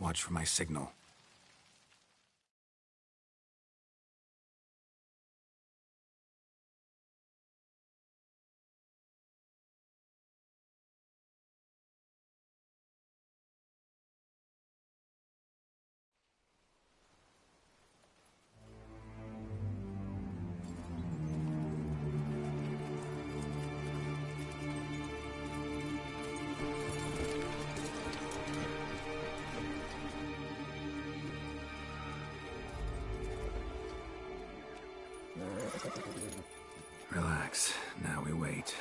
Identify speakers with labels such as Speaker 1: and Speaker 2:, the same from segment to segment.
Speaker 1: Watch for my signal. Relax. Now we wait.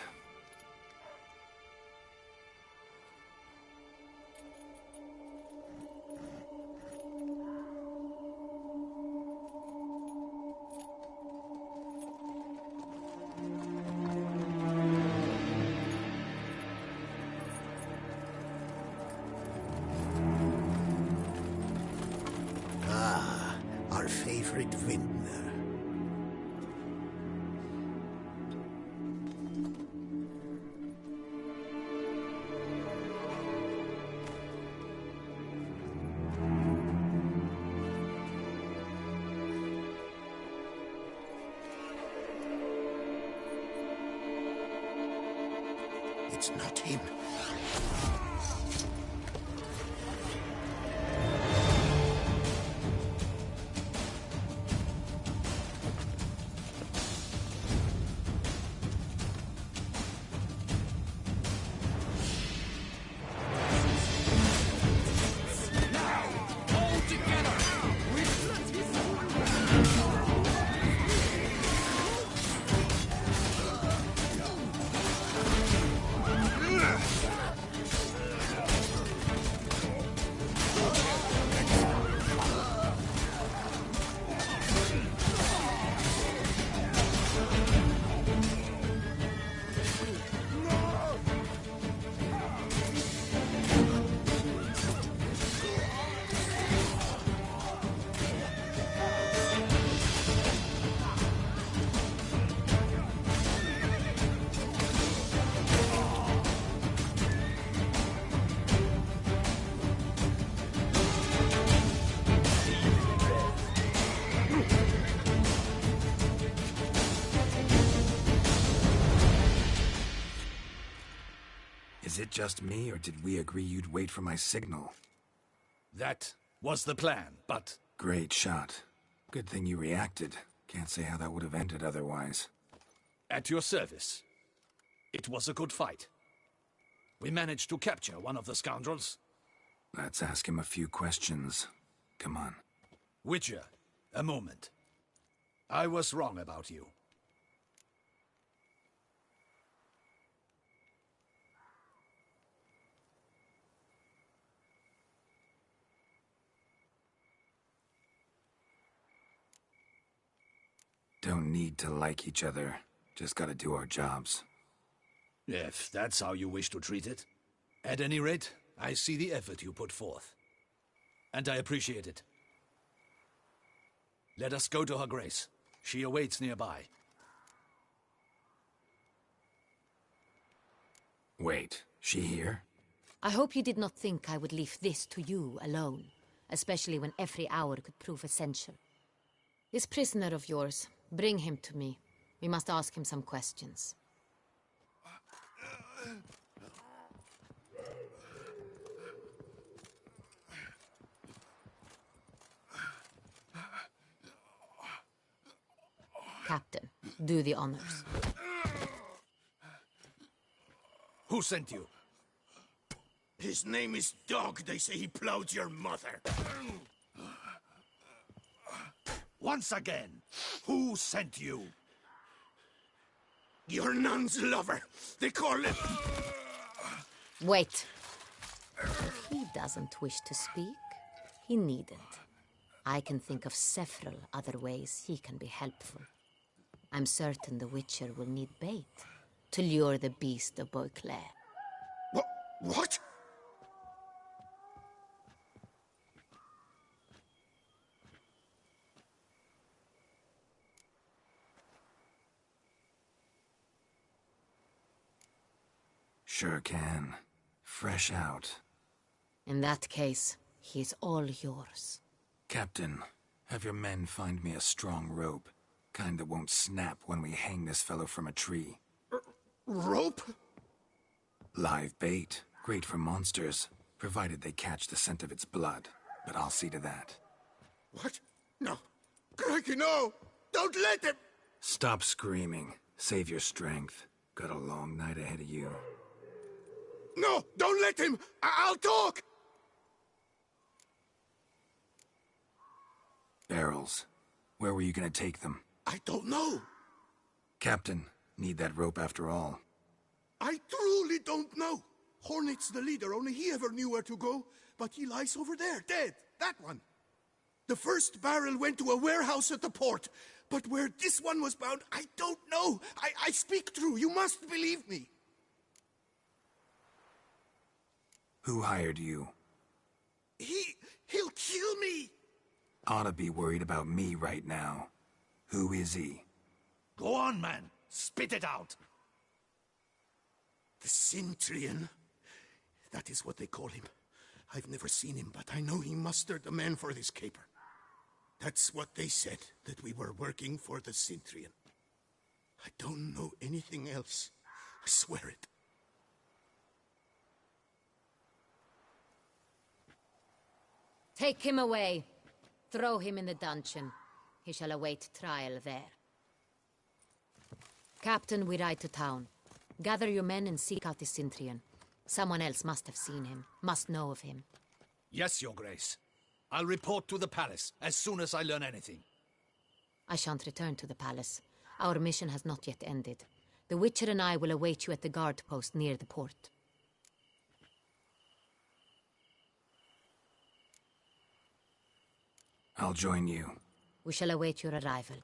Speaker 2: Ah, our favorite vintner. It's not him.
Speaker 1: Is it just me, or did we agree you'd wait for my signal?
Speaker 3: That was the plan, but...
Speaker 1: Great shot. Good thing you reacted. Can't say how that would have ended otherwise.
Speaker 3: At your service. It was a good fight. We managed to capture one of the scoundrels.
Speaker 1: Let's ask him a few questions. Come on.
Speaker 3: Witcher, a moment. I was wrong about you.
Speaker 1: Don't need to like each other. Just gotta do our jobs.
Speaker 3: If that's how you wish to treat it. At any rate, I see the effort you put forth. And I appreciate it. Let us go to her grace. She awaits nearby.
Speaker 1: Wait, she here?
Speaker 4: I hope you did not think I would leave this to you alone, especially when every hour could prove essential. This prisoner of yours, bring him to me. We must ask him some questions. Captain, do the honors.
Speaker 3: Who sent you?
Speaker 2: His name is Dog. They say he plowed your mother.
Speaker 3: Once again, who sent you?
Speaker 2: Your nun's lover. They call him...
Speaker 4: Wait. If he doesn't wish to speak, he needn't. I can think of several other ways he can be helpful. I'm certain the Witcher will need bait to lure the beast of Beauclair.
Speaker 2: What?
Speaker 1: Sure can. Fresh out.
Speaker 4: In that case, He is all yours.
Speaker 1: Captain, have your men find me a strong rope. Kind that won't snap when we hang this fellow from a tree.
Speaker 2: Rope?
Speaker 1: Live bait. Great for monsters, provided they catch the scent of its blood. But I'll see to that.
Speaker 2: What? No. Crikey, no! Don't let him!
Speaker 1: Stop screaming. Save your strength. Got a long night ahead of you.
Speaker 2: No! Don't let him! I'll talk!
Speaker 1: Barrels. Where were you gonna take them?
Speaker 2: I don't know.
Speaker 1: Captain, need that rope after all.
Speaker 2: I truly don't know. Hornet's the leader, only he ever knew where to go. But he lies over there, dead. That one. The first barrel went to a warehouse at the port. But where this one was bound, I don't know. I speak true. You must believe me.
Speaker 1: Who hired you?
Speaker 2: He'll kill me.
Speaker 1: Oughta be worried about me right now. Who is he?
Speaker 3: Go on, man. Spit it out.
Speaker 2: The Cintrian. That is what they call him. I've never seen him, but I know he mustered the men for this caper. That's what they said, that we were working for the Cintrian. I don't know anything else. I swear it.
Speaker 4: Take him away. Throw him in the dungeon. He shall await trial there. Captain, we ride to town. Gather your men and seek out the Cintrian. Someone else must have seen him, must know of him.
Speaker 3: Yes, Your Grace. I'll report to the palace as soon as I learn anything.
Speaker 4: I shan't return to the palace. Our mission has not yet ended. The Witcher and I will await you at the guard post near the port.
Speaker 1: I'll join you.
Speaker 4: We shall await your arrival.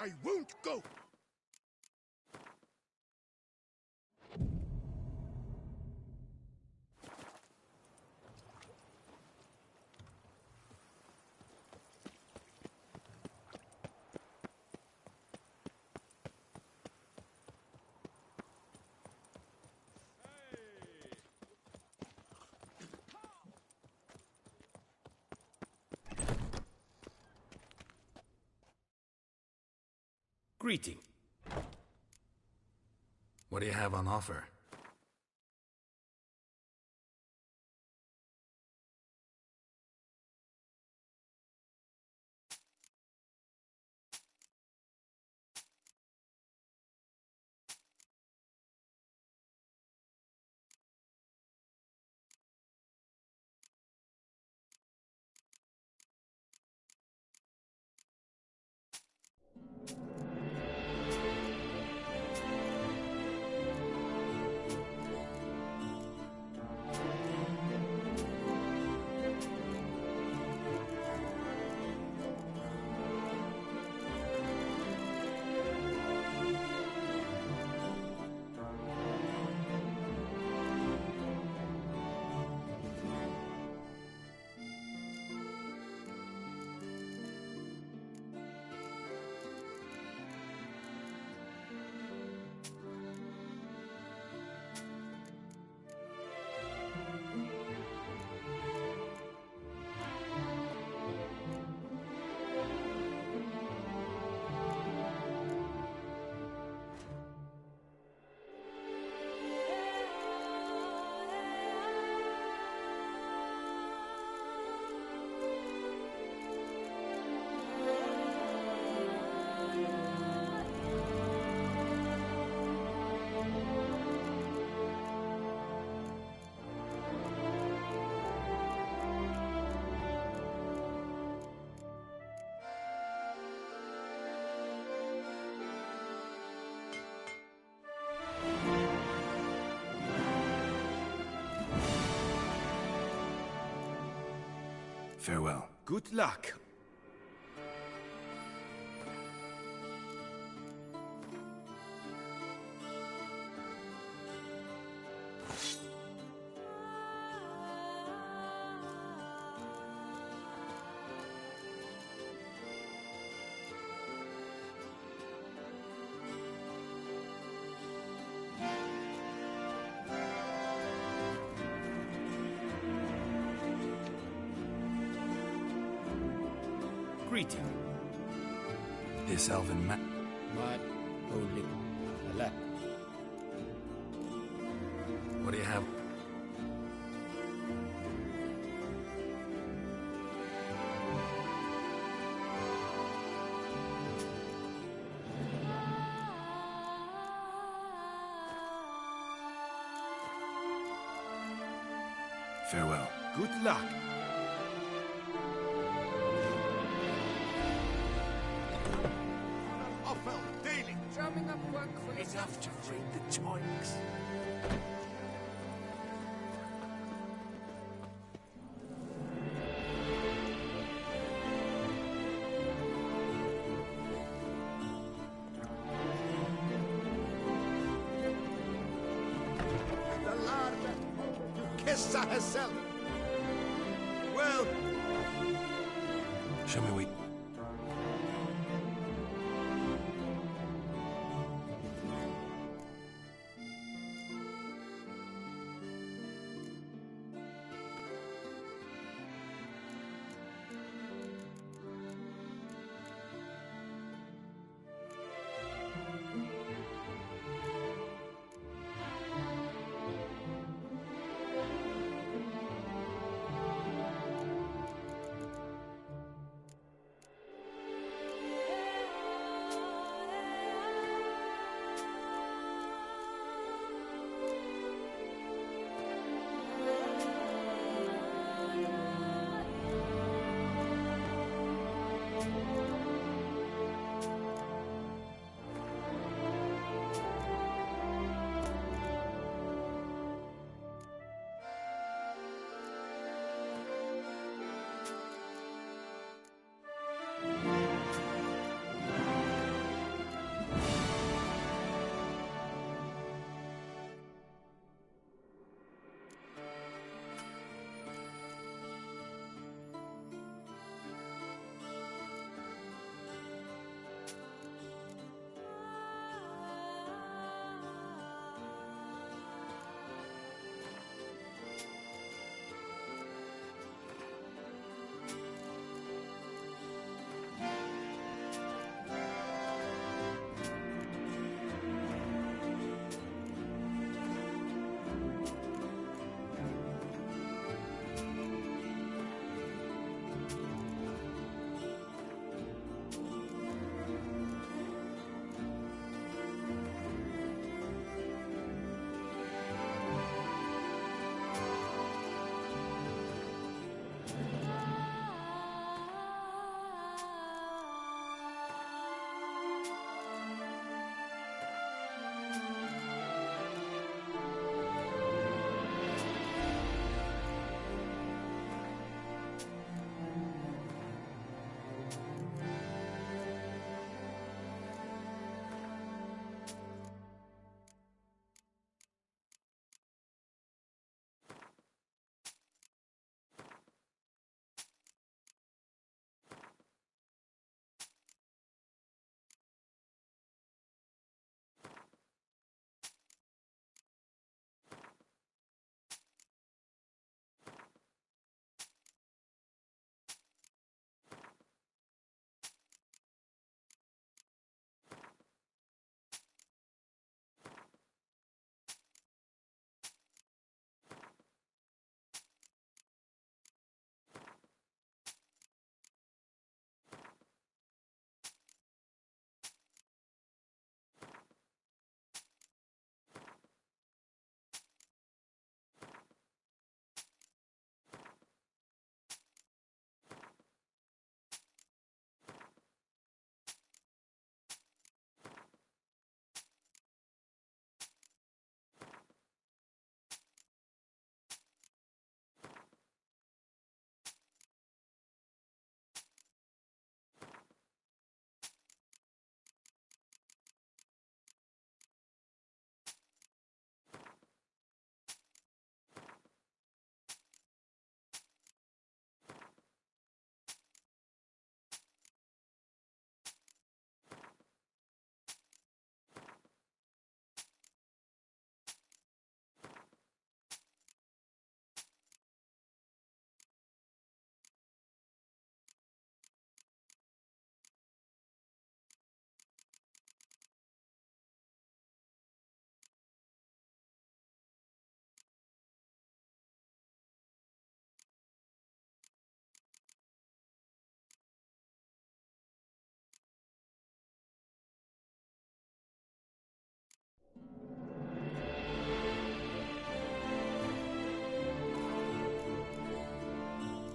Speaker 2: I won't go!
Speaker 3: Greeting.
Speaker 1: What do you have on offer? Farewell.
Speaker 2: Good luck.
Speaker 3: Greeting.
Speaker 1: This elven man.
Speaker 3: My holy lap.
Speaker 1: What do you have? Farewell.
Speaker 3: Good luck.
Speaker 2: Offel, daily.
Speaker 5: Drumming up work for
Speaker 3: Enough to break the toinks.
Speaker 2: The lard to kiss herself. Well,
Speaker 1: Show me we...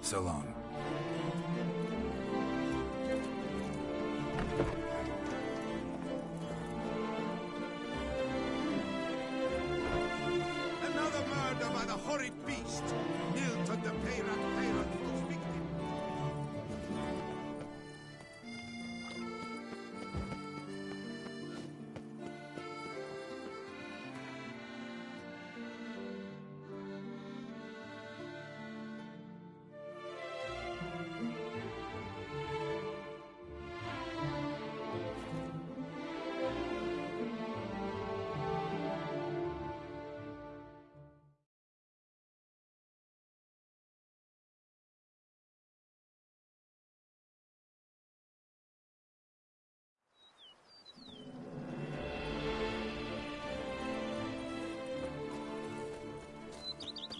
Speaker 1: So long.
Speaker 2: Another murder by the horrid beast! Nilton the pirate falls victim!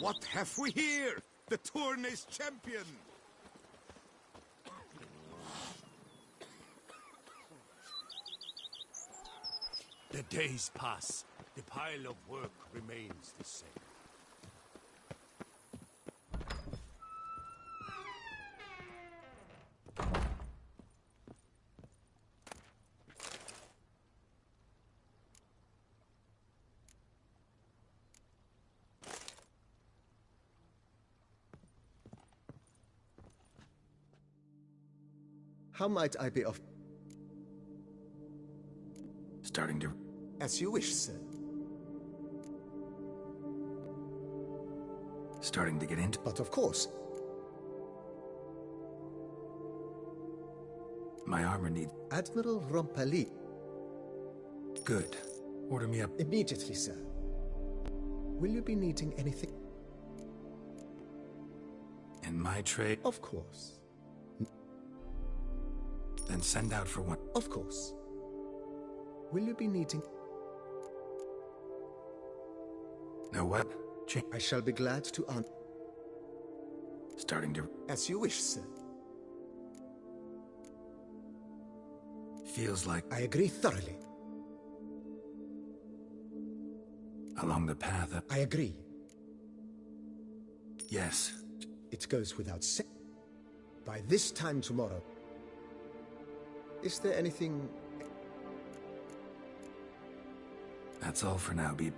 Speaker 2: What have we here? The Tournay's champion!
Speaker 5: The days pass. The pile of work remains the same.
Speaker 6: How might I be of...
Speaker 1: Starting to...
Speaker 6: As you wish, sir.
Speaker 1: Starting to get into...
Speaker 6: But of course.
Speaker 1: My armor needs...
Speaker 6: Admiral Rompali.
Speaker 1: Good. Order me up.
Speaker 6: Immediately, sir. Will you be needing anything?
Speaker 1: In my trade...
Speaker 6: Of course.
Speaker 1: Then send out for one.
Speaker 6: Of course. Will you be needing...
Speaker 1: Know what?
Speaker 6: I shall be glad to answer.
Speaker 1: Starting to...
Speaker 6: As you wish, sir.
Speaker 1: Feels like...
Speaker 6: I agree thoroughly.
Speaker 1: Along the path of...
Speaker 6: I agree.
Speaker 1: Yes.
Speaker 6: It goes without saying. By this time tomorrow... Is there anything...
Speaker 1: That's all for now, Beep.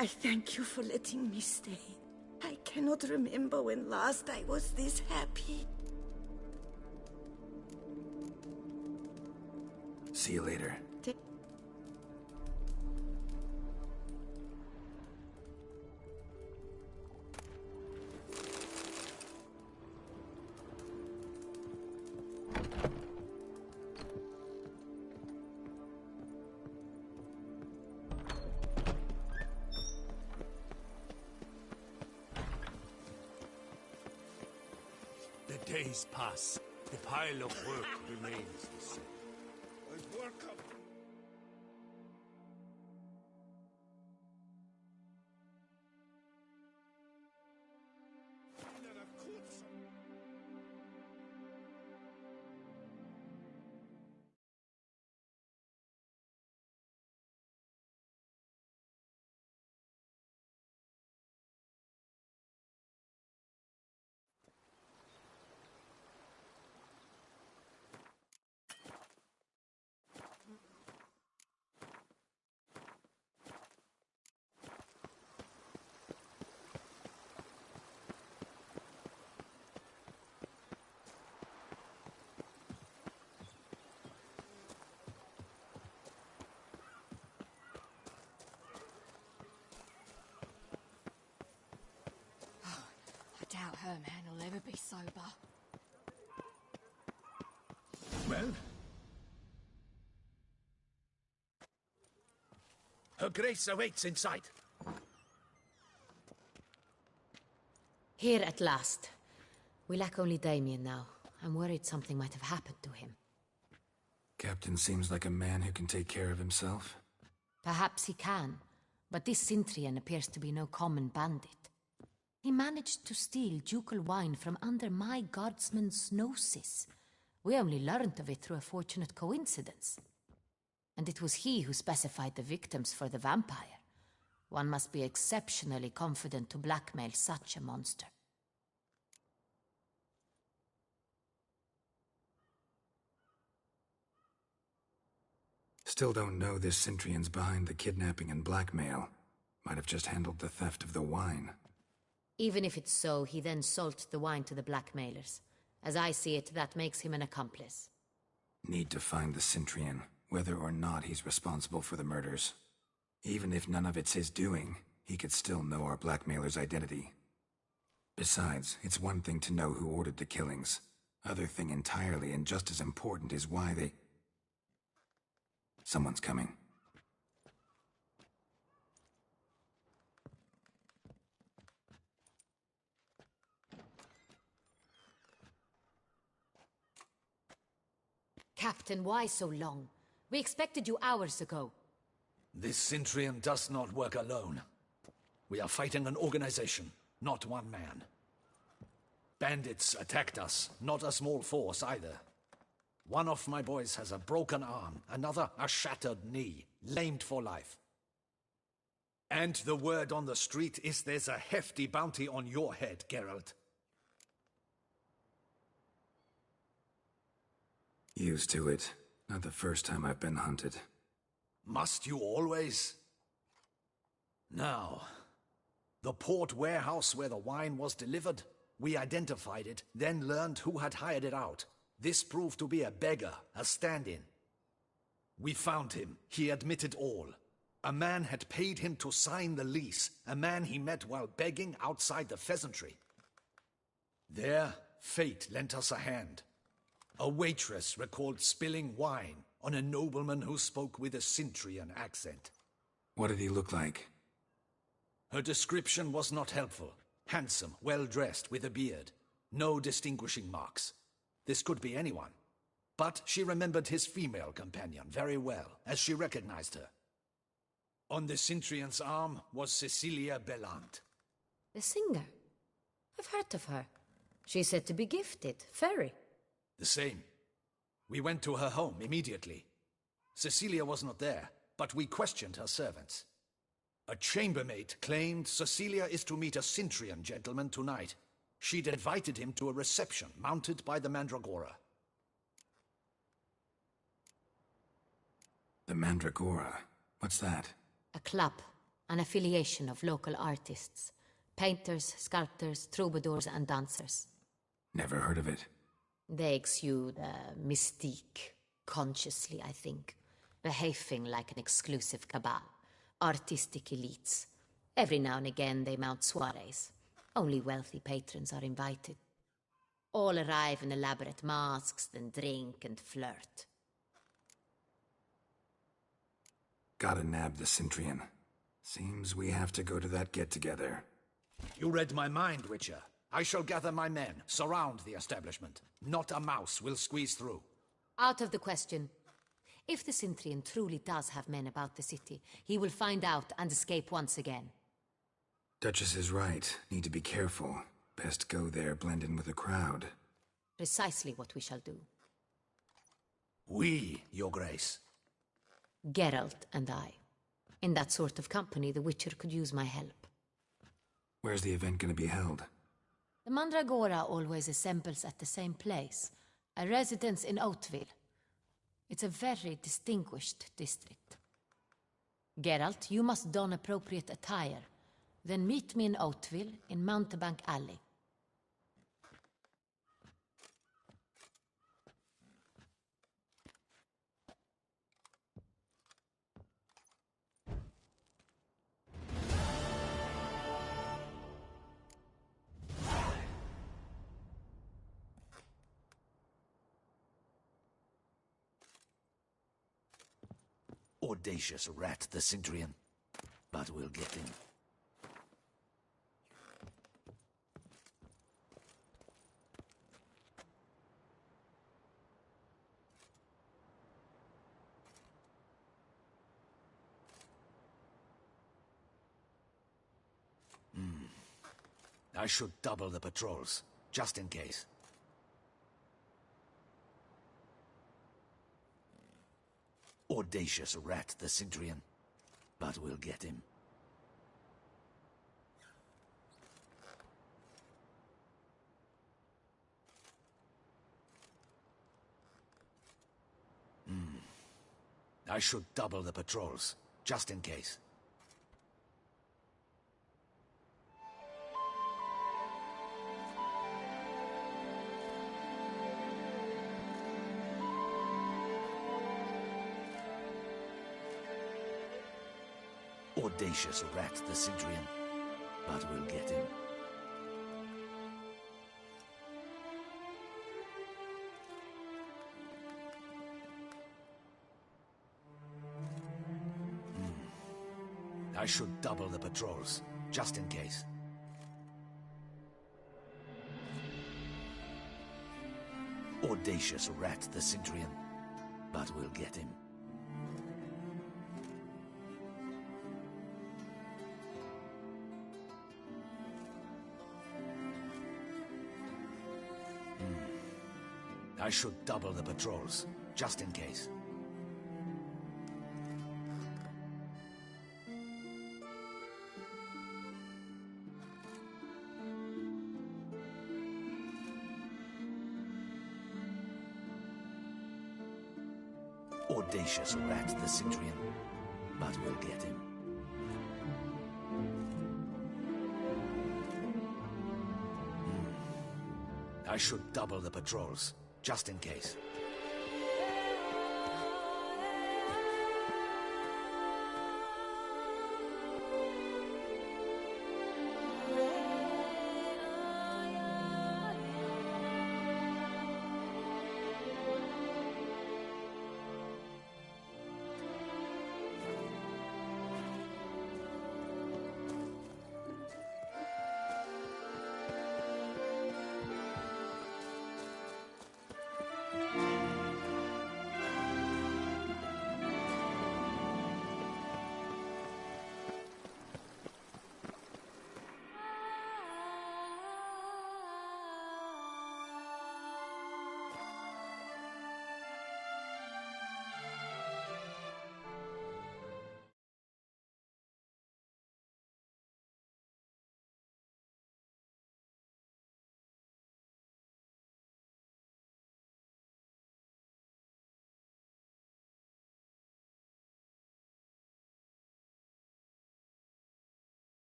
Speaker 7: I thank you for letting me stay. I cannot remember when last I was this happy.
Speaker 1: See you later.
Speaker 5: The days pass. The pile of work remains the same.
Speaker 8: sober.
Speaker 3: Well? Her Grace awaits inside.
Speaker 4: Here at last. We lack only Damien now. I'm worried something might have happened to him.
Speaker 1: Captain seems like a man who can take care of himself.
Speaker 4: Perhaps he can, but this Cintrian appears to be no common bandit. He managed to steal ducal wine from under my guardsman's noses. We only learned of it through a fortunate coincidence. And it was he who specified the victims for the vampire. One must be exceptionally confident to blackmail such a monster.
Speaker 1: Still don't know this Cintrian's behind the kidnapping and blackmail. Might have just handled the theft of the wine.
Speaker 4: Even if it's so, he then sold the wine to the blackmailers. As I see it, that makes him an accomplice.
Speaker 1: Need to find the Cintrian, whether or not he's responsible for the murders. Even if none of it's his doing, he could still know our blackmailer's identity. Besides, it's one thing to know who ordered the killings. Other thing entirely, and just as important, is why they... Someone's coming.
Speaker 4: Captain, why so long? We expected you hours ago.
Speaker 3: This Cintrian does not work alone. We are fighting an organization, not one man. Bandits attacked us, not a small force either. One of my boys has a broken arm, another a shattered knee, lamed for life. And the word on the street is there's a hefty bounty on your head, Geralt.
Speaker 1: Used to it. Not the first time I've been hunted.
Speaker 3: Must you always? Now, the port warehouse where the wine was delivered, we identified it, then learned who had hired it out. This proved to be a beggar, a stand-in. We found him. He admitted all. A man had paid him to sign the lease, a man he met while begging outside the pheasantry. There, fate lent us a hand. A waitress recalled spilling wine on a nobleman who spoke with a Cintrian accent.
Speaker 1: What did he look like?
Speaker 3: Her description was not helpful. Handsome, well-dressed, with a beard. No distinguishing marks. This could be anyone. But she remembered his female companion very well, as she recognized her. On the Cintrian's arm was Cecilia Bellant.
Speaker 4: The singer? I've heard of her. She's said to be gifted, fairy.
Speaker 3: The same. We went to her home immediately. Cecilia was not there, but we questioned her servants. A chambermaid claimed Cecilia is to meet a Cintrian gentleman tonight. She'd invited him to a reception mounted by the Mandragora.
Speaker 1: The Mandragora? What's that?
Speaker 4: A club, an affiliation of local artists. Painters, sculptors, troubadours and dancers.
Speaker 1: Never heard of it.
Speaker 4: They exude mystique, consciously, I think. Behaving like an exclusive cabal. Artistic elites. Every now and again they mount soirees. Only wealthy patrons are invited. All arrive in elaborate masks, then drink and flirt.
Speaker 1: Gotta nab the Cintrian. Seems we have to go to that get-together.
Speaker 3: You read my mind, Witcher. I shall gather my men, surround the establishment. Not a mouse will squeeze through.
Speaker 4: Out of the question. If the Cintrian truly does have men about the city, he will find out and escape once again.
Speaker 1: Duchess is right. Need to be careful. Best go there, blend in with the crowd.
Speaker 4: Precisely what we shall do.
Speaker 3: We, Your Grace.
Speaker 4: Geralt and I. In that sort of company, the Witcher could use my help.
Speaker 1: Where's the event gonna be held?
Speaker 4: The Mandragora always assembles at the same place, a residence in Oatville. It's a very distinguished district. Geralt, you must don appropriate attire. Then meet me in Oatville, in Mountebank Alley.
Speaker 3: Audacious rat, the Centurion. But we'll get him. I should double the patrols, just in case. Audacious rat, the Centurion. But we'll get him. I should double the patrols, just in case. Audacious rat, the Centurion. But we'll get him. I should double the patrols, just in case. Audacious rat, the Centurion. But we'll get him. I should double the patrols, just in case. Audacious rat, the Centurion. But we'll get him. I should double the patrols, just in case.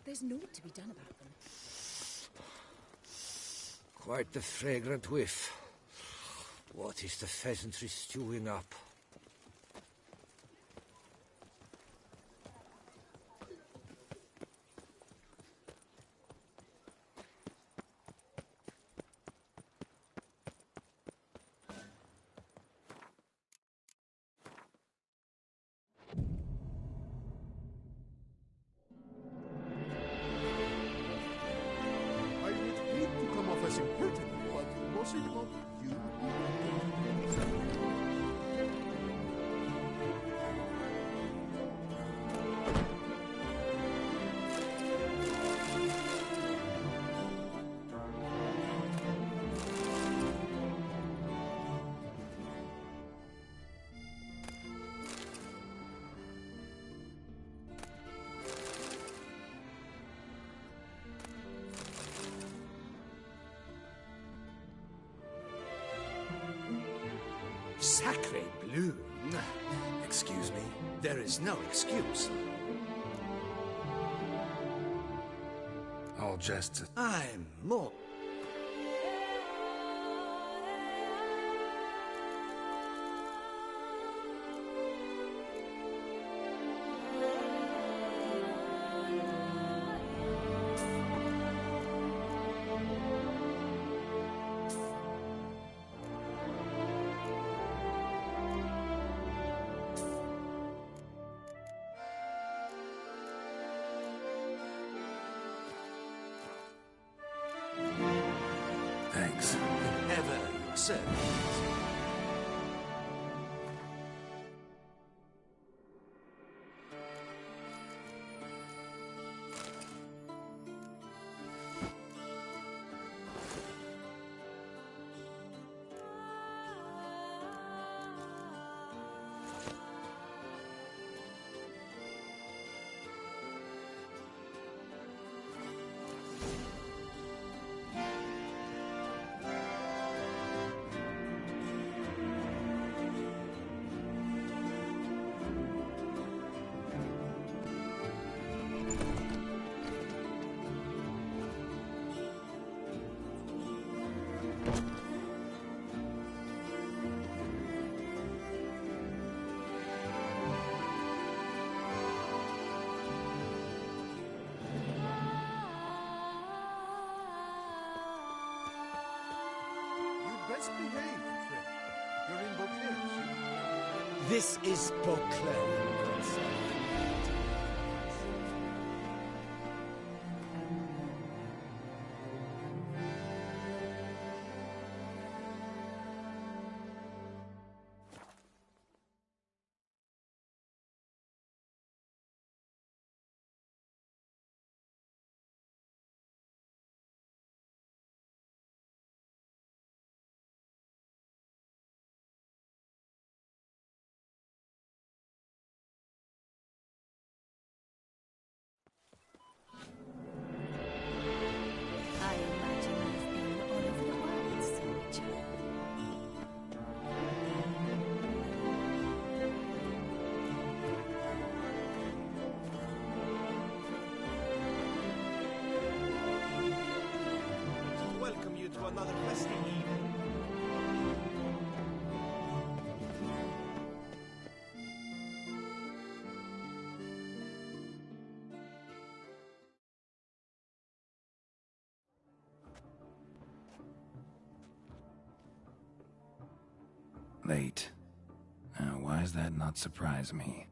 Speaker 8: There's naught to be done about them.
Speaker 9: Quite the fragrant whiff. What is the pheasantry stewing up?
Speaker 2: I would hate to come off as impertinent, but was it about you?
Speaker 3: Sacre bleu!
Speaker 1: Excuse me?
Speaker 3: There is no excuse.
Speaker 1: All jests.
Speaker 3: I'm more... service.
Speaker 2: Best behave, friend. You're in Beauclair's.
Speaker 3: This is Beauclair.
Speaker 7: I imagine you've been all over the world, Sir Witcher.
Speaker 10: Welcome you to another festive evening.
Speaker 1: Late. Why does that not surprise me?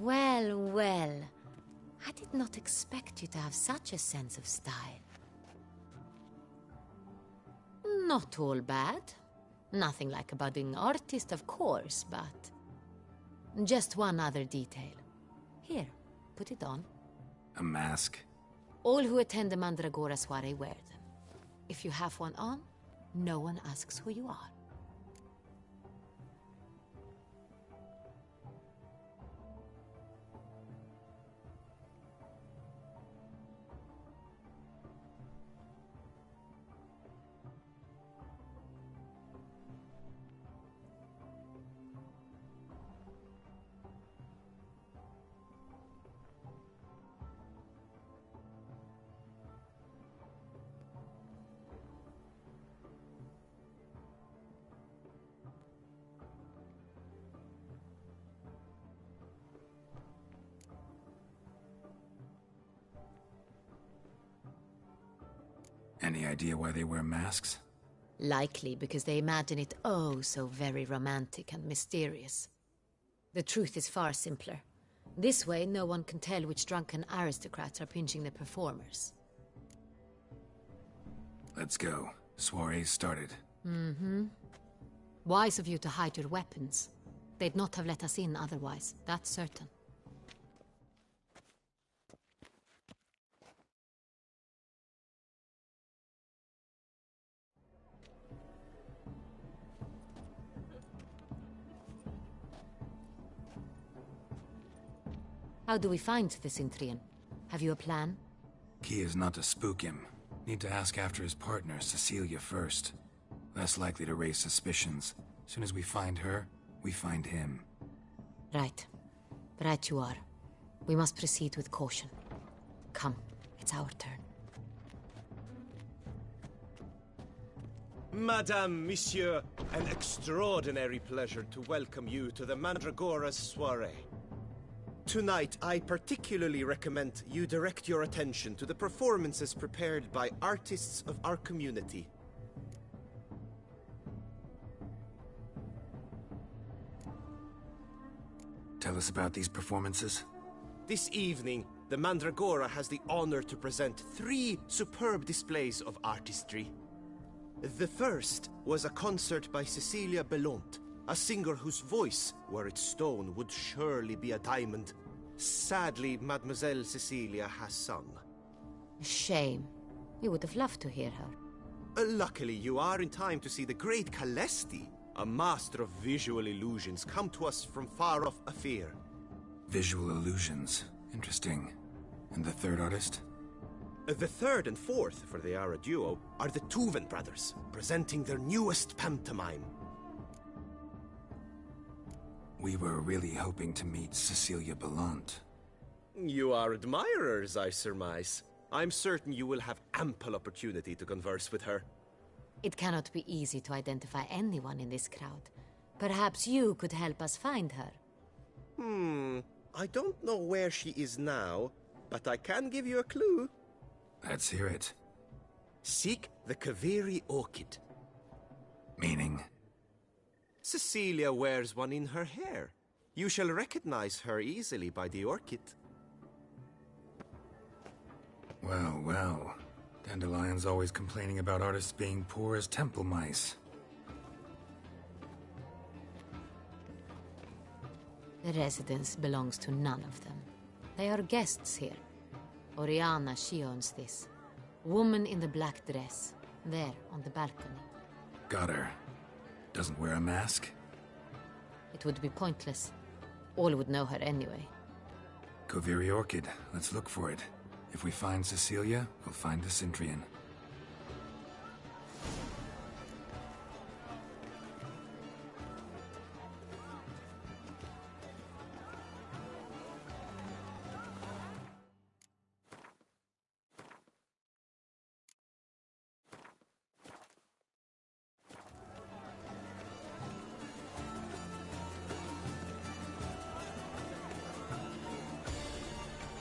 Speaker 4: Well, well. I did not expect you to have such a sense of style. Not all bad. Nothing like a budding artist, of course, but... just one other detail. Here, put it on.
Speaker 1: A mask?
Speaker 4: All who attend the Mandragora soiree wear them. If you have one on, no one asks who you are.
Speaker 1: Any idea why they wear masks?
Speaker 4: Likely because they imagine it oh so very romantic and mysterious. The truth is far simpler. This way, no one can tell which drunken aristocrats are pinching the performers.
Speaker 1: Let's go. Soiree's started.
Speaker 4: Mm-hmm. Wise of you to hide your weapons. They'd not have let us in otherwise, that's certain. How do we find the Cintrian? Have you a plan?
Speaker 1: Key is not to spook him. Need to ask after his partner, Cecilia, first. Less likely to raise suspicions. Soon as we find her, we find him.
Speaker 4: Right. Right you are. We must proceed with caution. Come, it's our turn.
Speaker 10: Madame, Monsieur, an extraordinary pleasure to welcome you to the Mandragora's soiree. Tonight, I particularly recommend you direct your attention to the performances prepared by artists of our community.
Speaker 1: Tell us about these performances.
Speaker 10: This evening, the Mandragora has the honor to present 3 superb displays of artistry. The first was a concert by Cecilia Belont, a singer whose voice, were it stone, would surely be a diamond. Sadly, Mademoiselle Cecilia has sung.
Speaker 4: Shame. We would have loved to hear her.
Speaker 10: Luckily, you are in time to see the great Calesti, a master of visual illusions, come to us from far off Afir.
Speaker 1: Visual illusions. Interesting. And the third artist?
Speaker 10: The third and fourth, for they are a duo, are the Tuven brothers, presenting their newest pantomime.
Speaker 1: We were really hoping to meet Cecilia Belont.
Speaker 10: You are admirers, I surmise. I'm certain you will have ample opportunity to converse with her.
Speaker 4: It cannot be easy to identify anyone in this crowd. Perhaps you could help us find her.
Speaker 10: I don't know where she is now, but I can give you a clue.
Speaker 1: Let's hear it.
Speaker 10: Seek the Kaveri orchid.
Speaker 1: Meaning?
Speaker 10: Cecilia wears one in her hair. You shall recognize her easily by the orchid.
Speaker 1: Well, well. Dandelion's always complaining about artists being poor as temple mice.
Speaker 4: The residence belongs to none of them. They are guests here. Oriana, she owns this. Woman in the black dress. There, on the balcony.
Speaker 1: Got her. Doesn't wear a mask?
Speaker 4: It would be pointless. All would know her anyway.
Speaker 1: Kaveri Orchid. Let's look for it. If we find Cecilia, we'll find the Cintrian.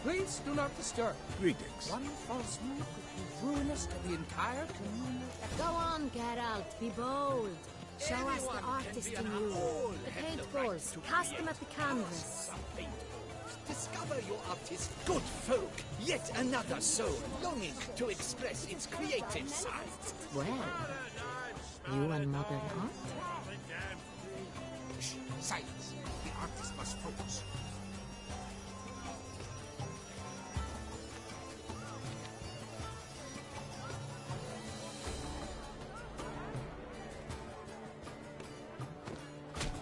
Speaker 11: Please do not disturb.
Speaker 5: Greetings.
Speaker 11: One false move could be ruinous to the entire community.
Speaker 4: Go on, Geralt, be bold. Show us the artist in you. The paintballs, cast them at the canvas.
Speaker 3: Discover your artist, good folk. Yet another soul longing to express its creative side.
Speaker 4: Well, you and Mother Art?
Speaker 11: Shh, silence. The artist must focus.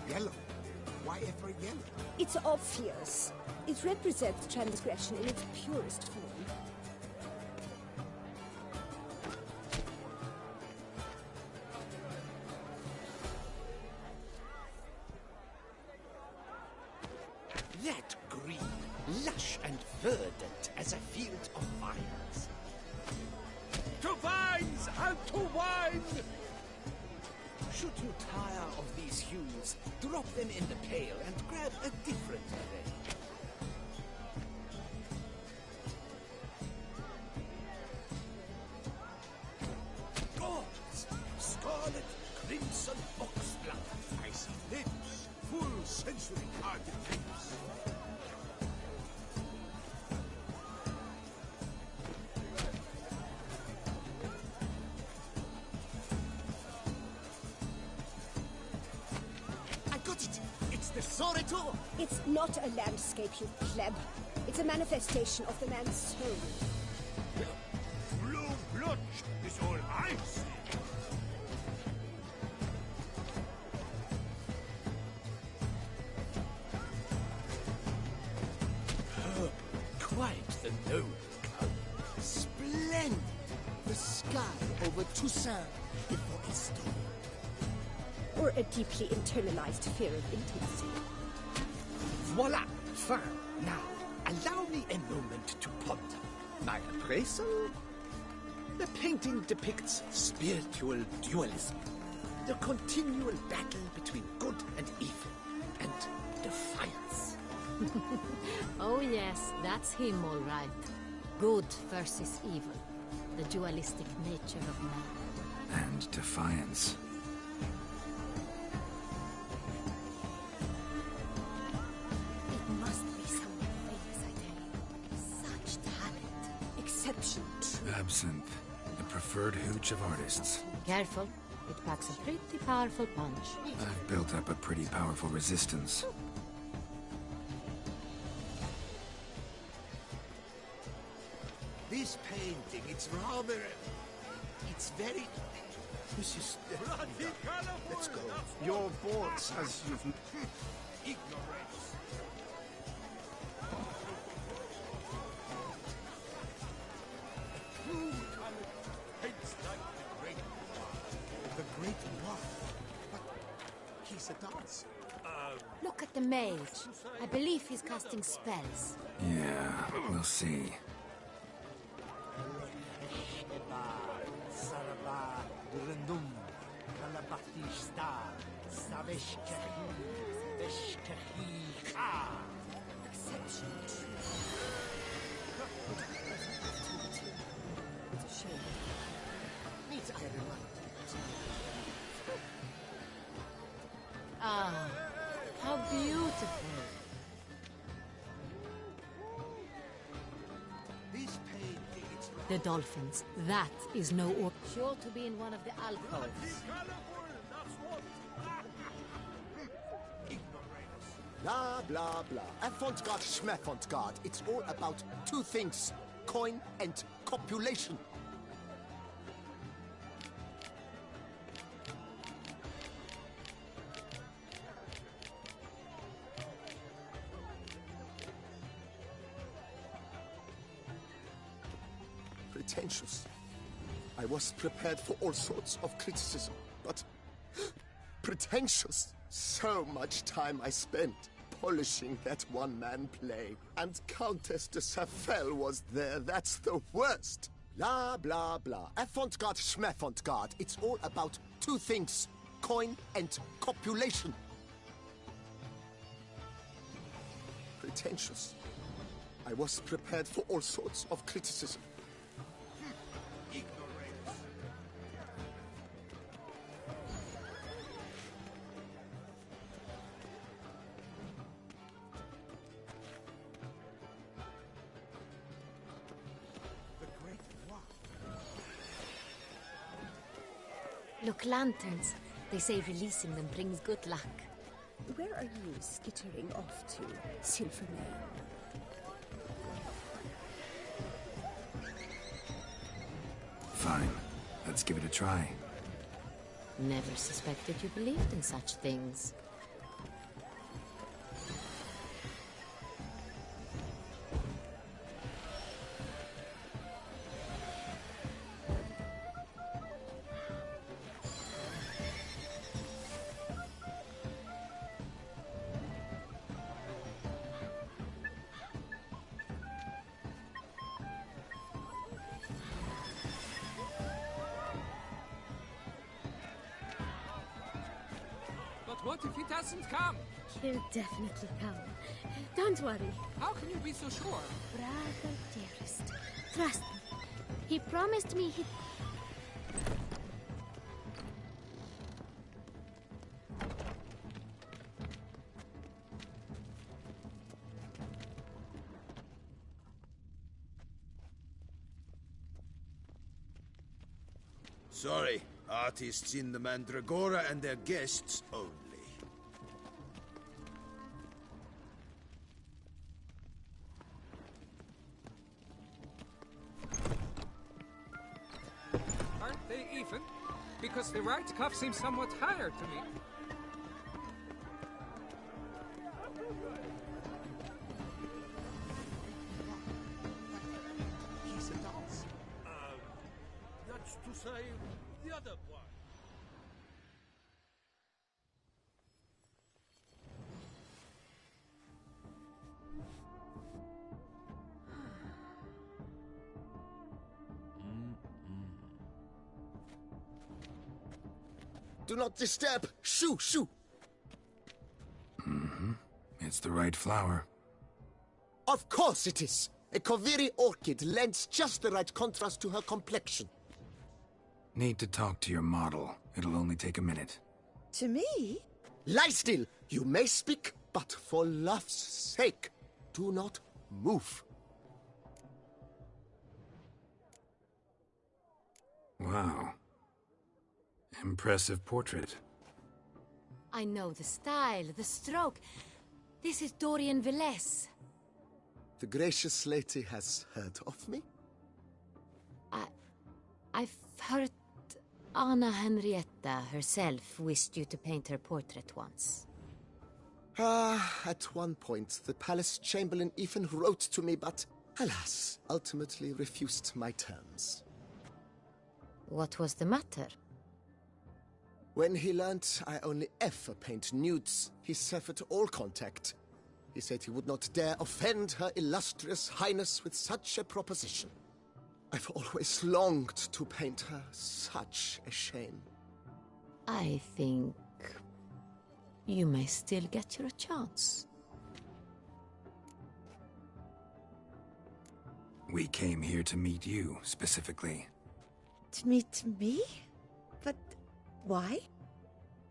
Speaker 11: Yellow. Why ever yellow?
Speaker 8: It's obvious. It represents transgression in its purest form.
Speaker 3: That green, lush and verdant as a field of vines.
Speaker 5: To vines and to wine!
Speaker 3: Should you tire of these hues, drop them in the pail and grab a different array.
Speaker 5: Gods! Scarlet, crimson, oxblood. I see lips, full sensory carded lips.
Speaker 8: It's not a landscape, you pleb. It's a manifestation of the man's soul.
Speaker 5: Blue blood is all I see.
Speaker 3: Quite the noble color. Splendid! The sky over Toussaint before a storm.
Speaker 8: Or a deeply internalized fear of intimacy.
Speaker 3: Voila! Fine. Now, allow me a moment to ponder. My appraisal? The painting depicts spiritual dualism. The continual battle between good and evil. And defiance.
Speaker 4: Oh yes, that's him all right. Good versus evil. The dualistic nature of man.
Speaker 1: And defiance.
Speaker 8: It must be someone famous, I tell you. Such talent. Exception.
Speaker 1: Absinthe. The preferred hooch of artists.
Speaker 4: Careful. It packs a pretty powerful punch.
Speaker 1: I've built up a pretty powerful resistance.
Speaker 5: This painting, it's rather... It's very... This is... Let's go.
Speaker 2: Your boards, as you've...
Speaker 5: Ignorance. True talent paints like the great one.
Speaker 2: The Great One. But he's a dancer.
Speaker 4: Look at the mage. I believe he's casting spells.
Speaker 1: Yeah, we'll see.
Speaker 4: Ah, how beautiful.
Speaker 5: This painting, it's
Speaker 4: The dolphins. That is no or. Sure to be in one of the alcoves.
Speaker 6: Blah, blah, blah. Avant-garde, schmavant-garde. It's all about two things. Coin and copulation. Pretentious. I was prepared for all sorts of criticism, but pretentious. So much time I spent polishing that one-man play. And Countess de Safel was there. That's the worst. Blah, blah, blah. Avant-garde, schmavant-garde. It's all about two things. Coin and copulation. Pretentious. I was prepared for all sorts of criticism.
Speaker 4: Look, lanterns. They say releasing them brings good luck.
Speaker 8: Where are you skittering off to, Silvermane?
Speaker 1: Fine. Let's give it a try.
Speaker 4: Never suspected you believed in such things.
Speaker 11: But what if he doesn't come?
Speaker 8: He'll definitely come. Don't worry.
Speaker 11: How can you be so sure?
Speaker 8: Brother dearest, trust me.
Speaker 4: He promised me he...
Speaker 5: Sorry, artists in the Mandragora and their guests only.
Speaker 11: Aren't they even? Because the right cuff seems somewhat higher to me.
Speaker 2: He's a dancer.
Speaker 5: That's to say, the other one.
Speaker 6: Do not disturb! Shoo, shoo!
Speaker 1: It's the right flower.
Speaker 6: Of course it is. A Koviri orchid lends just the right contrast to her complexion.
Speaker 1: Need to talk to your model. It'll only take a minute.
Speaker 7: To me?
Speaker 6: Lie still! You may speak, but for love's sake, do not move.
Speaker 1: Wow. Impressive portrait.
Speaker 4: I know the style, the stroke. This is Dorian Velez.
Speaker 6: The gracious lady has heard of me?
Speaker 4: I've heard Anna Henrietta herself wished you to paint her portrait once.
Speaker 6: At one point, the palace chamberlain even wrote to me, but, alas, ultimately refused my terms.
Speaker 4: What was the matter?
Speaker 6: When he learnt I only ever paint nudes, he severed all contact. He said he would not dare offend Her Illustrious Highness with such a proposition. I've always longed to paint her. Such a shame.
Speaker 4: I think you may still get your chance.
Speaker 1: We came here to meet you, specifically.
Speaker 7: To meet me? But why?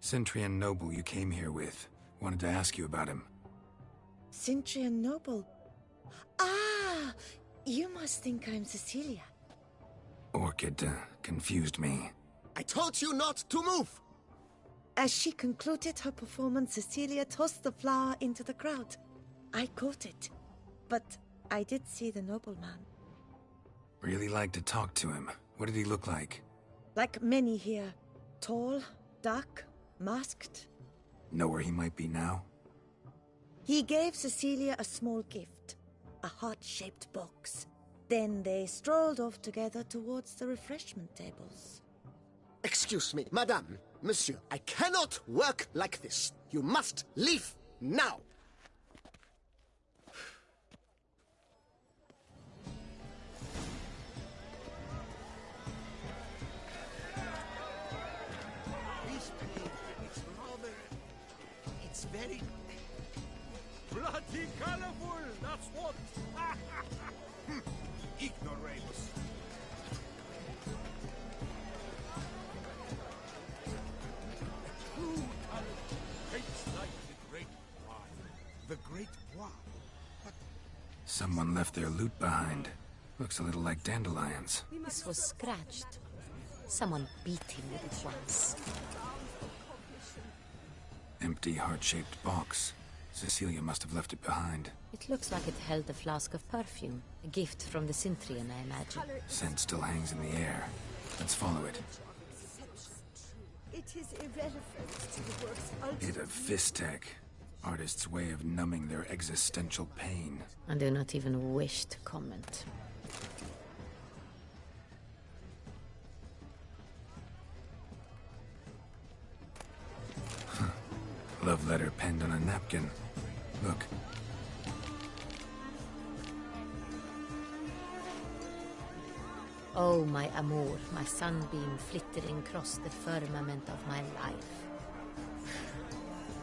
Speaker 1: Centrian noble you came here with. Wanted to ask you about him.
Speaker 7: Centrian noble. Ah! You must think I'm Cecilia.
Speaker 1: Orchid confused me.
Speaker 6: I told you not to move!
Speaker 7: As she concluded her performance, Cecilia tossed the flower into the crowd. I caught it, but I did see the nobleman.
Speaker 1: Really like to talk to him. What did he look like?
Speaker 7: Like many here. Tall, dark, masked.
Speaker 1: Know where he might be now?
Speaker 7: He gave Cecilia a small gift, a heart-shaped box. Then they strolled off together towards the refreshment tables.
Speaker 6: Excuse me, madame, monsieur, I cannot work like this. You must leave now.
Speaker 5: It's very... bloody colorful, that's what! Ignoramus. True talent takes like the great wine. The great wine? But...
Speaker 1: Someone left their loot behind. Looks a little like dandelions.
Speaker 4: This was scratched. Someone beat him with it once.
Speaker 1: Empty heart-shaped box. Cecilia must have left it behind.
Speaker 4: It looks like it held a flask of perfume. A gift from the Cintrian, I imagine.
Speaker 1: Scent still hangs in the air. Let's follow it.
Speaker 8: It is irrelevant to the work's ultimate...
Speaker 1: Bit of Fistech. Artist's way of numbing their existential pain.
Speaker 4: I do not even wish to comment.
Speaker 1: Love letter penned on a napkin. Look.
Speaker 4: Oh, my amour, my sunbeam flittering across the firmament of my life.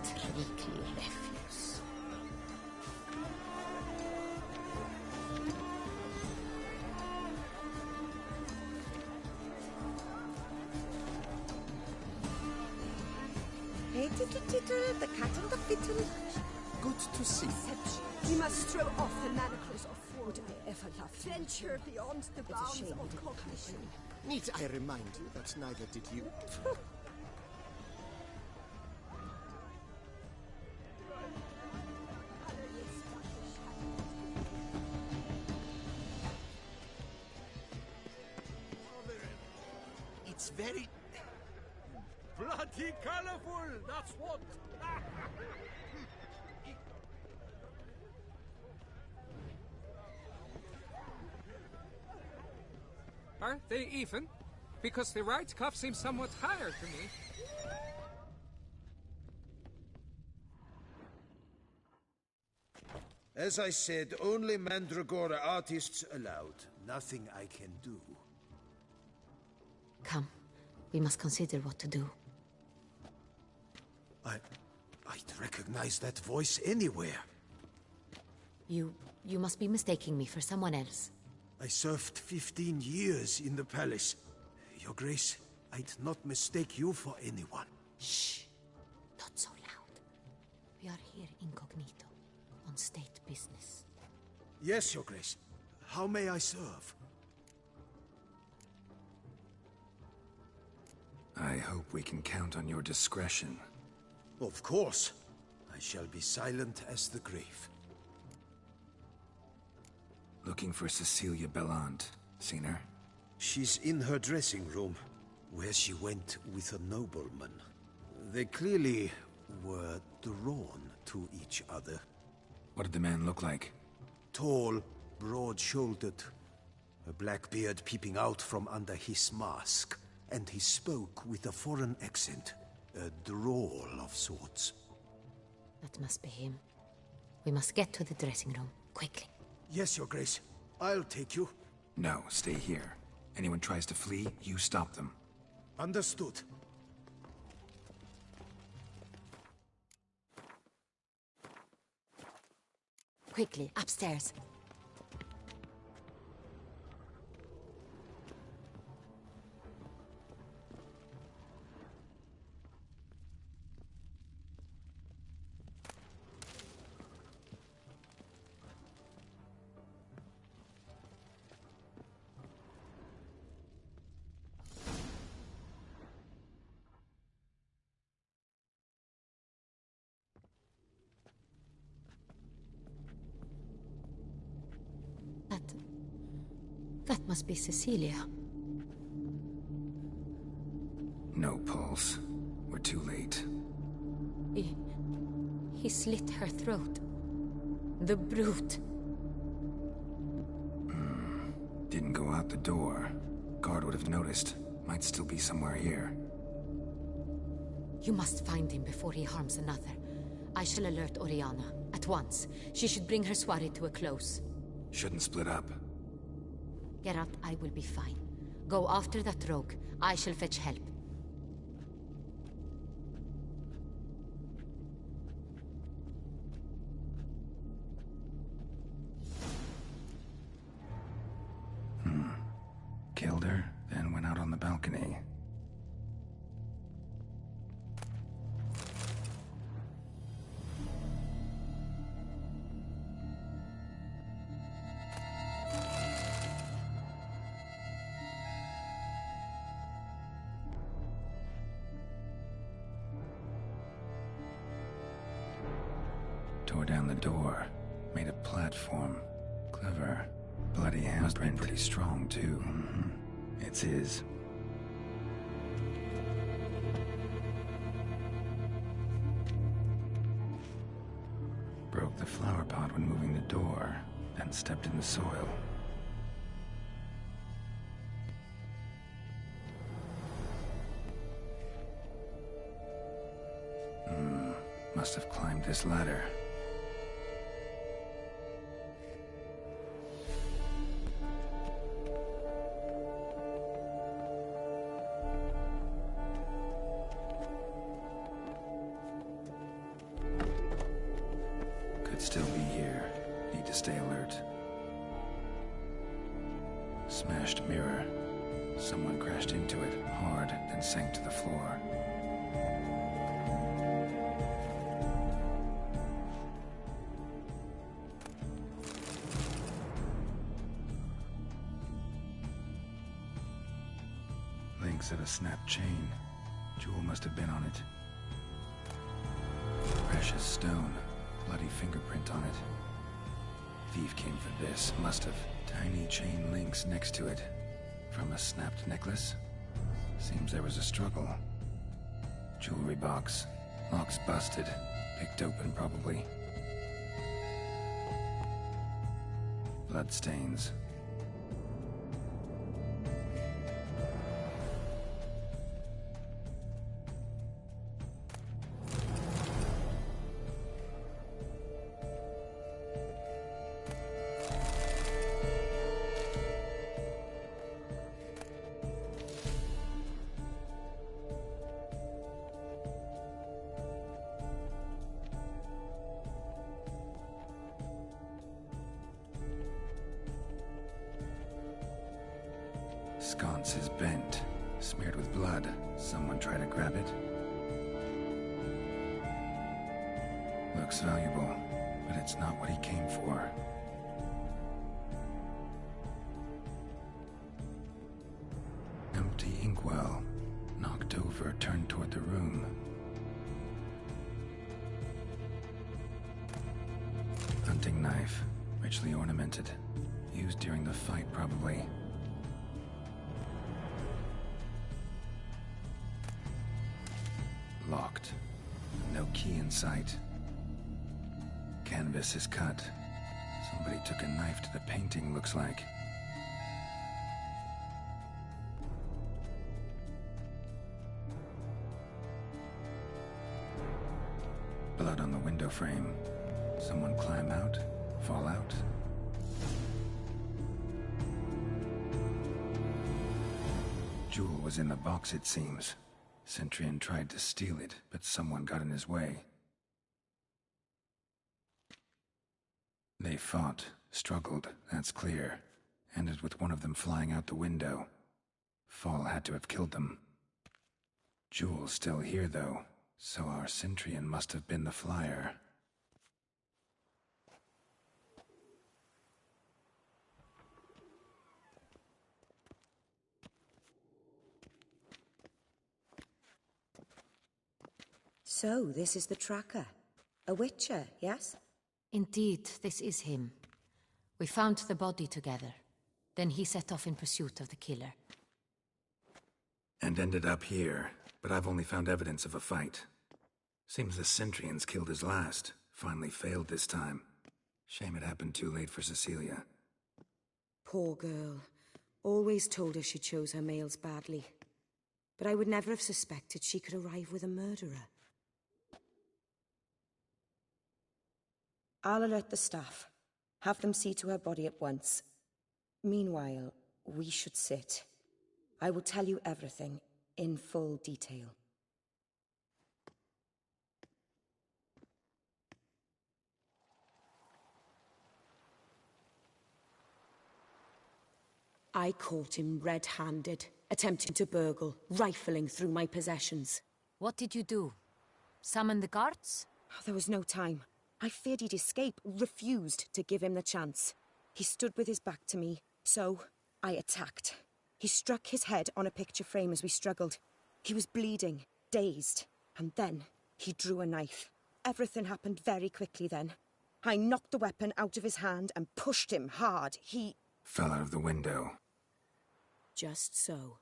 Speaker 4: Trickly refuse.
Speaker 7: Hey, titter, the cat and the fiddle.
Speaker 6: Good to see you.
Speaker 8: We must throw off the manacles of would I ever love venture beyond the bounds of cognition.
Speaker 6: Need I remind you that neither did you?
Speaker 5: It's very... bloody colorful, that's what!
Speaker 11: Are they even? Because the right cuff seems somewhat higher to me.
Speaker 9: As I said, only Mandragora artists allowed. Nothing I can do.
Speaker 4: Come, we must consider what to do.
Speaker 9: I'd recognize that voice anywhere.
Speaker 4: You You must be mistaking me for someone else.
Speaker 5: I served 15 years in the palace. Your Grace, I'd not mistake you for anyone.
Speaker 4: Shh! Not so loud. We are here incognito, on state business.
Speaker 5: Yes, Your Grace. How may I serve?
Speaker 1: I hope we can count on your discretion.
Speaker 5: Of course. I shall be silent as the grave.
Speaker 1: Looking for Cecilia Bellant. Seen her?
Speaker 5: She's in her dressing room, where she went with a nobleman. They clearly were drawn to each other.
Speaker 1: What did the man look like?
Speaker 5: Tall, broad-shouldered, a black beard peeping out from under his mask, and he spoke with a foreign accent, a drawl of sorts.
Speaker 4: That must be him. We must get to the dressing room, quickly.
Speaker 5: Yes, Your Grace. I'll take you.
Speaker 1: No, stay here. Anyone tries to flee, you stop them.
Speaker 5: Understood.
Speaker 4: Quickly, upstairs. That must be Cecilia.
Speaker 1: No pulse. We're too late.
Speaker 4: He slit her throat. The brute.
Speaker 1: Didn't go out the door. Guard would have noticed. Might still be somewhere here.
Speaker 4: You must find him before he harms another. I shall alert Oriana. At once. She should bring her soirée to a close.
Speaker 1: Shouldn't split up.
Speaker 4: Geralt, I will be fine. Go after that rogue. I shall fetch help.
Speaker 1: Killed her, then went out on the balcony. Tore down the door, made a platform. Clever. Bloody handprint. Must be pretty strong, too. It's his. Broke the flower pot when moving the door, then stepped in the soil. Must have climbed this ladder. Could still be here. Need to stay alert. Smashed mirror. Someone crashed into it hard, then sank to the floor. Links of a snapped chain. Jewel must have been on it. Precious stone. Bloody fingerprint on it. Thief came for this. Must have. Tiny chain links next to it. From a snapped necklace? Seems there was a struggle. Jewelry box. Lock's busted. Picked open, probably. Bloodstains. This is bent, smeared with blood. Someone try to grab it? Looks valuable, but it's not what he came for. Empty inkwell. Knocked over, turned toward the room. Hunting knife, richly ornamented. Used during the fight, probably. Locked. No key in sight. Canvas is cut. Somebody took a knife to the painting, looks like. Blood on the window frame. Someone climb out? Fall out? Jewel was in the box, it seems. Centurion tried to steal it, but someone got in his way. They fought, struggled, that's clear. Ended with one of them flying out the window. Fall had to have killed them. Jewel's still here, though, so our Centurion must have been the flyer.
Speaker 12: So, this is the tracker. A witcher, yes?
Speaker 4: Indeed, this is him. We found the body together. Then he set off in pursuit of the killer.
Speaker 1: And ended up here, but I've only found evidence of a fight. Seems the Centurions killed his last. Finally failed this time. Shame it happened too late for Cecilia.
Speaker 12: Poor girl. Always told her she chose her males badly. But I would never have suspected she could arrive with a murderer. I'll alert the staff. Have them see to her body at once. Meanwhile, we should sit. I will tell you everything, in full detail. I caught him red-handed, attempting to burgle, rifling through my possessions.
Speaker 4: What did you do? Summon the guards?
Speaker 12: Oh, there was no time. I feared he'd escape, refused to give him the chance. He stood with his back to me, so I attacked. He struck his head on a picture frame as we struggled. He was bleeding, dazed, and then he drew a knife. Everything happened very quickly then. I knocked the weapon out of his hand and pushed him hard. He
Speaker 1: fell out of the window.
Speaker 12: Just so.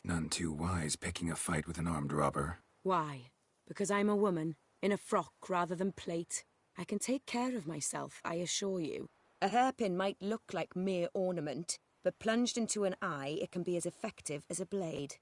Speaker 1: None too wise picking a fight with an armed robber.
Speaker 12: Why? Because I'm a woman, in a frock rather than plate. I can take care of myself, I assure you. A hairpin might look like mere ornament, but plunged into an eye, it can be as effective as a blade.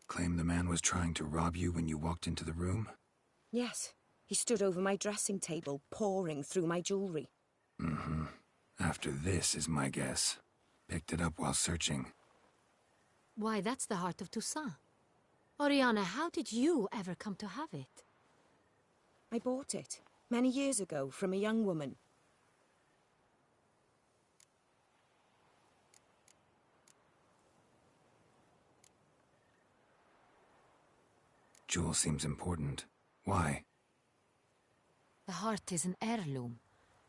Speaker 1: Claim the man was trying to rob you when you walked into the room?
Speaker 12: Yes. He stood over my dressing table, pouring through my jewelry.
Speaker 1: Mm-hmm. After this is my guess. Picked it up while searching.
Speaker 4: Why, that's the heart of Toussaint. Oriana, how did you ever come to have it?
Speaker 12: I bought it, many years ago, from a young woman.
Speaker 1: Jewel seems important. Why?
Speaker 4: The heart is an heirloom.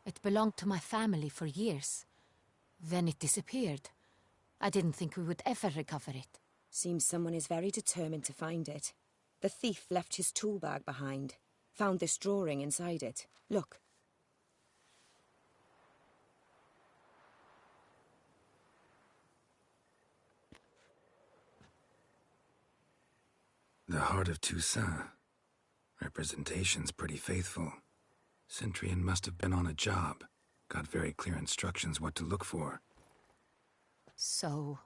Speaker 4: It belonged to my family for years. Then it disappeared. I didn't think we would ever recover it.
Speaker 12: Seems someone is very determined to find it. The thief left his tool bag behind. Found this drawing inside it. Look.
Speaker 1: The heart of Toussaint. Representation's pretty faithful. Centurion must have been on a job. Got very clear instructions what to look for.
Speaker 4: So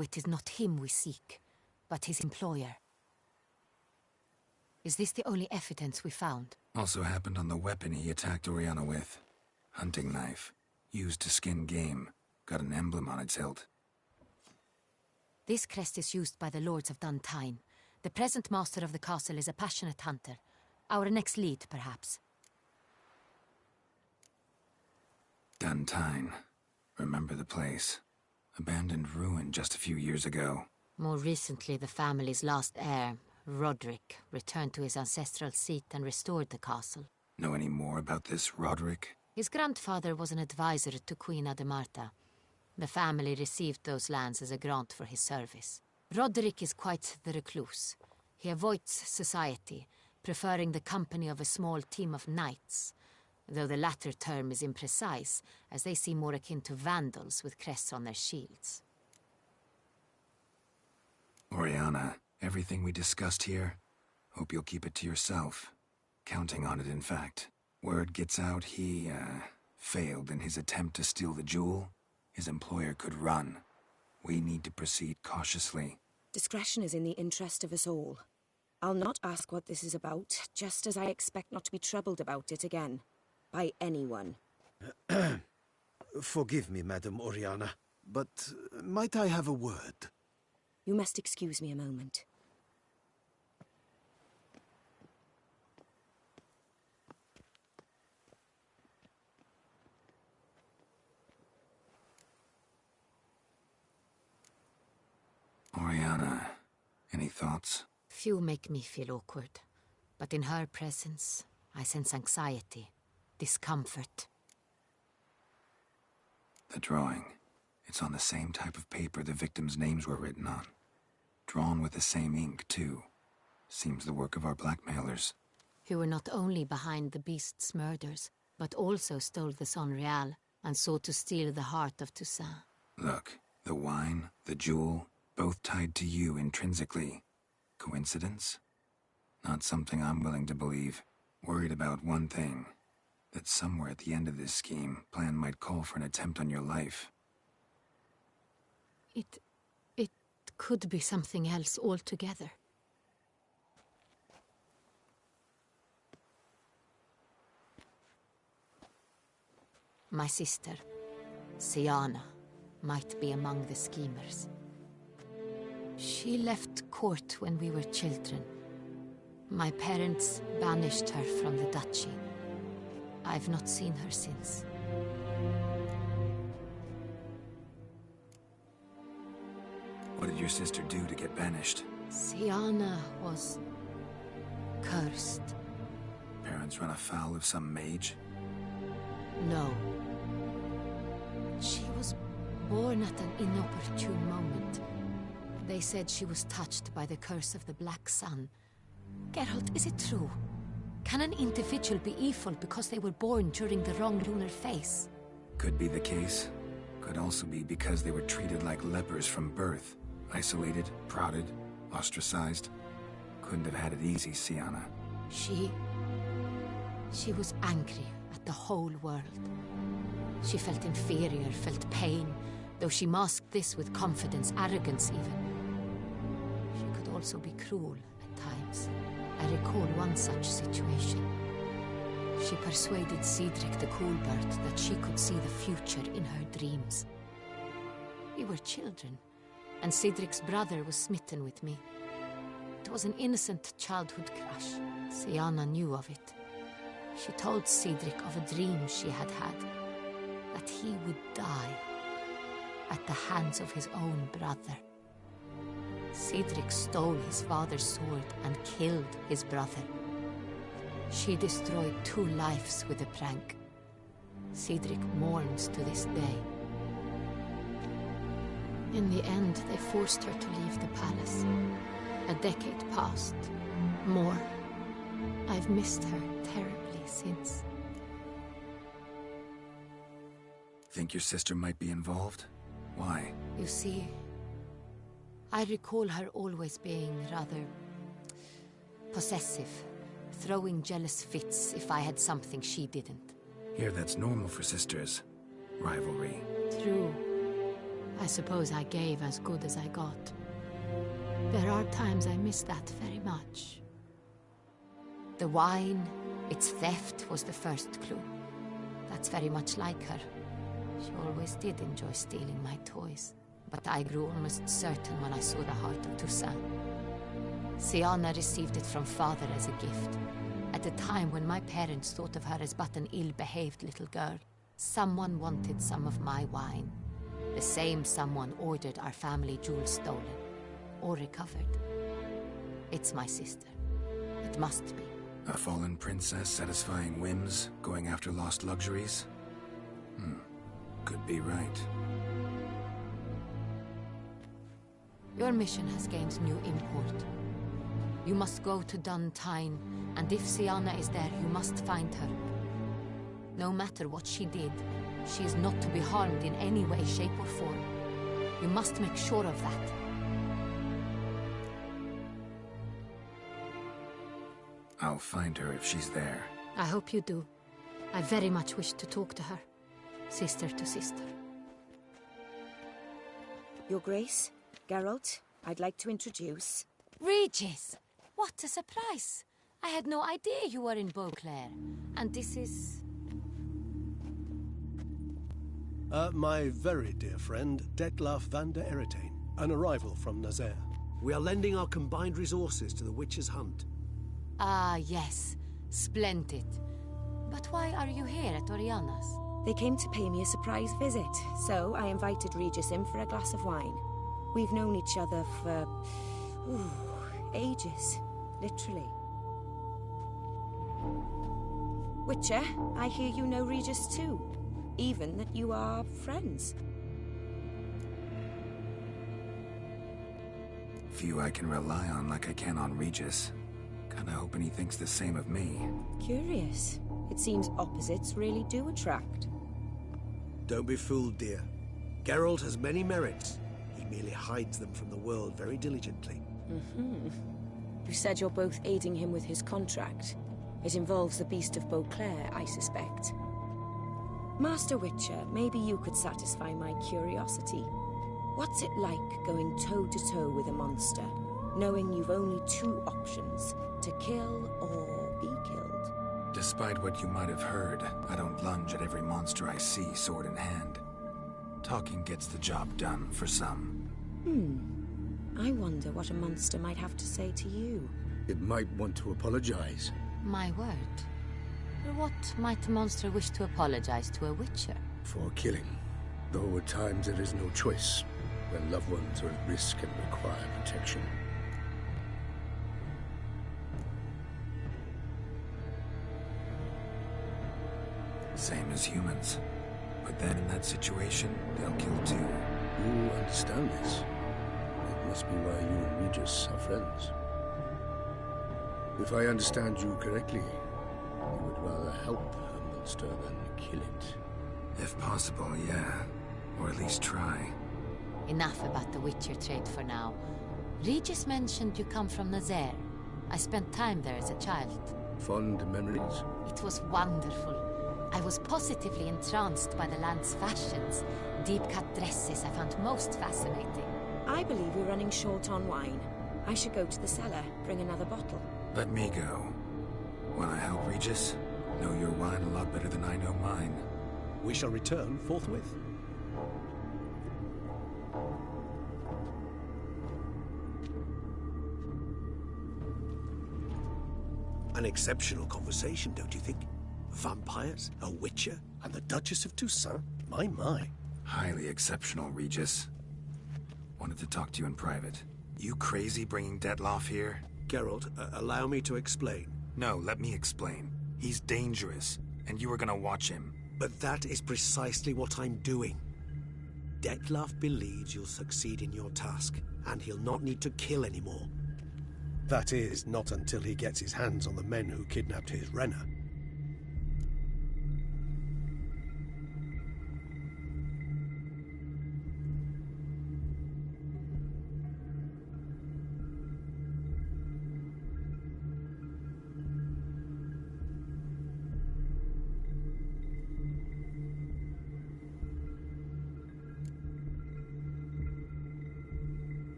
Speaker 4: it is not him we seek, but his employer. Is this the only evidence we found?
Speaker 1: Also happened on the weapon he attacked Oriana with. Hunting knife. Used to skin game. Got an emblem on its hilt.
Speaker 4: This crest is used by the Lords of Duntine. The present master of the castle is a passionate hunter. Our next lead, perhaps.
Speaker 1: Duntine. Remember the place. Abandoned ruin just a few years ago.
Speaker 4: More recently, the family's last heir, Roderick, returned to his ancestral seat and restored the castle.
Speaker 1: Know any more about this Roderick?
Speaker 4: His grandfather was an advisor to Queen Ademarta. The family received those lands as a grant for his service. Roderick is quite the recluse. He avoids society, preferring the company of a small team of knights, though the latter term is imprecise, as they seem more akin to vandals with crests on their shields.
Speaker 1: Oriana, everything we discussed here, hope you'll keep it to yourself. Counting on it, in fact. Word gets out he, failed in his attempt to steal the jewel. His employer could run. We need to proceed cautiously.
Speaker 12: Discretion is in the interest of us all. I'll not ask what this is about, just as I expect not to be troubled about it again. By anyone.
Speaker 5: Forgive me, Madam Oriana, but might I have a word?
Speaker 12: You must excuse me a moment.
Speaker 1: Oriana, any thoughts?
Speaker 4: Few make me feel awkward, but in her presence, I sense anxiety, discomfort.
Speaker 1: The drawing. It's on the same type of paper the victims' names were written on. Drawn with the same ink, too. Seems the work of our blackmailers.
Speaker 4: Who were not only behind the beast's murders, but also stole the Son Real and sought to steal the heart of Toussaint.
Speaker 1: Look, the wine, the jewel, both tied to you intrinsically. Coincidence? Not something I'm willing to believe. Worried about one thing. That somewhere at the end of this scheme, plan might call for an attempt on your life.
Speaker 4: It could be something else altogether. My sister, Siana, might be among the schemers. She left court when we were children. My parents banished her from the duchy. I've not seen her since.
Speaker 1: What did your sister do to get banished?
Speaker 4: Siana was cursed.
Speaker 1: Parents run afoul of some mage?
Speaker 4: No. She was born at an inopportune moment. They said she was touched by the curse of the Black Sun. Geralt, is it true? Can an individual be evil because they were born during the wrong lunar phase?
Speaker 1: Could be the case. Could also be because they were treated like lepers from birth. Isolated, prodded, ostracized. Couldn't have had it easy, Siana.
Speaker 4: She was angry at the whole world. She felt inferior, felt pain, though she masked this with confidence, arrogance even. also be cruel at times. I recall one such situation. She persuaded Cedric the Coolbird that she could see the future in her dreams. We were children, and Cedric's brother was smitten with me. It was an innocent childhood crush. Sienna knew of it. She told Cedric of a dream she had had, that he would die at the hands of his own brother. Cedric stole his father's sword and killed his brother. She destroyed 2 lives with a prank. Cedric mourns to this day. In the end, they forced her to leave the palace. A decade passed. More. I've missed her terribly since.
Speaker 1: Think your sister might be involved? Why?
Speaker 4: You see, I recall her always being rather possessive, throwing jealous fits if I had something she didn't.
Speaker 1: Here, that's normal for sisters. Rivalry.
Speaker 4: True. I suppose I gave as good as I got. There are times I miss that very much. The wine, its theft, was the first clue. That's very much like her. She always did enjoy stealing my toys, but I grew almost certain when I saw the heart of Toussaint. Sienna received it from father as a gift. At a time when my parents thought of her as but an ill-behaved little girl, someone wanted some of my wine. The same someone ordered our family jewels stolen, or recovered. It's my sister. It must be.
Speaker 1: A fallen princess satisfying whims, going after lost luxuries? Could be right.
Speaker 4: Your mission has gained new import. You must go to Duntine, and if Sienna is there, you must find her. No matter what she did, she is not to be harmed in any way, shape, or form. You must make sure of that.
Speaker 1: I'll find her if she's there.
Speaker 4: I hope you do. I very much wish to talk to her. Sister to sister.
Speaker 12: Your Grace, Geralt, I'd like to introduce...
Speaker 4: Regis! What a surprise! I had no idea you were in Beauclair. And this is...
Speaker 13: My very dear friend, Detlaf van der Eretain, an arrival from Nazaire.
Speaker 3: We are lending our combined resources to the Witch's Hunt.
Speaker 4: Ah, yes. Splendid. But why are you here at Oriana's?
Speaker 12: They came to pay me a surprise visit, so I invited Regis in for a glass of wine. We've known each other for... ages. Literally. Witcher, I hear you know Regis too. Even that you are friends.
Speaker 1: Few I can rely on like I can on Regis. Kinda hoping he thinks the same of me.
Speaker 12: Curious. It seems opposites really do attract.
Speaker 3: Don't be fooled, dear. Geralt has many merits. He merely hides them from the world very diligently.
Speaker 12: You said you're both aiding him with his contract. It involves the Beast of Beauclair, I suspect. Master Witcher, maybe you could satisfy my curiosity. What's it like going toe-to-toe with a monster, knowing you've only 2 options, to kill or be killed?
Speaker 1: Despite what you might have heard, I don't lunge at every monster I see sword in hand. Talking gets the job done for some.
Speaker 12: I wonder what a monster might have to say to you.
Speaker 5: It might want to apologize.
Speaker 4: My word. What might a monster wish to apologize to a witcher?
Speaker 5: For killing. Though at times there is no choice, when loved ones are at risk and require protection.
Speaker 1: Same as humans. But then in that situation, they'll kill too.
Speaker 5: You understand this. It must be why you and Regis are friends. If I understand you correctly, you would rather help a monster than kill it.
Speaker 1: If possible, yeah. Or at least try.
Speaker 4: Enough about the Witcher trade for now. Regis mentioned you come from Nazaire. I spent time there as a child.
Speaker 5: Fond memories?
Speaker 4: It was wonderful. I was positively entranced by the land's fashions. Deep-cut dresses I found most fascinating.
Speaker 12: I believe we're running short on wine. I should go to the cellar, bring another bottle.
Speaker 1: Let me go. Wanna help, Regis? Know your wine a lot better than I know mine.
Speaker 13: We shall return forthwith.
Speaker 5: An exceptional conversation, don't you think? Vampires, a witcher,
Speaker 13: and the Duchess of Toussaint? My.
Speaker 1: Highly exceptional, Regis. Wanted to talk to you in private. You crazy bringing Detloff here?
Speaker 5: Geralt, allow me to explain.
Speaker 1: No, let me explain. He's dangerous, and you were gonna watch him.
Speaker 5: But that is precisely what I'm doing. Detloff believes you'll succeed in your task, and he'll not need to kill anymore.
Speaker 13: That is, not until he gets his hands on the men who kidnapped his Renner.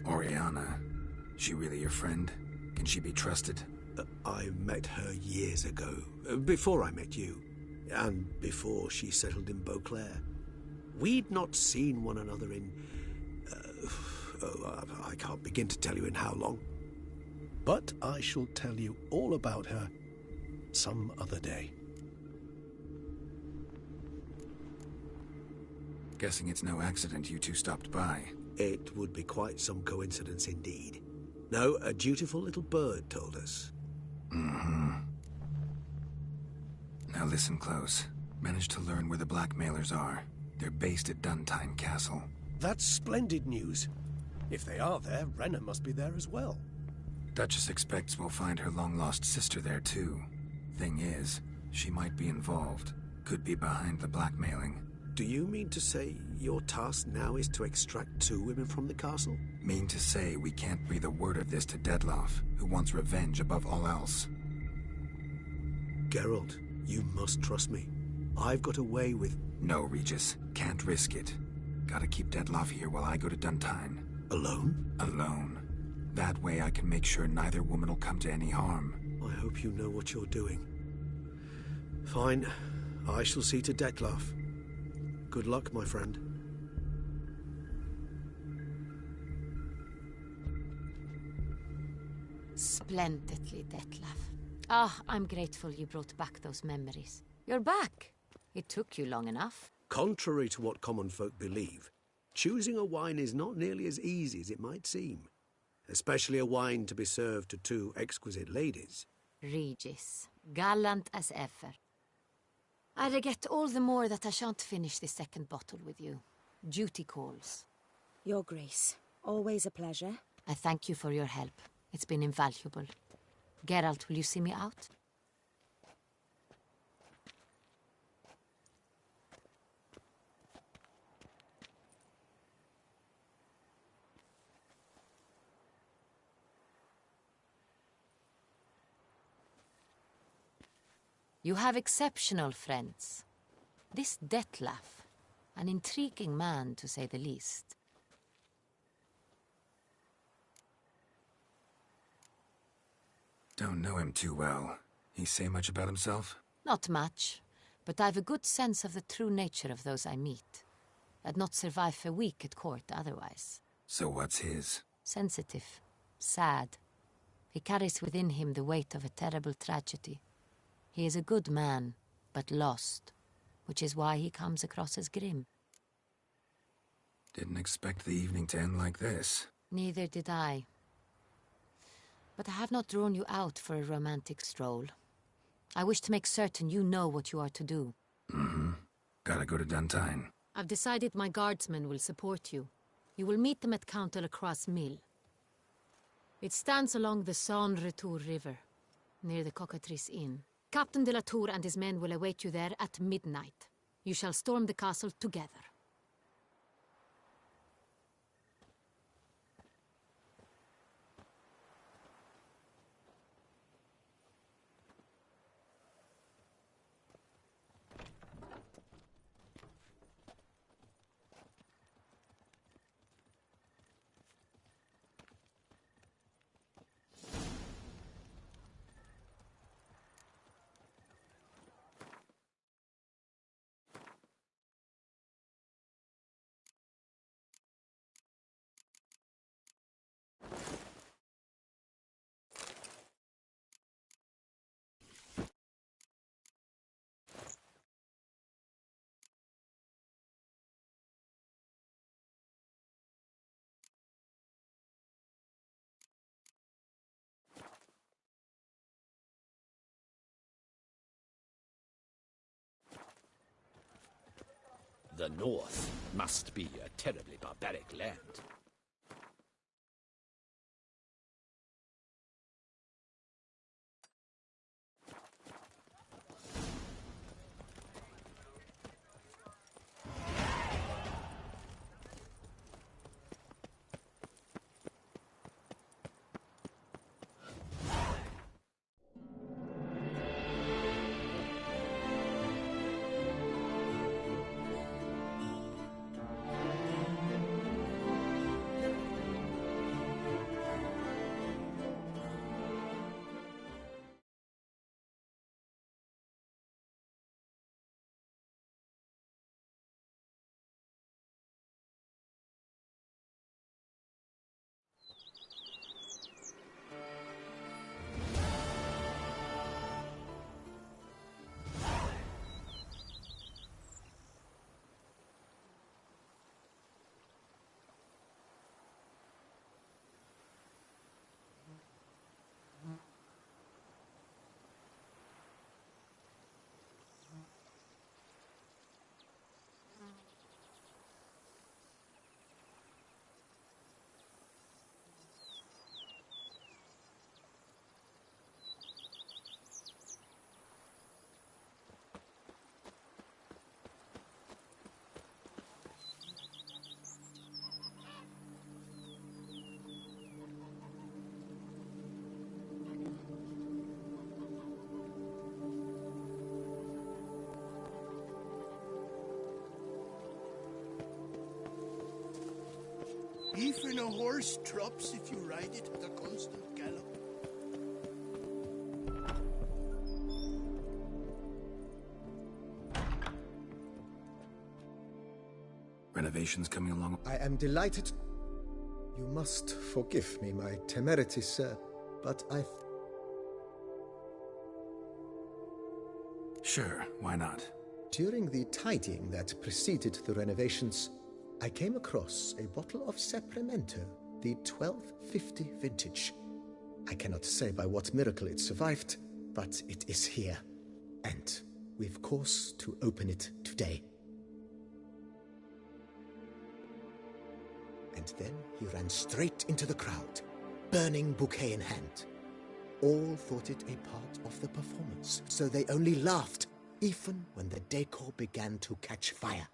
Speaker 1: Oriana. She really your friend? Can she be trusted?
Speaker 5: I met her years ago, before I met you, and before she settled in Beauclair. We'd not seen one another in... I can't begin to tell you in how long.
Speaker 13: But I shall tell you all about her some other day.
Speaker 1: Guessing it's no accident you two stopped by.
Speaker 5: It would be quite some coincidence indeed. No, a dutiful little bird told us.
Speaker 1: Mm-hmm. Now listen close. Managed to learn where the blackmailers are. They're based at Duntine Castle.
Speaker 13: That's splendid news. If they are there, Renner must be there as well.
Speaker 1: Duchess expects we'll find her long-lost sister there too. Thing is, she might be involved. Could be behind the blackmailing.
Speaker 5: Do you mean to say your task now is to extract 2 women from the castle?
Speaker 1: Mean to say we can't breathe a word of this to Detloff, who wants revenge above all else.
Speaker 5: Geralt, you must trust me. I've got away with...
Speaker 1: No, Regis. Can't risk it. Gotta keep Detloff here while I go to Duntine.
Speaker 5: Alone?
Speaker 1: Alone. That way I can make sure neither woman will come to any harm.
Speaker 5: I hope you know what you're doing. Fine. I shall see to Detloff. Good luck, my friend.
Speaker 4: Splendidly, Detlaff. Ah, I'm grateful you brought back those memories. You're back. It took you long enough.
Speaker 5: Contrary to what common folk believe, choosing a wine is not nearly as easy as it might seem. Especially a wine to be served to 2 exquisite ladies.
Speaker 4: Regis, gallant as ever. I regret all the more that I shan't finish the second bottle with you. Duty calls.
Speaker 12: Your Grace, always a pleasure.
Speaker 4: I thank you for your help. It's been invaluable. Geralt, will you see me out? You have exceptional friends. This Detlaff, an intriguing man to say the least.
Speaker 1: Don't know him too well. He say much about himself?
Speaker 4: Not much, but I've a good sense of the true nature of those I meet. I'd not survive a week at court otherwise.
Speaker 1: So what's his?
Speaker 4: Sensitive, sad. He carries within him the weight of a terrible tragedy. He is a good man, but lost, which is why he comes across as grim.
Speaker 1: Didn't expect the evening to end like this.
Speaker 4: Neither did I. But I have not drawn you out for a romantic stroll. I wish to make certain you know what you are to do.
Speaker 1: Mm-hmm. Gotta go to Duntine.
Speaker 4: I've decided my guardsmen will support you. You will meet them at Count de la Croix's mill. It stands along the Saône-Retour River, near the Cockatrice Inn. Captain de la Tour and his men will await you there at midnight. You shall storm the castle together.
Speaker 3: The North must be a terribly barbaric land.
Speaker 2: Even a horse drops if you ride it at a constant gallop.
Speaker 1: Renovations coming along?
Speaker 14: I am delighted. You must forgive me my temerity, sir, but
Speaker 1: Sure, why not?
Speaker 14: During the tidying that preceded the renovations, I came across a bottle of Sapramento, the 1250 vintage. I cannot say by what miracle it survived, but it is here. And we've cause to open it today. And then he ran straight into the crowd, burning bouquet in hand. All thought it a part of the performance, so they only laughed, even when the decor began to catch fire.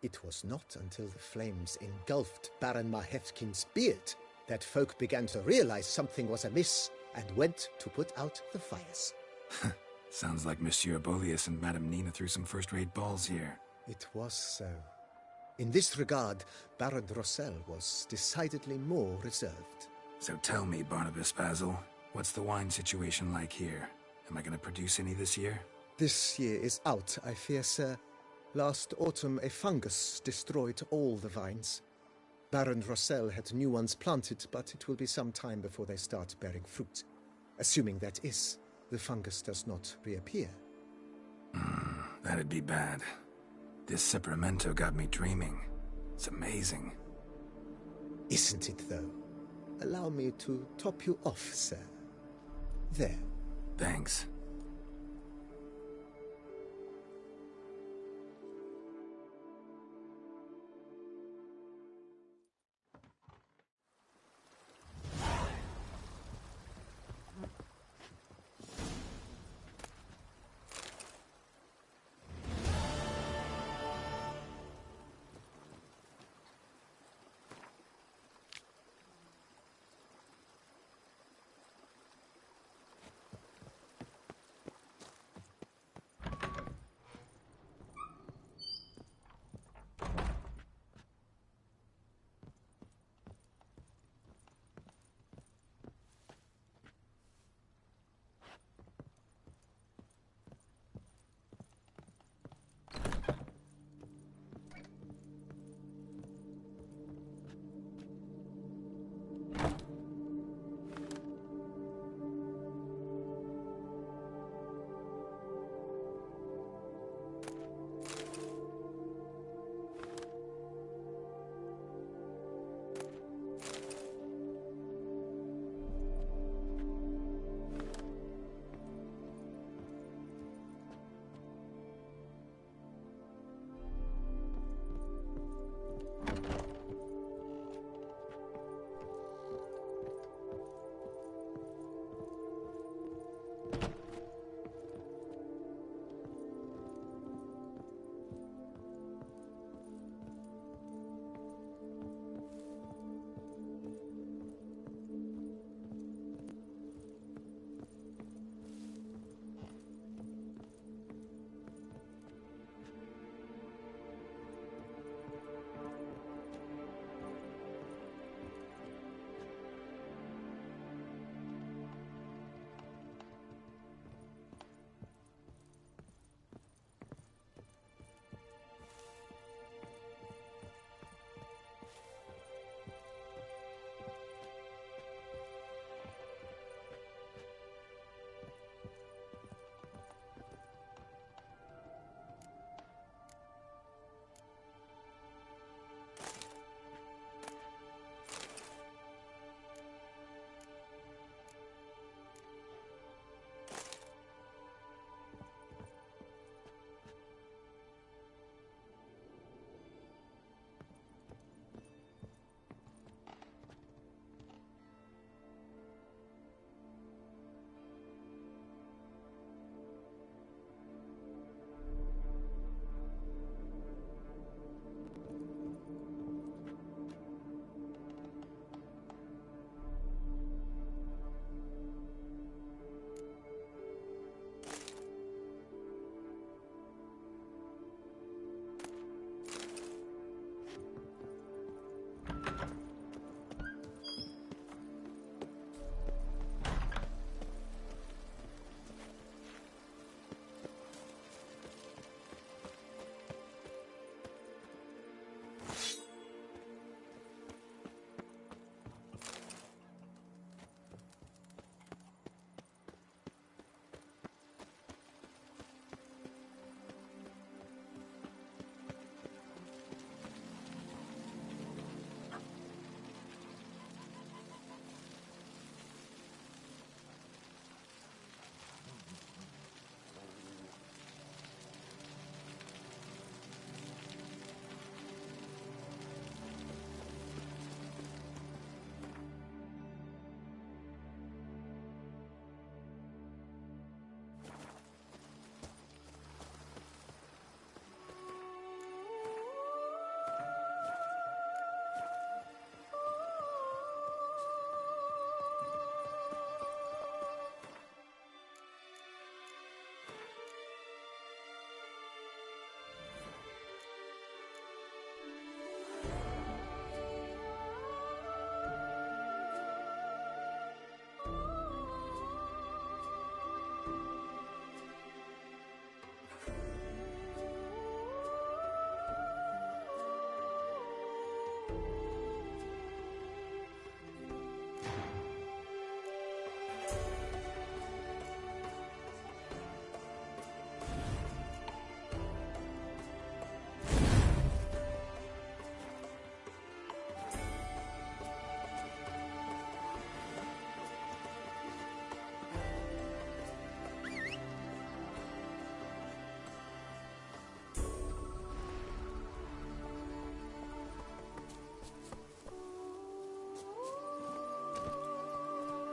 Speaker 14: It was not until the flames engulfed Baron Mahevkin's beard that folk began to realize something was amiss and went to put out the fires.
Speaker 1: Sounds like Monsieur Bolius and Madame Nina threw some first-rate balls here.
Speaker 14: It was so. In this regard, Baron Rossel was decidedly more reserved.
Speaker 1: So tell me, Barnabas Basil, what's the wine situation like here? Am I going to produce any this year?
Speaker 14: This year is out, I fear, sir. Last autumn, a fungus destroyed all the vines. Baron Rossel had new ones planted, but it will be some time before they start bearing fruit. Assuming that is, the fungus does not reappear.
Speaker 1: That'd be bad. This Sapramento got me dreaming. It's amazing.
Speaker 14: Isn't it, though? Allow me to top you off, sir. There.
Speaker 1: Thanks.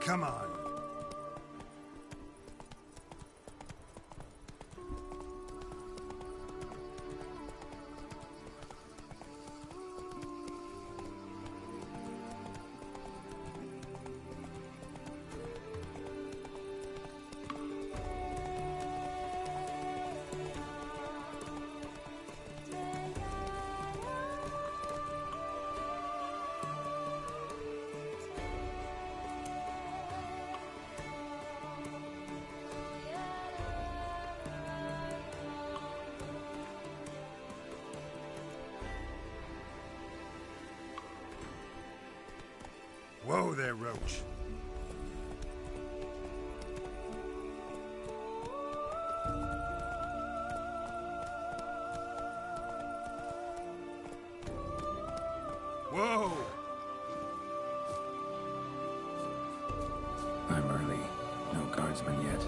Speaker 5: Come on. Whoa there, Roach. Whoa!
Speaker 1: I'm early. No guardsmen yet.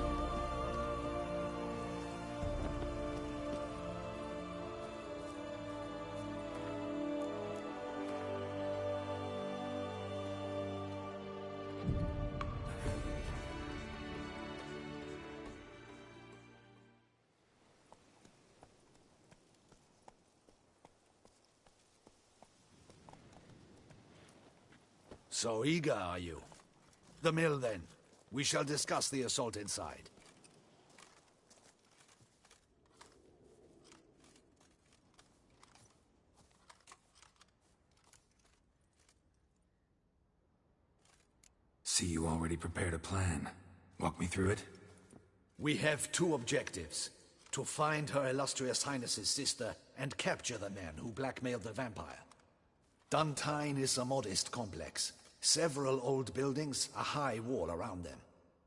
Speaker 3: So eager, are you? The mill, then. We shall discuss the assault inside.
Speaker 1: See, you already prepared a plan. Walk me through it?
Speaker 3: We have two objectives. To find Her Illustrious Highness's sister and capture the man who blackmailed the vampire. Duntine is a modest complex. Several old buildings, a high wall around them.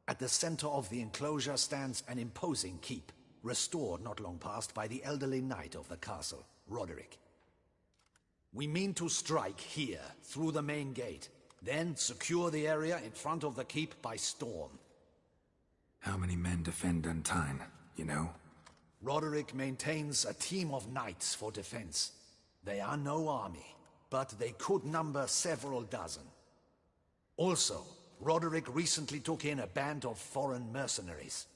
Speaker 3: At the center of the enclosure stands an imposing keep, restored not long past by the elderly knight of the castle, Roderick. We mean to strike here, through the main gate, then secure the area in front of the keep by storm.
Speaker 1: How many men defend Duntine, you know?
Speaker 3: Roderick maintains a team of knights for defense. They are no army, but they could number several dozen. Also, Roderick recently took in a band of foreign mercenaries.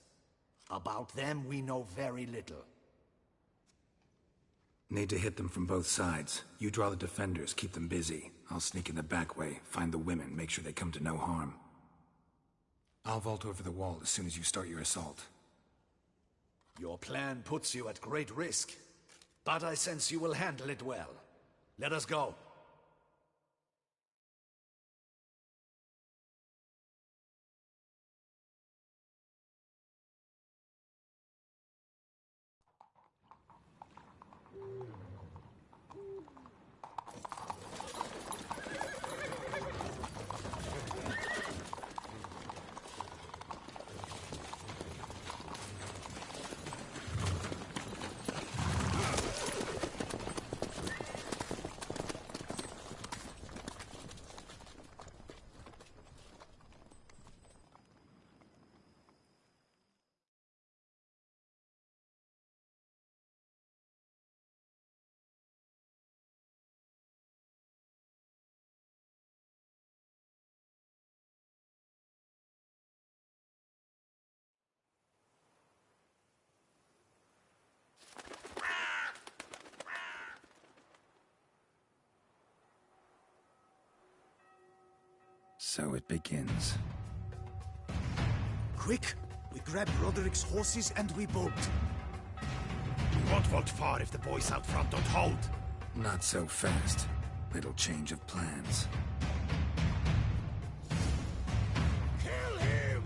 Speaker 3: About them we know very little.
Speaker 1: Need to hit them from both sides. You draw the defenders, keep them busy. I'll sneak in the back way, find the women, make sure they come to no harm. I'll vault over the wall as soon as you start your assault.
Speaker 3: Your plan puts you at great risk, but I sense you will handle it well. Let us go.
Speaker 1: So it begins.
Speaker 5: Quick! We grab Roderick's horses and we bolt.
Speaker 9: We won't vault far if the boys out front don't hold.
Speaker 1: Not so fast. Little change of plans.
Speaker 9: Kill him!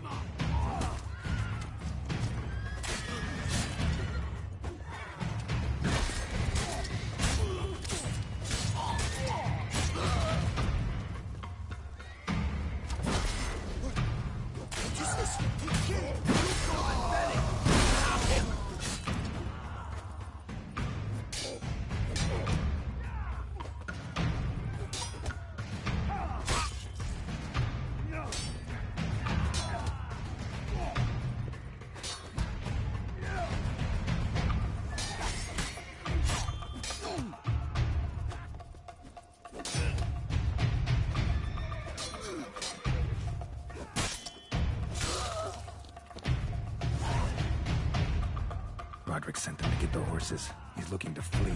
Speaker 1: Godric sent them to get the horses. He's looking to flee.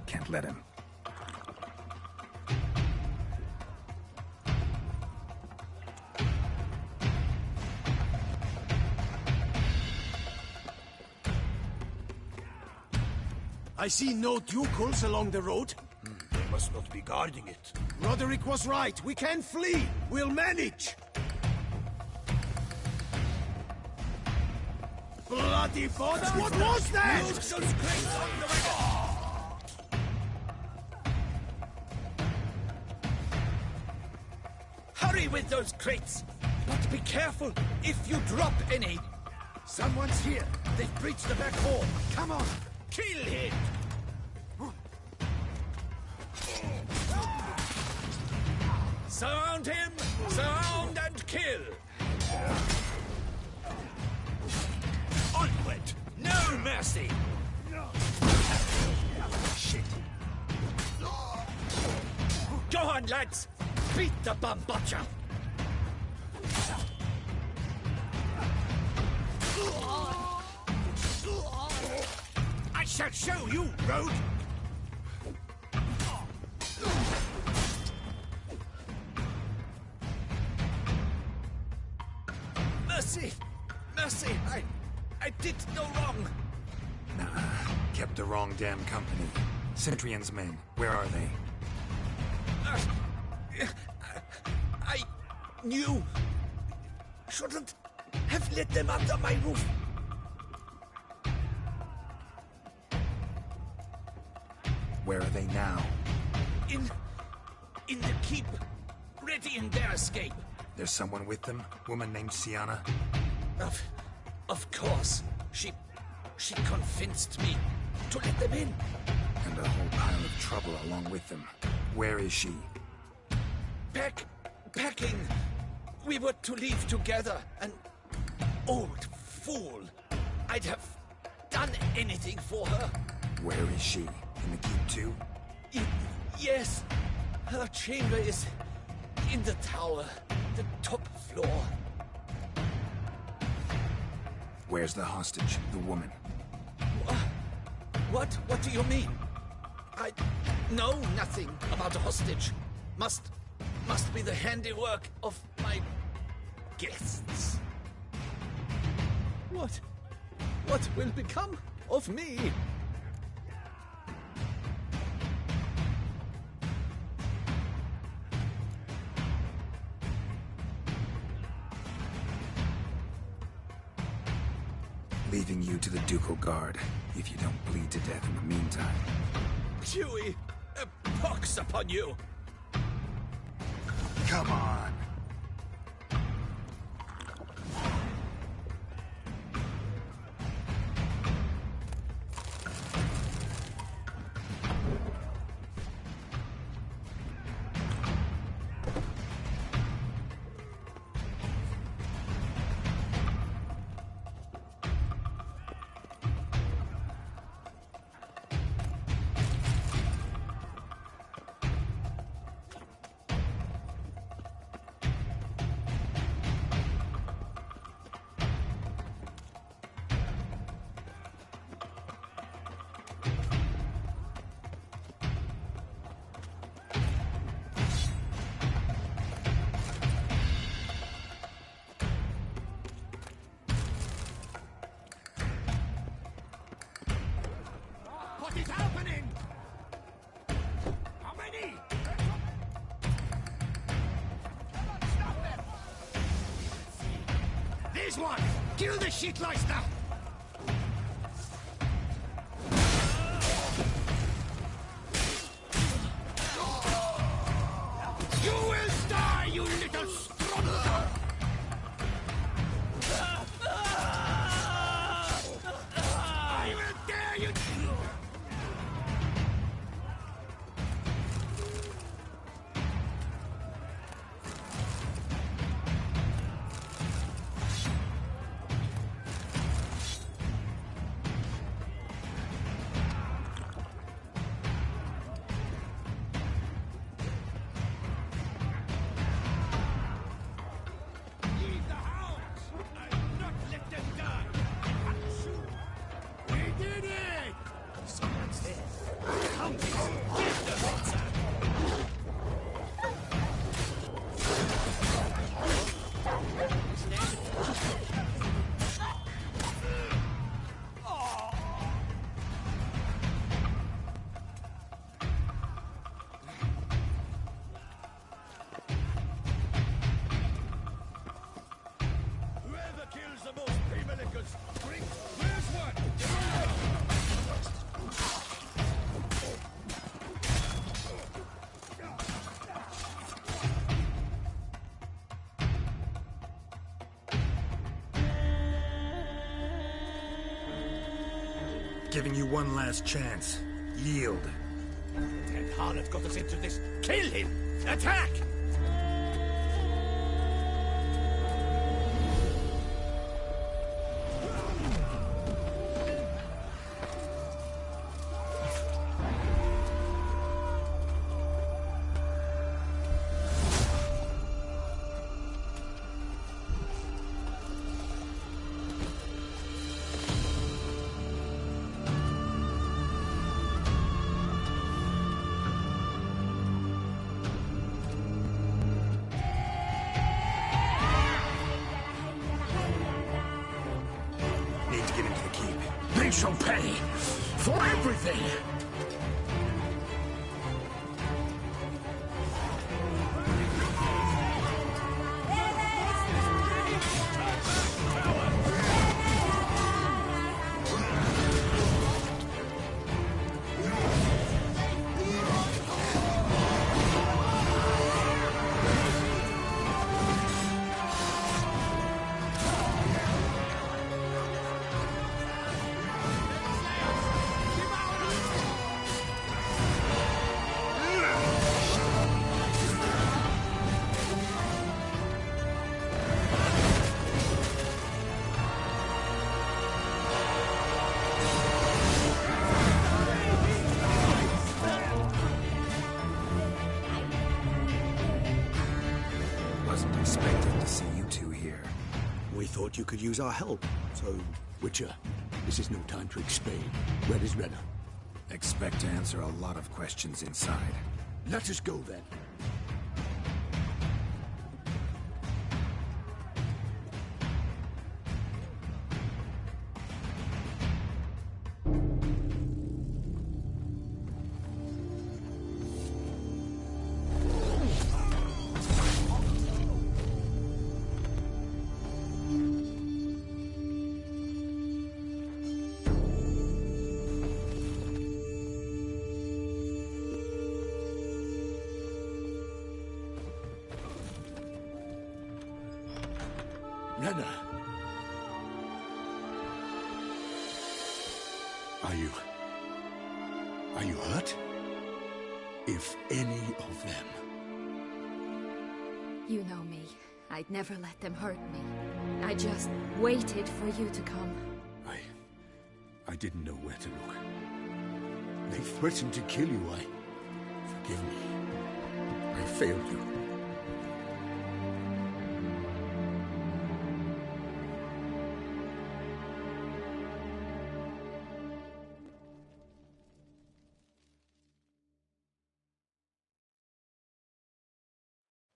Speaker 1: Can't let him.
Speaker 3: I see no ducals along the road.
Speaker 9: They must not be guarding it.
Speaker 3: Roderick was right. We can flee. We'll manage. Bloody bots! What was that?
Speaker 9: Move those crates on the wagon! Hurry with those crates! But be careful if you drop any.
Speaker 3: Someone's here. They've breached the back hall. Come on.
Speaker 9: Kill him! Surround him! Surround and kill! Onward! No mercy! Shit! Go on, lads! Beat the bum butcher! I shall show you, rogue! Mercy! Mercy! I did no wrong!
Speaker 1: Nah, kept the wrong damn company. Centrion's men, where are they?
Speaker 9: I knew... Shouldn't have let them under my roof.
Speaker 1: Where are they now?
Speaker 9: In the keep, ready in their escape.
Speaker 1: There's someone with them? Woman named Sienna?
Speaker 9: Of course. She convinced me to let them in.
Speaker 1: And a whole pile of trouble along with them. Where is she?
Speaker 9: Packing. We were to leave together, an old fool. I'd have done anything for her.
Speaker 1: Where is she? In the keep too?
Speaker 9: Yes. Her chamber is in the tower, the top floor.
Speaker 1: Where's the hostage, the woman?
Speaker 9: What do you mean? I know nothing about a hostage. Must be the handiwork of my guests.
Speaker 11: What will become of me?
Speaker 1: Leaving you to the Ducal Guard, if you don't bleed to death in the meantime.
Speaker 9: Huey, a pox upon you!
Speaker 1: Come on!
Speaker 3: What is happening? How many? This one! Kill the shitleister! You will die, you little strumper! I will dare you!
Speaker 1: Giving you one last chance. Yield.
Speaker 9: That harlot got us into this. Kill him! Attack!
Speaker 1: They shall pay for everything!
Speaker 5: You could use our help, so...
Speaker 2: Witcher, this is no time to explain. Where is Renna?
Speaker 1: Expect to answer a lot of questions inside.
Speaker 2: Let us go, then. Renna! Are you hurt? If any of them...
Speaker 8: You know me. I'd never let them hurt me. I just waited for you to come.
Speaker 2: I didn't know where to look. They threatened to kill you. Forgive me. I failed you.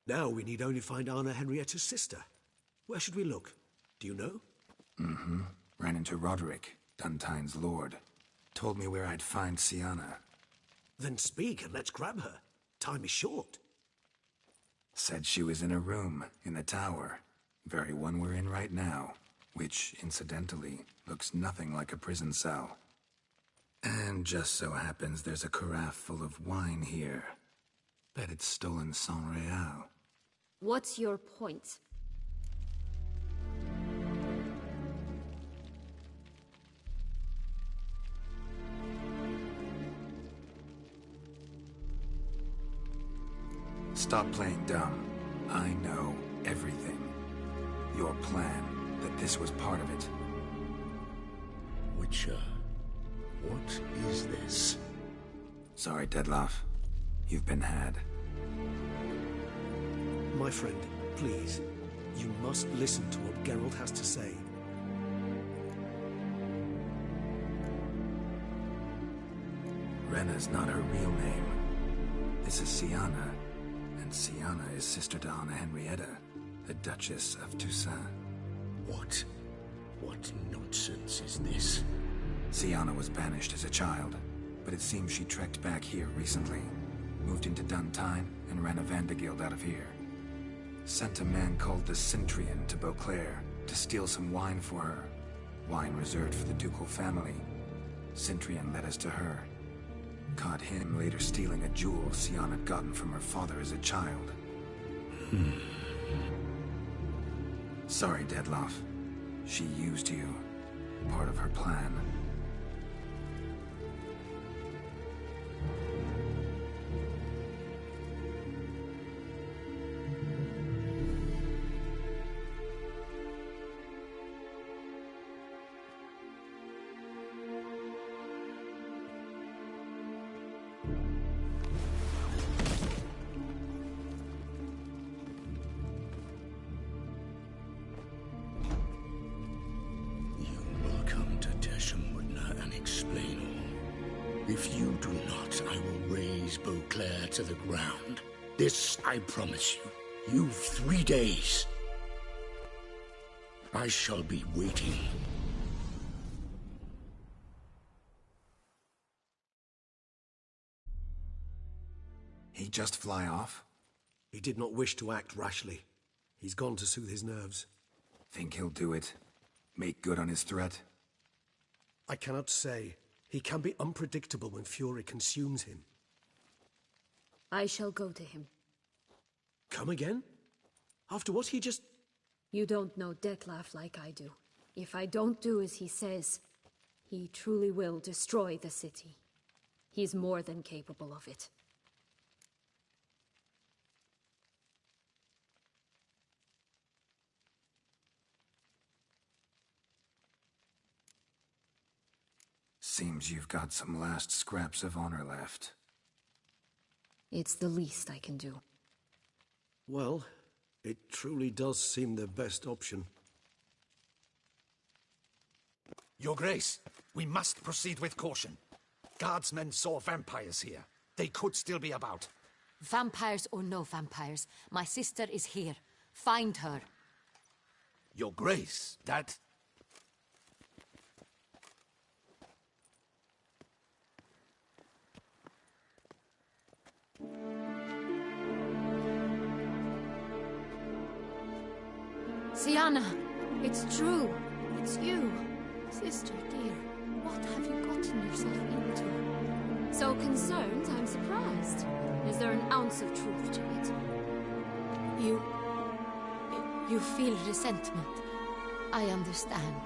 Speaker 5: Now we need only find Anna Henrietta's sister. Where should we look? Do you know?
Speaker 1: Mm-hmm. Ran into Roderick, Duntine's lord. Told me where I'd find Sienna.
Speaker 5: Then speak and let's grab her. Time is short.
Speaker 1: Said she was in a room in the tower. Very one we're in right now. Which, incidentally, looks nothing like a prison cell. And just so happens there's a carafe full of wine here. Bet it's stolen sans real.
Speaker 8: What's your point?
Speaker 1: Stop playing dumb. I know everything. Your plan, that this was part of it.
Speaker 2: Witcher, what is this?
Speaker 1: Sorry, Dettlaff. You've been had.
Speaker 5: My friend, please. You must listen to what Geralt has to say.
Speaker 1: Renna's not her real name. This is Sienna. And Sienna is sister to Anna Henrietta, the Duchess of Toussaint.
Speaker 2: What nonsense is this?
Speaker 1: Sienna was banished as a child, but it seems she trekked back here recently. Moved into Duntine and ran a Vandergild out of here. Sent a man called the Centurion to Beauclair to steal some wine for her. Wine reserved for the ducal family. Centurion led us to her. Caught him later stealing a jewel Sienna had gotten from her father as a child. Sorry, Dettlaff. She used you. Part of her plan.
Speaker 15: you do not, I will raze Beauclair to the ground. This I promise you. You've 3 days. I shall be waiting.
Speaker 1: He'd just fly off?
Speaker 13: He did not wish to act rashly. He's gone to soothe his nerves.
Speaker 1: Think he'll do it? Make good on his threat?
Speaker 13: I cannot say. He can be unpredictable when fury consumes him.
Speaker 16: I shall go to him.
Speaker 13: Come again? After what he just...
Speaker 16: You don't know Detlef like I do. If I don't do as he says, he truly will destroy the city. He's more than capable of it.
Speaker 1: Seems you've got some last scraps of honor left.
Speaker 16: It's the least I can do.
Speaker 13: Well, it truly does seem the best option.
Speaker 3: Your Grace, we must proceed with caution. Guardsmen saw vampires here. They could still be about.
Speaker 4: Vampires or no vampires, my sister is here. Find her.
Speaker 3: Your Grace, that...
Speaker 16: Sienna, it's true. It's you. Sister dear, what have you gotten yourself into? So concerned, I'm surprised. Is there an ounce of truth to it?
Speaker 4: You feel resentment. I understand.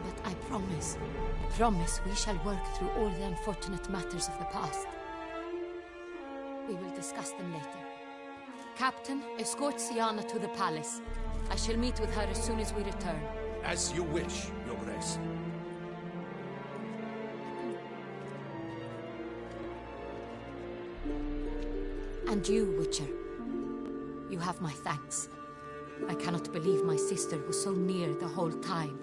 Speaker 4: But I promise we shall work through all the unfortunate matters of the past. We will discuss them later. Captain, escort Sienna to the palace. I shall meet with her as soon as we return.
Speaker 3: As you wish, Your Grace.
Speaker 4: And you, Witcher. You have my thanks. I cannot believe my sister was so near the whole time.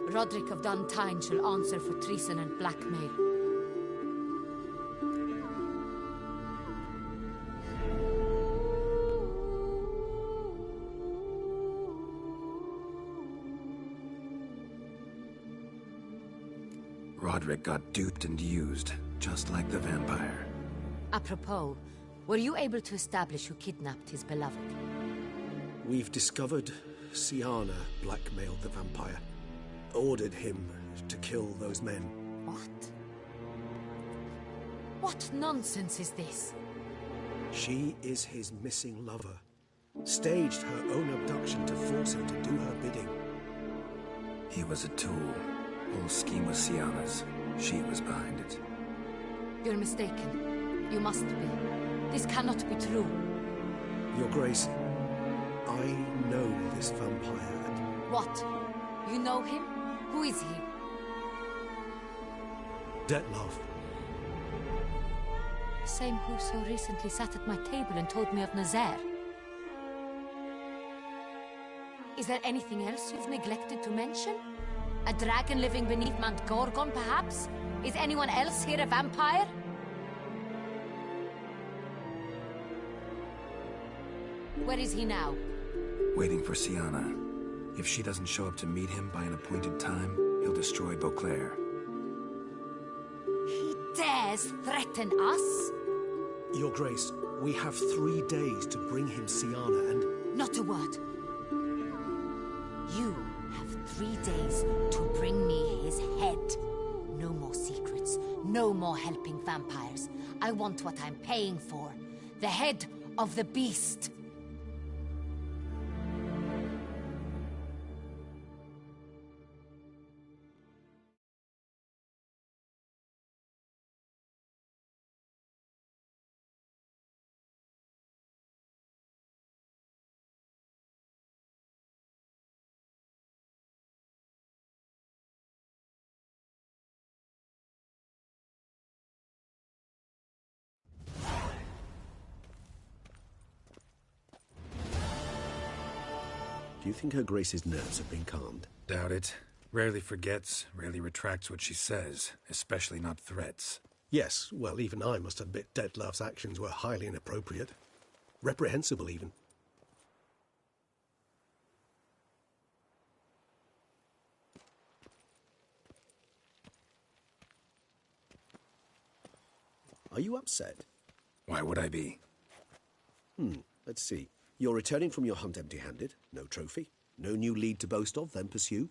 Speaker 4: Roderick of Duntine shall answer for treason and blackmail.
Speaker 1: Roderick got duped and used, just like the vampire.
Speaker 4: Apropos, were you able to establish who kidnapped his beloved?
Speaker 13: We've discovered Sienna blackmailed the vampire. Ordered him to kill those men.
Speaker 4: What? What nonsense is this?
Speaker 13: She is his missing lover. Staged her own abduction to force him to do her bidding.
Speaker 1: He was a tool. Whole scheme was Sienna's. She was behind it.
Speaker 4: You're mistaken. You must be. This cannot be true.
Speaker 13: Your Grace, I know this vampire and...
Speaker 4: What? You know him? Who is he?
Speaker 13: Detlef.
Speaker 4: The same who so recently sat at my table and told me of Nazaire. Is there anything else you've neglected to mention? A dragon living beneath Mount Gorgon, perhaps? Is anyone else here a vampire? Where is he now?
Speaker 1: Waiting for Sienna. If she doesn't show up to meet him by an appointed time, he'll destroy Beauclair.
Speaker 4: He dares threaten us?
Speaker 13: Your Grace, we have 3 days to bring him Sienna and...
Speaker 4: Not a word. You have 3 days to bring me his head. No more secrets. No more helping vampires. I want what I'm paying for. The head of the beast.
Speaker 13: Do you think Her Grace's nerves have been calmed?
Speaker 1: Doubt it. Rarely forgets, rarely retracts what she says, especially not threats.
Speaker 13: Yes, well, even I must admit Dettlaff's actions were highly inappropriate. Reprehensible, even. Are you upset?
Speaker 1: Why would I be?
Speaker 13: Let's see. You're returning from your hunt empty-handed. No trophy. No new lead to boast of, then pursue.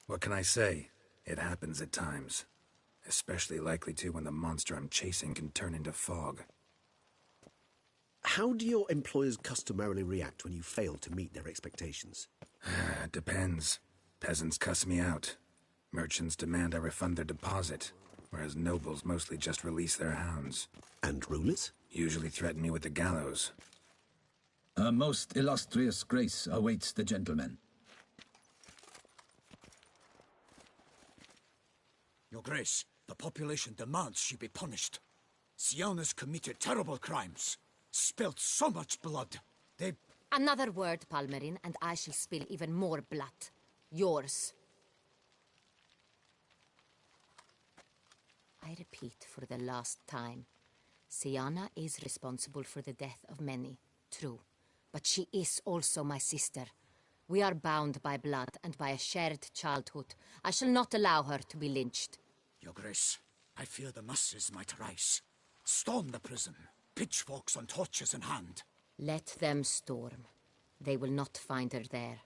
Speaker 1: What can I say? It happens at times. Especially likely to when the monster I'm chasing can turn into fog.
Speaker 13: How do your employers customarily react when you fail to meet their expectations?
Speaker 1: Depends. Peasants cuss me out. Merchants demand I refund their deposit, whereas nobles mostly just release their hounds.
Speaker 13: And rulers?
Speaker 1: Usually threaten me with the gallows.
Speaker 17: A most illustrious grace awaits the gentleman.
Speaker 18: Your Grace, the population demands she be punished. Syanna's committed terrible crimes. Spilt so much blood. They...
Speaker 4: Another word, Palmerin, and I shall spill even more blood. Yours. I repeat for the last time. Syanna is responsible for the death of many, true. But she is also my sister. We are bound by blood and by a shared childhood. I shall not allow her to be lynched.
Speaker 18: Your Grace, I fear the masses might rise. Storm the prison, pitchforks and torches in hand.
Speaker 4: Let them storm. They will not find her there.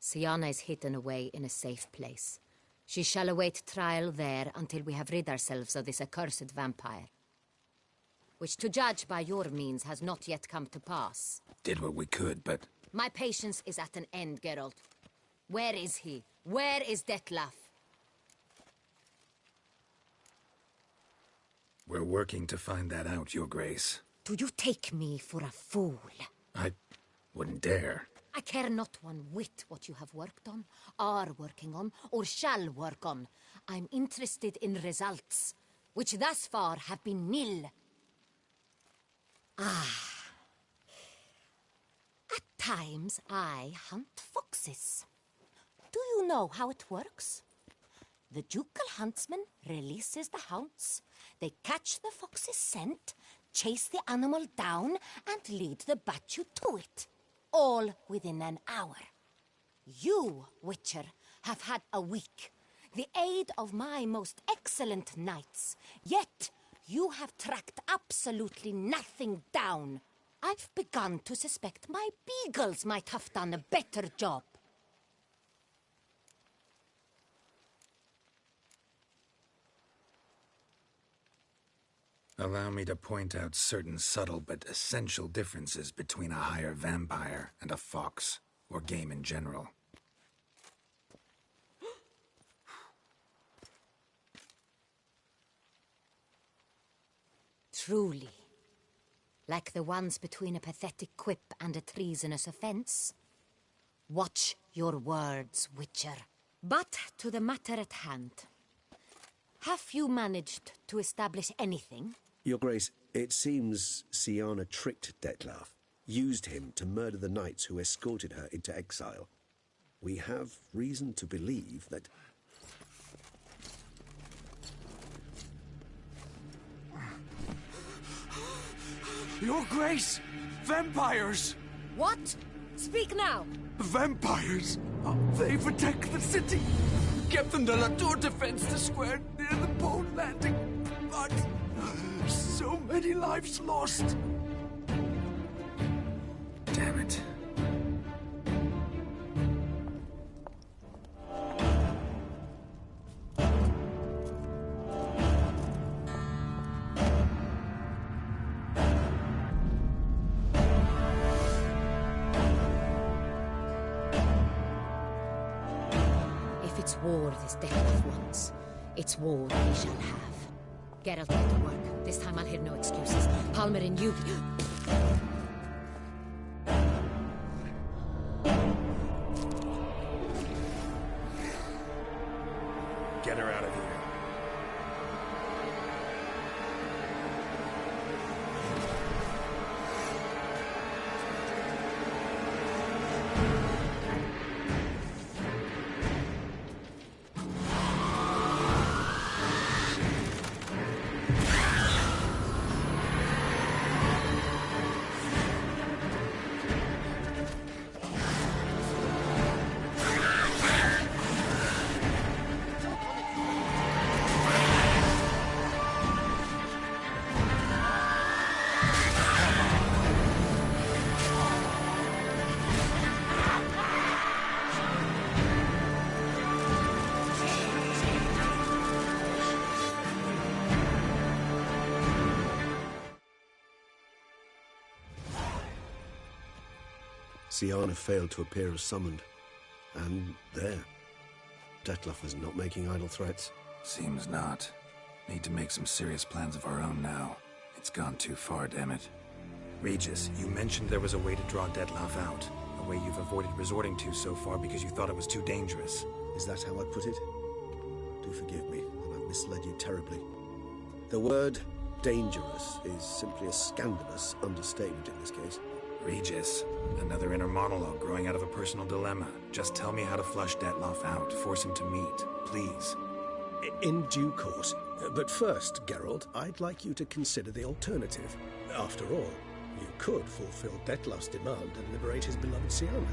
Speaker 4: Syanna is hidden away in a safe place. She shall await trial there until we have rid ourselves of this accursed vampire. Which, to judge by your means, has not yet come to pass.
Speaker 1: Did what we could, but...
Speaker 4: My patience is at an end, Geralt. Where is he? Where is Dettlaff?
Speaker 1: We're working to find that out, Your Grace.
Speaker 4: Do you take me for a fool?
Speaker 1: I wouldn't dare.
Speaker 4: I care not one whit what you have worked on, are working on, or shall work on. I'm interested in results, which thus far have been nil. At times, I hunt foxes. Do you know how it works? The ducal huntsman releases the hounds. They catch the fox's scent, chase the animal down, and lead the Bachu to it. All within an hour. You, Witcher, have had a week. The aid of my most excellent knights. Yet, you have tracked absolutely nothing down. I've begun to suspect my beagles might have done a better job.
Speaker 1: Allow me to point out certain subtle but essential differences between a higher vampire and a fox, or game in general.
Speaker 4: Truly. Like the ones between a pathetic quip and a treasonous offense. Watch your words, Witcher. But to the matter at hand. Have you managed to establish anything?
Speaker 13: Your Grace, it seems Syanna tricked Dettlaff, used him to murder the knights who escorted her into exile. We have reason to believe that...
Speaker 18: Your Grace! Vampires!
Speaker 4: What? Speak now!
Speaker 18: Vampires! They've attacked the city! Captain de la Tour defends the square near the boat landing, but so many lives lost.
Speaker 1: Damn it.
Speaker 4: If it's war this Dettlaff wants, it's war we shall have. Geralt, get to work. This time I'll hear no excuses. Palmerin, you...
Speaker 13: Siana failed to appear as summoned. And there. Dettlaff is not making idle threats.
Speaker 1: Seems not. Need to make some serious plans of our own now. It's gone too far, damn it. Regis, you mentioned there was a way to draw Dettlaff out. A way you've avoided resorting to so far because you thought it was too dangerous.
Speaker 13: Is that how I put it? Do forgive me, and I've misled you terribly. The word dangerous is simply a scandalous understatement in this case.
Speaker 1: Regis, another inner monologue growing out of a personal dilemma. Just tell me how to flush Dettlaff out, force him to meet, please.
Speaker 13: In due course. But first, Geralt, I'd like you to consider the alternative. After all, you could fulfill Dettlaff's demand and liberate his beloved Siana.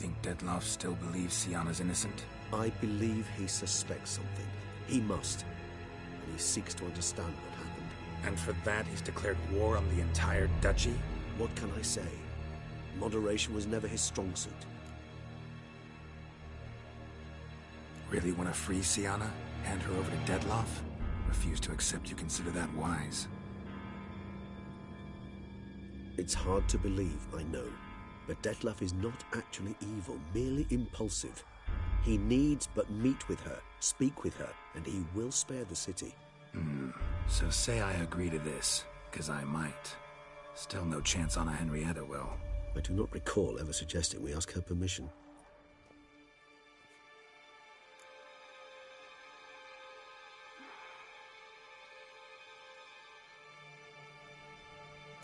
Speaker 1: Think Dettlaff still believes Siana's innocent?
Speaker 13: I believe he suspects something. He must. And he seeks to understand what happened.
Speaker 1: And for that, he's declared war on the entire duchy?
Speaker 13: What can I say? Moderation was never his strong suit.
Speaker 1: Really want to free Siana? Hand her over to Dettlaff? Refuse to accept you consider that wise.
Speaker 13: It's hard to believe, I know. But Detlef is not actually evil, merely impulsive. He needs but meet with her, speak with her, and he will spare the city.
Speaker 1: So say I agree to this, 'cause I might. Still no chance Anna Henrietta will.
Speaker 13: I do not recall ever suggesting we ask her permission.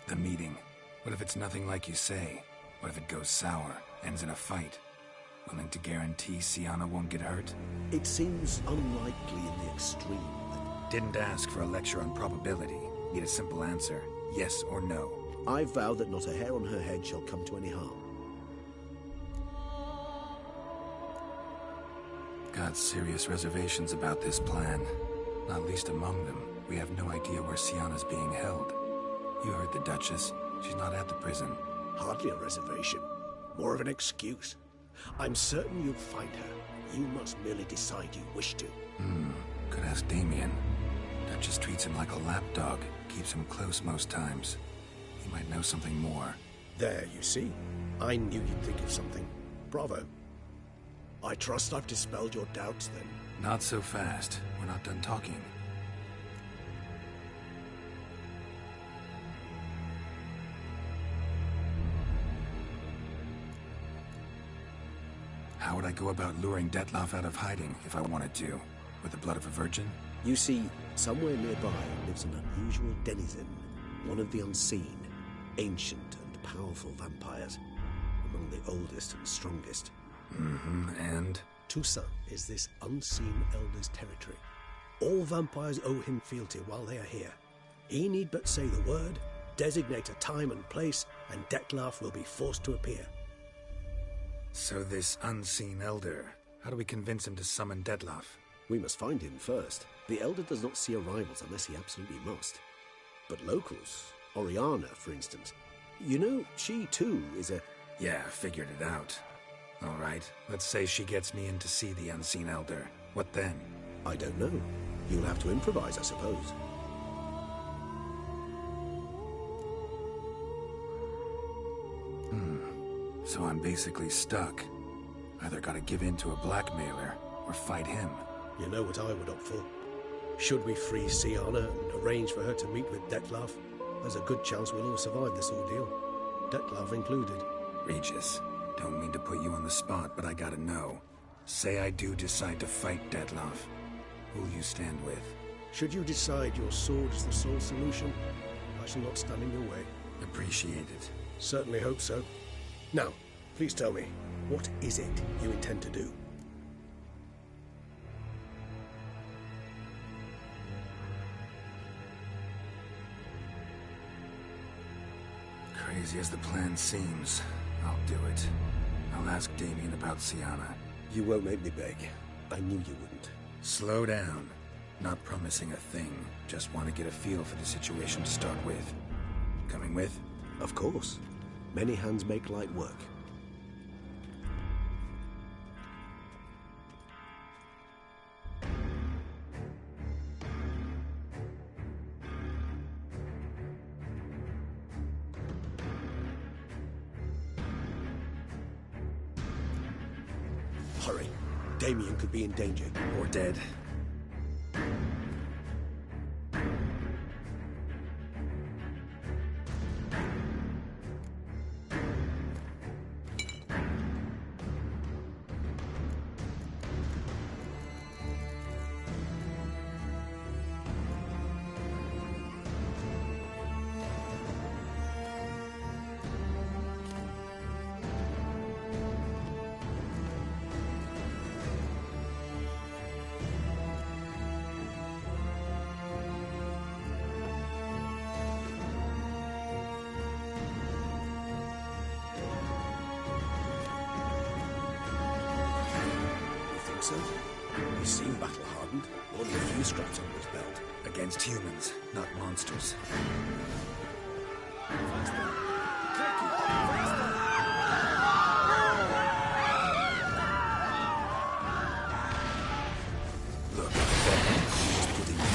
Speaker 1: The meeting. What if it's nothing like you say? What if it goes sour, ends in a fight? Willing to guarantee Sienna won't get hurt?
Speaker 13: It seems unlikely in the extreme.
Speaker 1: Didn't ask for a lecture on probability. Need a simple answer. Yes or no.
Speaker 13: I vow that not a hair on her head shall come to any harm.
Speaker 1: Got serious reservations about this plan. Not least among them, we have no idea where Sienna's being held. You heard the Duchess. She's not at the prison.
Speaker 5: Hardly a reservation. More of an excuse. I'm certain you'll find her. You must merely decide you wish to.
Speaker 1: Could ask Damien. Duchess treats him like a lapdog. Keeps him close most times. He might know something more.
Speaker 5: There, you see. I knew you'd think of something. Bravo. I trust I've dispelled your doubts, then.
Speaker 1: Not so fast. We're not done talking. How would I go about luring Detlef out of hiding if I wanted to? With the blood of a virgin?
Speaker 13: You see, somewhere nearby lives an unusual denizen, one of the unseen, ancient and powerful vampires, among the oldest and strongest.
Speaker 1: And?
Speaker 5: Toussaint is this unseen elder's territory. All vampires owe him fealty while they are here. He need but say the word, designate a time and place, and Detlef will be forced to appear.
Speaker 1: So this unseen elder, how do we convince him to summon Detlef?
Speaker 13: We must find him first. The elder does not see arrivals unless he absolutely must. But locals, Oriana, for instance, you know, she too is a...
Speaker 1: Yeah, figured it out. All right, let's say she gets me in to see the unseen elder. What then?
Speaker 13: I don't know. You'll have to improvise, I suppose.
Speaker 1: So I'm basically stuck. Either gotta give in to a blackmailer, or fight him.
Speaker 5: You know what I would opt for. Should we free Sienna and arrange for her to meet with Detlef, there's a good chance we'll all survive this ordeal. Detlef included.
Speaker 1: Regis, don't mean to put you on the spot, but I gotta know. Say I do decide to fight Detlef. Who'll you stand with?
Speaker 5: Should you decide your sword is the sole solution, I shall not stand in your way.
Speaker 1: Appreciate it.
Speaker 5: Certainly hope so. Now, please tell me, what is it you intend to do?
Speaker 1: Crazy as the plan seems, I'll do it. I'll ask Damien about Sienna.
Speaker 13: You won't make me beg. I knew you wouldn't.
Speaker 1: Slow down. Not promising a thing. Just want to get a feel for the situation to start with. Coming with?
Speaker 13: Of course. Many hands make light work.
Speaker 5: Hurry. Damien could be in danger.
Speaker 1: Or dead.
Speaker 5: So, he seemed battle-hardened. Only a few scraps under his belt.
Speaker 1: Against humans, not monsters. Look, he's putting down.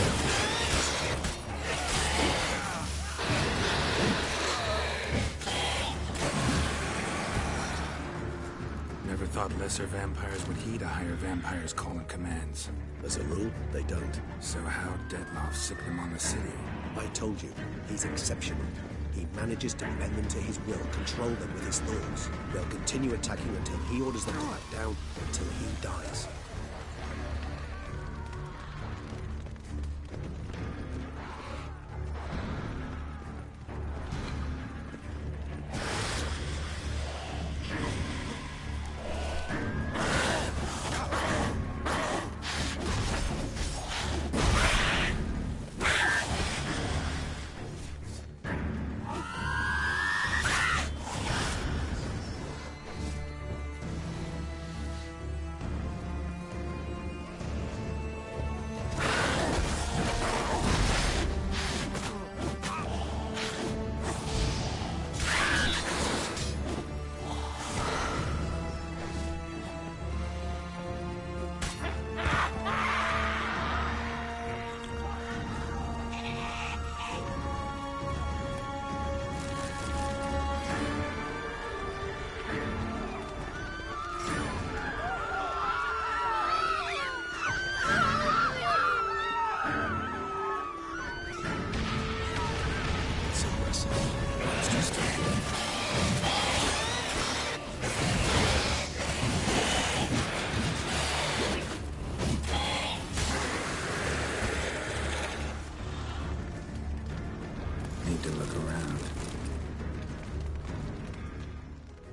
Speaker 1: thought lesser vampires would heed a higher vampire's call and commands.
Speaker 13: As a rule, they don't.
Speaker 1: So how'd Detloff sick them on the city?
Speaker 13: I told you, he's exceptional. He manages to bend them to his will, control them with his thoughts. They'll continue attacking until he orders them to back down, until he dies.
Speaker 1: Need to look around.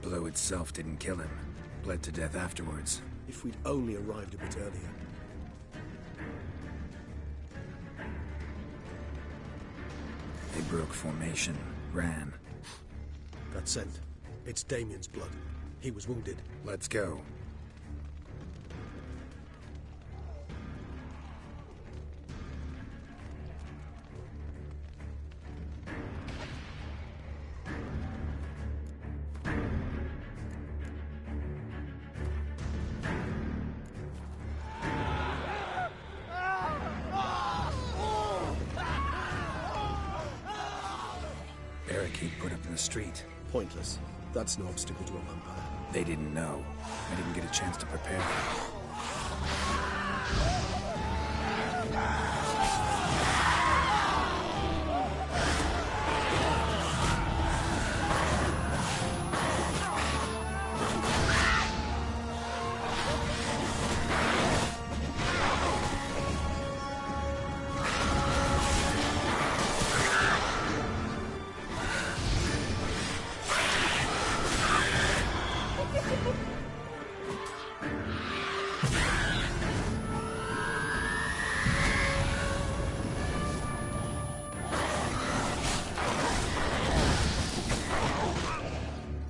Speaker 1: Blow itself didn't kill him. Bled to death afterwards.
Speaker 13: If we'd only arrived a bit earlier.
Speaker 1: They broke formation, ran.
Speaker 13: That scent. It's Damien's blood. He was wounded.
Speaker 1: Let's go. Barricade put up in the street.
Speaker 13: Pointless. That's no obstacle to a vampire.
Speaker 1: They didn't know. I didn't get a chance to prepare them.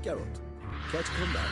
Speaker 13: Geralt, care to come back?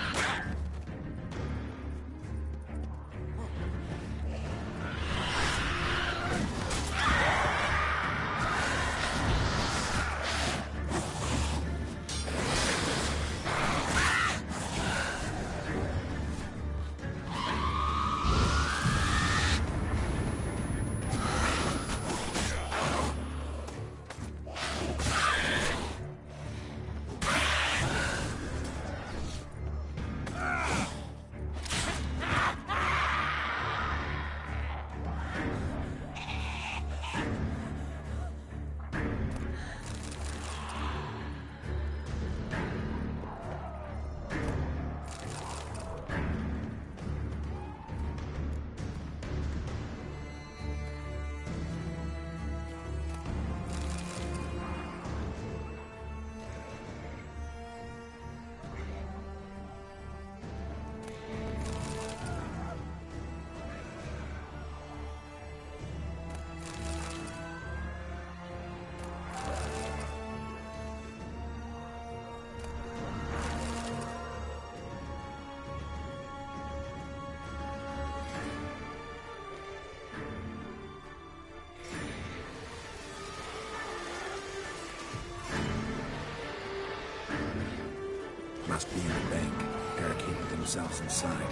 Speaker 1: Must be in the bank, barricaded themselves inside.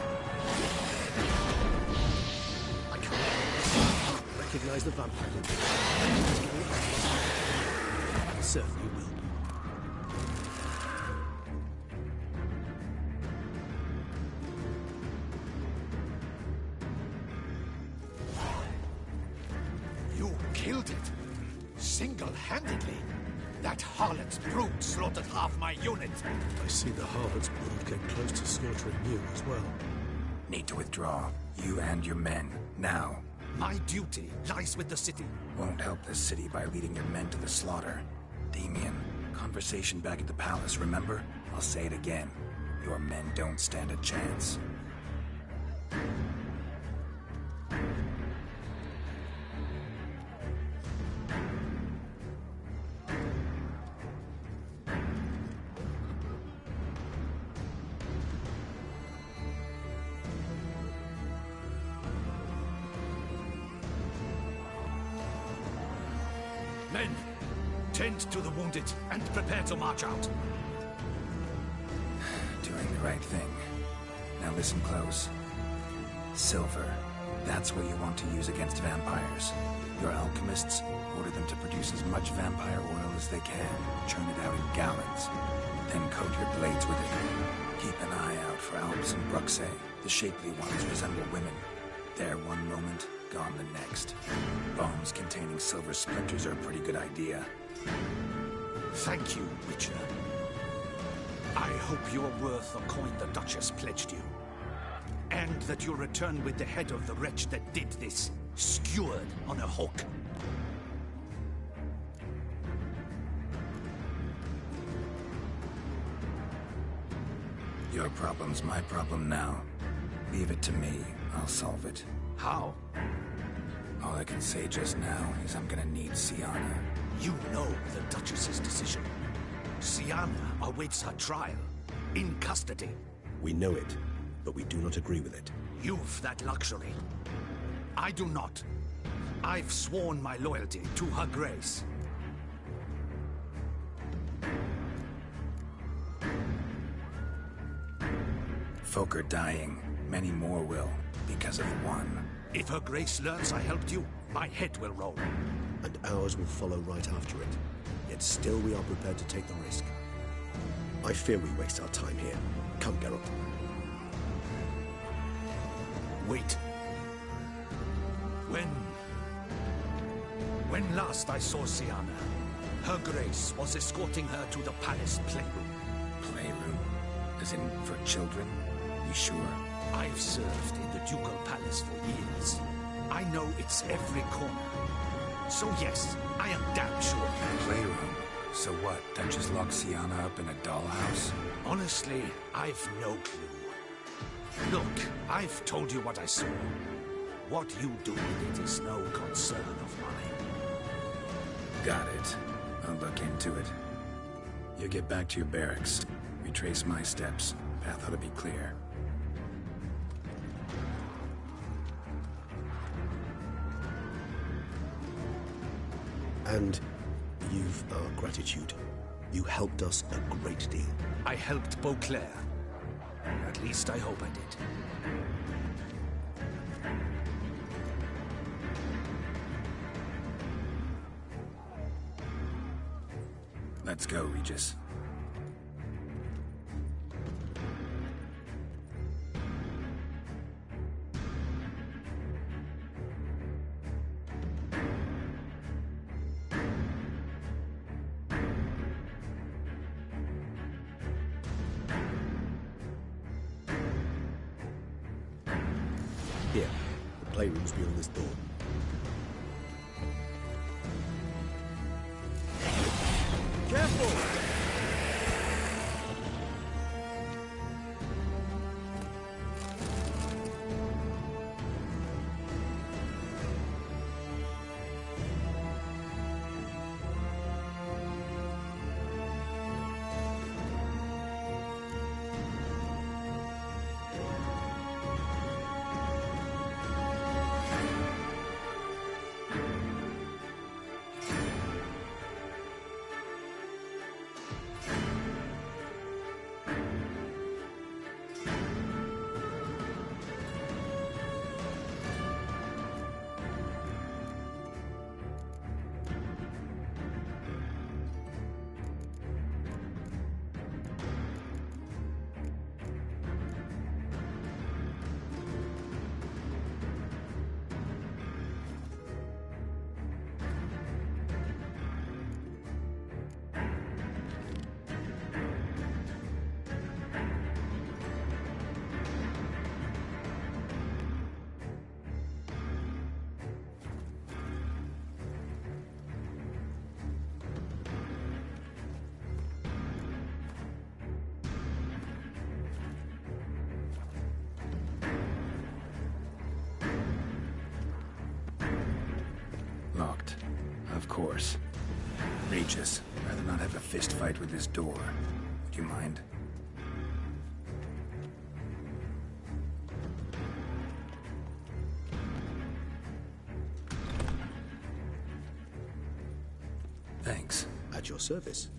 Speaker 13: I can't recognize the vampire. I certainly will.
Speaker 3: That harlot's brood slaughtered half my unit.
Speaker 19: I see the harlot's brood get close to slaughtering you as well.
Speaker 1: Need to withdraw. You and your men. Now.
Speaker 3: My duty lies with the city.
Speaker 1: Won't help the city by leading your men to the slaughter. Damien, conversation back at the palace, remember? I'll say it again. Your men don't stand a chance.
Speaker 3: Men, tend to the wounded and prepare to march out.
Speaker 1: Doing the right thing. Now listen close. Silver. That's what you want to use against vampires. Your alchemists, order them to produce as much vampire oil as they can. Churn it out in gallons. Then coat your blades with it. Keep an eye out for Alps and Bruxae. The shapely ones resemble women. There one moment, gone the next. Bombs containing silver splinters are a pretty good idea.
Speaker 3: Thank you, Witcher. I hope you're worth the coin the Duchess pledged you. And that you'll return with the head of the wretch that did this, skewered on a hook.
Speaker 1: Your problem's my problem now. Leave it to me. I'll solve it.
Speaker 3: How?
Speaker 1: All I can say just now is I'm gonna need Siana.
Speaker 3: You know the Duchess's decision. Siana awaits her trial. In custody.
Speaker 13: We know it, but we do not agree with it.
Speaker 3: You've that luxury. I do not. I've sworn my loyalty to her grace.
Speaker 1: Folk are dying. Many more will, because of one.
Speaker 3: If her grace learns I helped you, my head will roll.
Speaker 13: And ours will follow right after it. Yet still we are prepared to take the risk. I fear we waste our time here. Come, Geralt.
Speaker 3: Wait. When last I saw Siana, her grace was escorting her to the palace playroom.
Speaker 1: Playroom? As in for children? You sure?
Speaker 3: I've served in the ducal palace for years. I know its every corner. So yes, I am damn sure.
Speaker 1: Playroom? So what, Duchess locked Siana up in a dollhouse?
Speaker 3: Honestly, I've no clue. Look, I've told you what I saw. What you do with it is no concern of mine.
Speaker 1: Got it. I'll look into it. You get back to your barracks. Retrace my steps. Path ought to be clear.
Speaker 13: And you've our gratitude. You helped us a great deal.
Speaker 3: I helped Beauclair. At least I hope I did.
Speaker 1: Let's go, Regis.
Speaker 13: Here, the playroom's beyond this door.
Speaker 10: Careful!
Speaker 1: course. Regis, I'd rather not have a fist fight with this door. Would you mind? Thanks.
Speaker 13: At your service.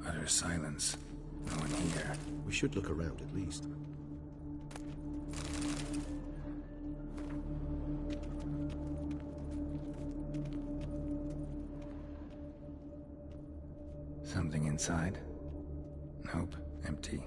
Speaker 1: Utter silence. No one here.
Speaker 13: We should look around at least.
Speaker 1: Something inside? Nope, empty.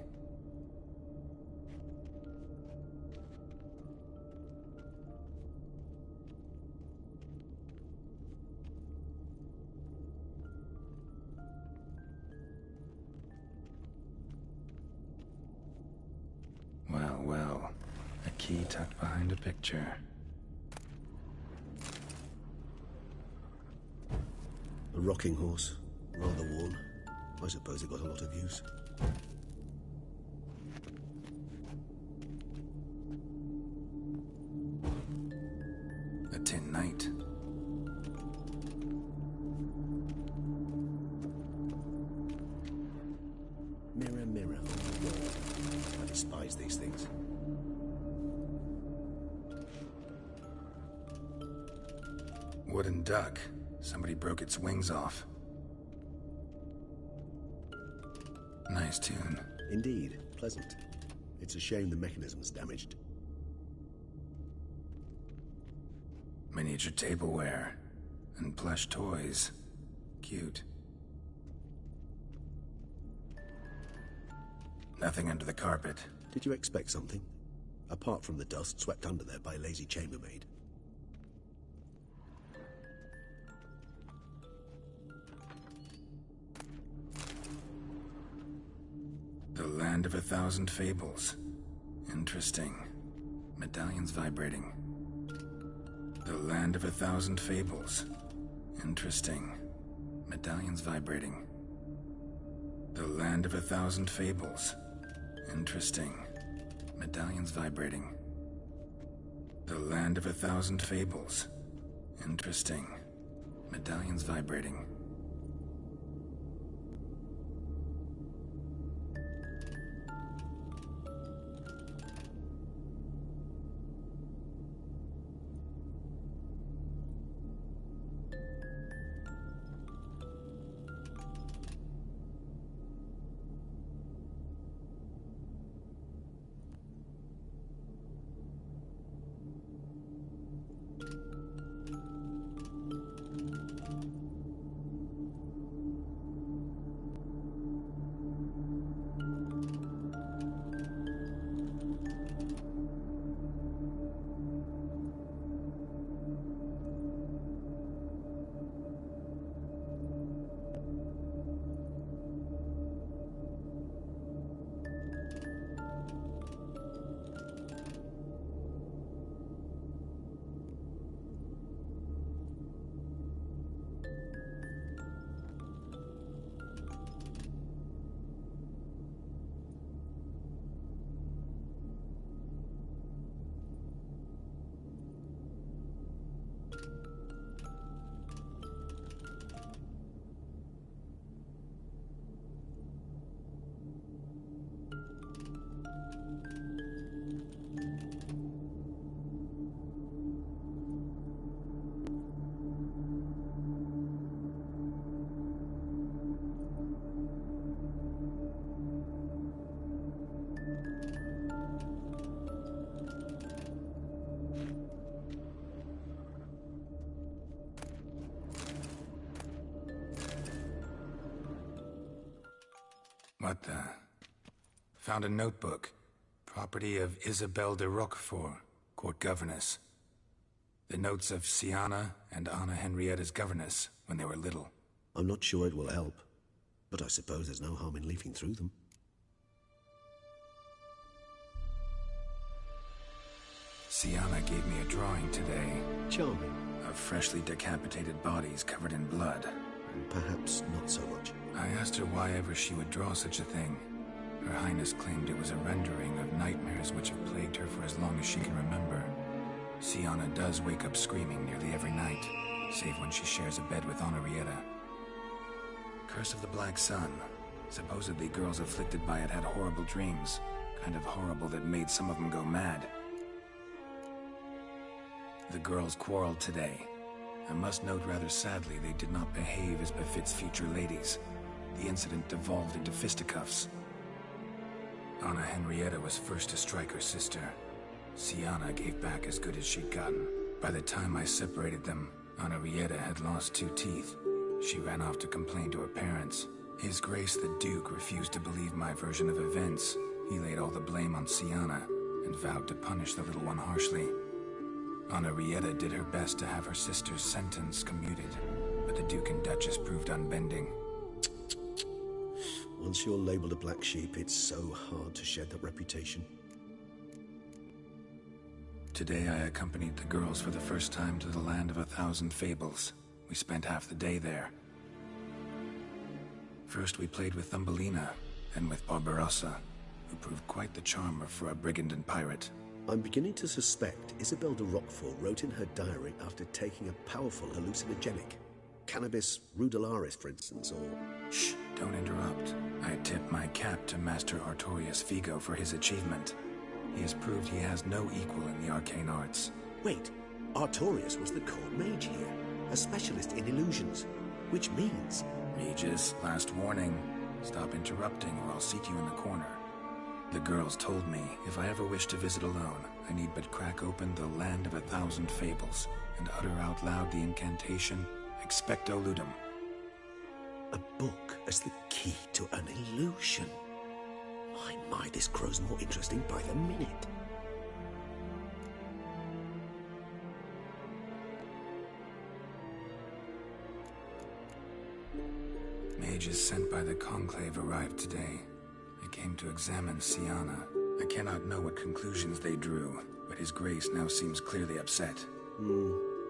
Speaker 1: Well, well. A key tucked behind a picture.
Speaker 13: A rocking horse. Rather worn. I suppose it got a lot of use.
Speaker 1: A tin knight.
Speaker 13: Mirror, mirror on the wall. I despise these things.
Speaker 1: Wooden duck. Somebody broke its wings off. Nice tune.
Speaker 13: Indeed, pleasant. It's a shame the mechanism's damaged.
Speaker 1: Miniature tableware. And plush toys. Cute. Nothing under the carpet.
Speaker 13: Did you expect something? Apart from the dust swept under there by a lazy chambermaid.
Speaker 1: The Land of 1,000 Fables. Interesting. Medallions vibrating. The Land of 1,000 Fables. Interesting. Medallions vibrating. The Land of 1,000 Fables. Interesting. Medallions vibrating. The Land of 1,000 Fables. Interesting. Medallions vibrating. What the? Found a notebook. Property of Isabelle de Roquefort, court governess. The notes of Siana and Anna Henrietta's governess when they were little.
Speaker 13: I'm not sure it will help, but I suppose there's no harm in leafing through them.
Speaker 1: Siana gave me a drawing today.
Speaker 13: Charming.
Speaker 1: Of freshly decapitated bodies covered in blood.
Speaker 13: Perhaps not so much.
Speaker 1: I asked her why ever she would draw such a thing. Her Highness claimed it was a rendering of nightmares which have plagued her for as long as she can remember. Siana does wake up screaming nearly every night, save when she shares a bed with Henrietta. Curse of the Black Sun. Supposedly girls afflicted by it had horrible dreams, kind of horrible that made some of them go mad. The girls quarreled today. I must note rather sadly they did not behave as befits future ladies. The incident devolved into fisticuffs. Anna Henrietta was first to strike her sister. Siana gave back as good as she'd gotten. By the time I separated them, Henrietta had lost 2 teeth. She ran off to complain to her parents. His Grace the Duke refused to believe my version of events. He laid all the blame on Siana and vowed to punish the little one harshly. Henrietta did her best to have her sister's sentence commuted, but the Duke and Duchess proved unbending.
Speaker 13: Once you're labeled a black sheep, it's so hard to shed that reputation.
Speaker 1: Today I accompanied the girls for the first time to the land of 1,000 fables. We spent half the day there. First we played with Thumbelina, then with Barbarossa, who proved quite the charmer for a brigand and pirate.
Speaker 13: I'm beginning to suspect Isabel de Roquefort wrote in her diary after taking a powerful hallucinogenic. Cannabis rudularis, for instance, or...
Speaker 1: Shh, don't interrupt. I tip my cap to Master Artorius Vigo for his achievement. He has proved he has no equal in the arcane arts.
Speaker 13: Wait, Artorius was the court mage here, a specialist in illusions, which means...
Speaker 1: Regis, last warning. Stop interrupting or I'll seat you in the corner. The girls told me if I ever wish to visit alone, I need but crack open the land of 1,000 fables and utter out loud the incantation Expecto Ludum.
Speaker 13: A book as the key to an illusion. My, this grows more interesting by the minute.
Speaker 1: Mages sent by the Conclave arrived today. They came to examine Siana. I cannot know what conclusions they drew, but His Grace now seems clearly upset.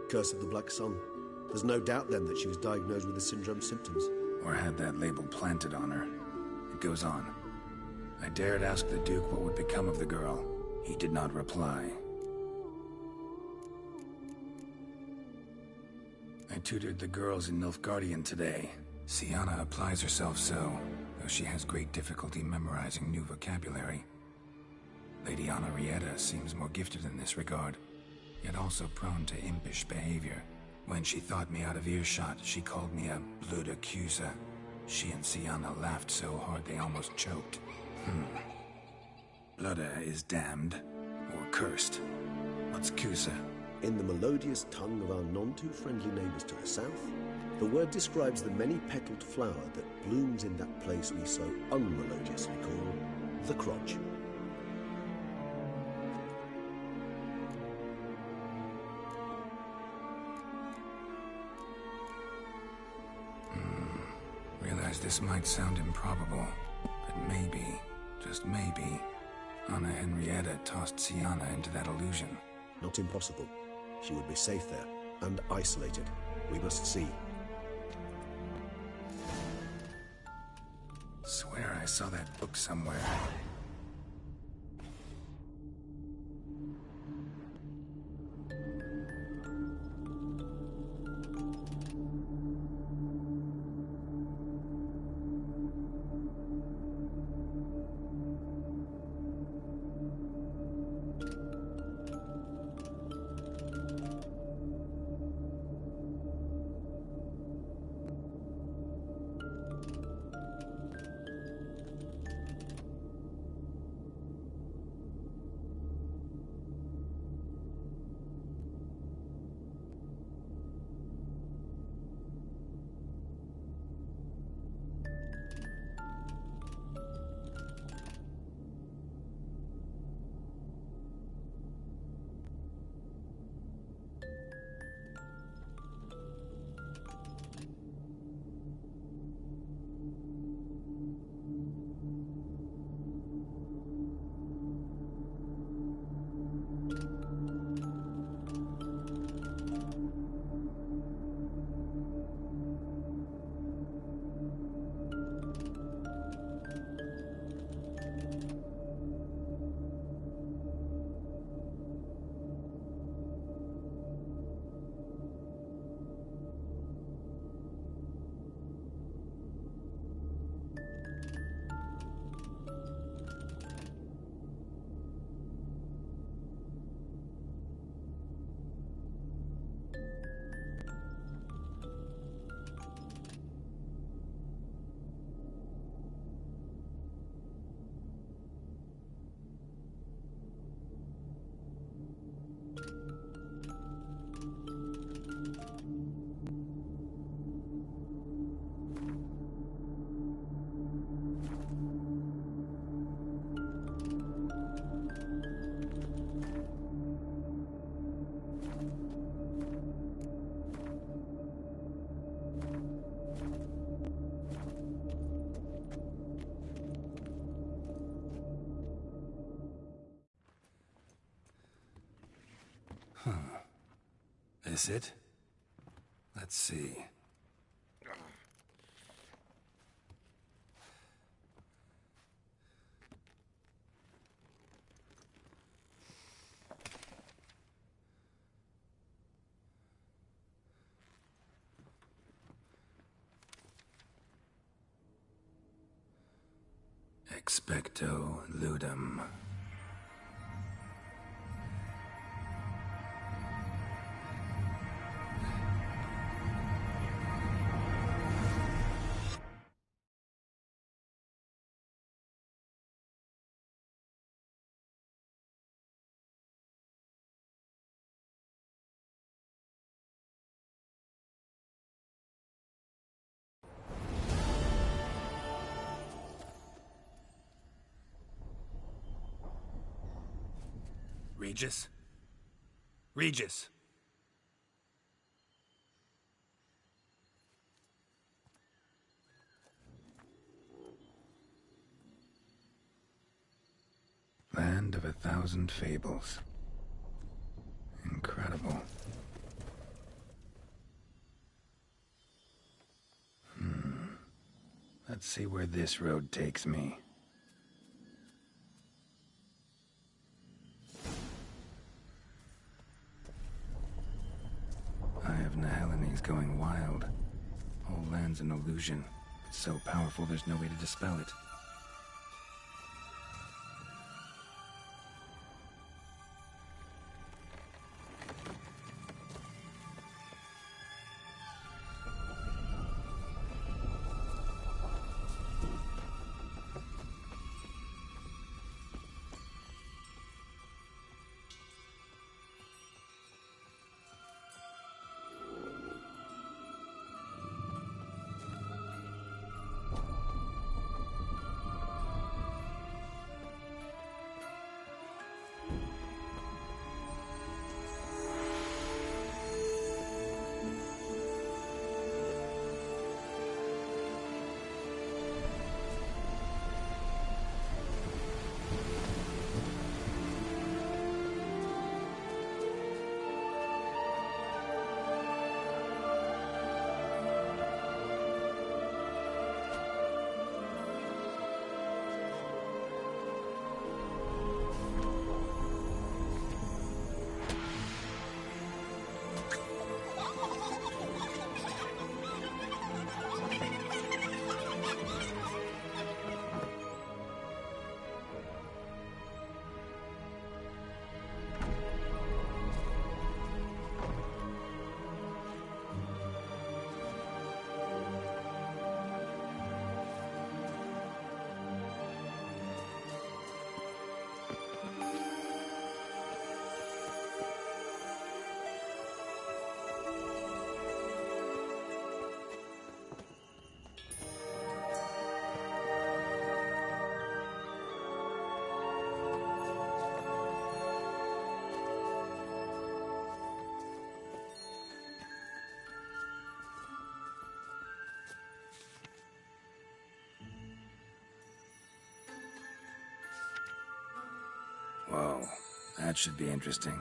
Speaker 13: Curse of the Black Sun. There's no doubt then that she was diagnosed with the syndrome symptoms.
Speaker 1: Or had that label planted on her. It goes on. I dared ask the Duke what would become of the girl. He did not reply. I tutored the girls in Nilfgaardian today. Siana applies herself so, though she has great difficulty memorizing new vocabulary. Lady Henrietta seems more gifted in this regard, yet also prone to impish behavior. When she thought me out of earshot, she called me a blood accuser. She and Siana laughed so hard they almost choked. Blooda is damned, or cursed. What's Cusa?
Speaker 13: In the melodious tongue of our none-too-friendly neighbors to the south, the word describes the many-petaled flower that blooms in that place we so unmelodiously call the crotch.
Speaker 1: Realize this might sound improbable, but maybe, just maybe, Anna Henrietta tossed Siana into that illusion.
Speaker 13: Not impossible. She would be safe there, and isolated. We must see.
Speaker 1: Swear I saw that book somewhere. This it? Let's see. Expecto ludum.
Speaker 20: Regis? Regis!
Speaker 1: Land of 1,000 fables. Incredible. Let's see where this road takes me. Eye of Nehelines going wild. Whole land's an illusion. It's so powerful there's no way to dispel it. Whoa, that should be interesting.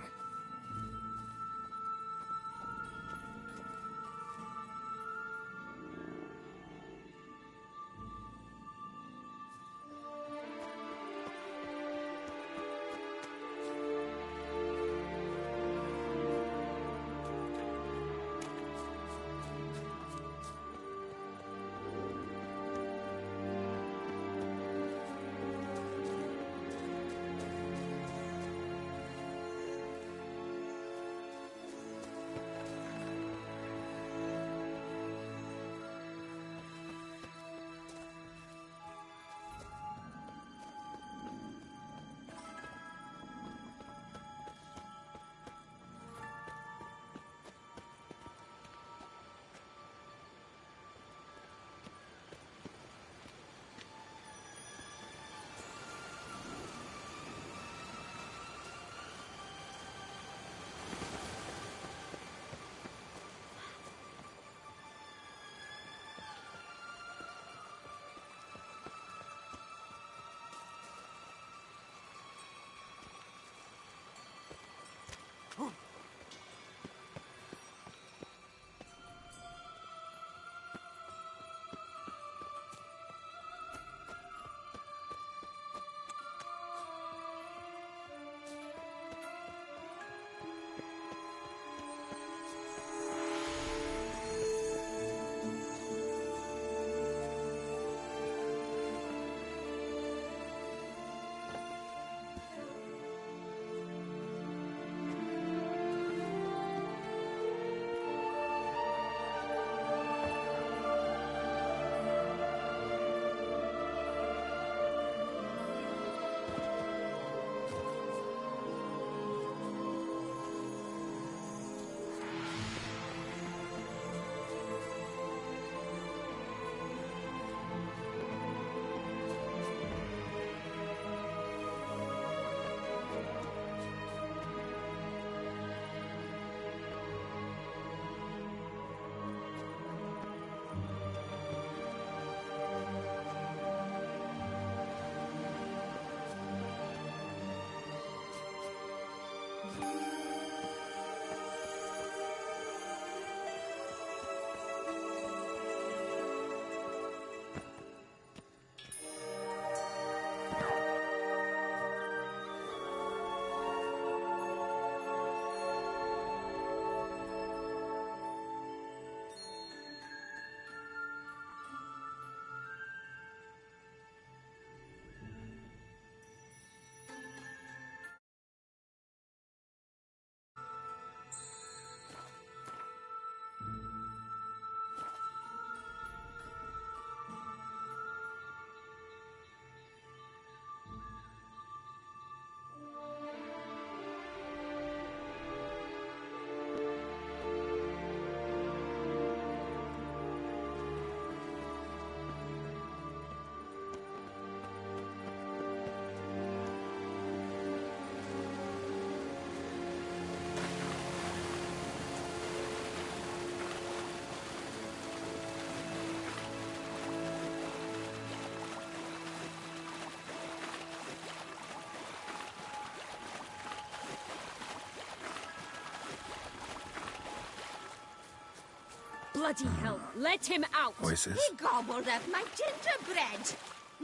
Speaker 16: Bloody hell, let him out!
Speaker 1: Voices?
Speaker 8: He gobbled up my gingerbread.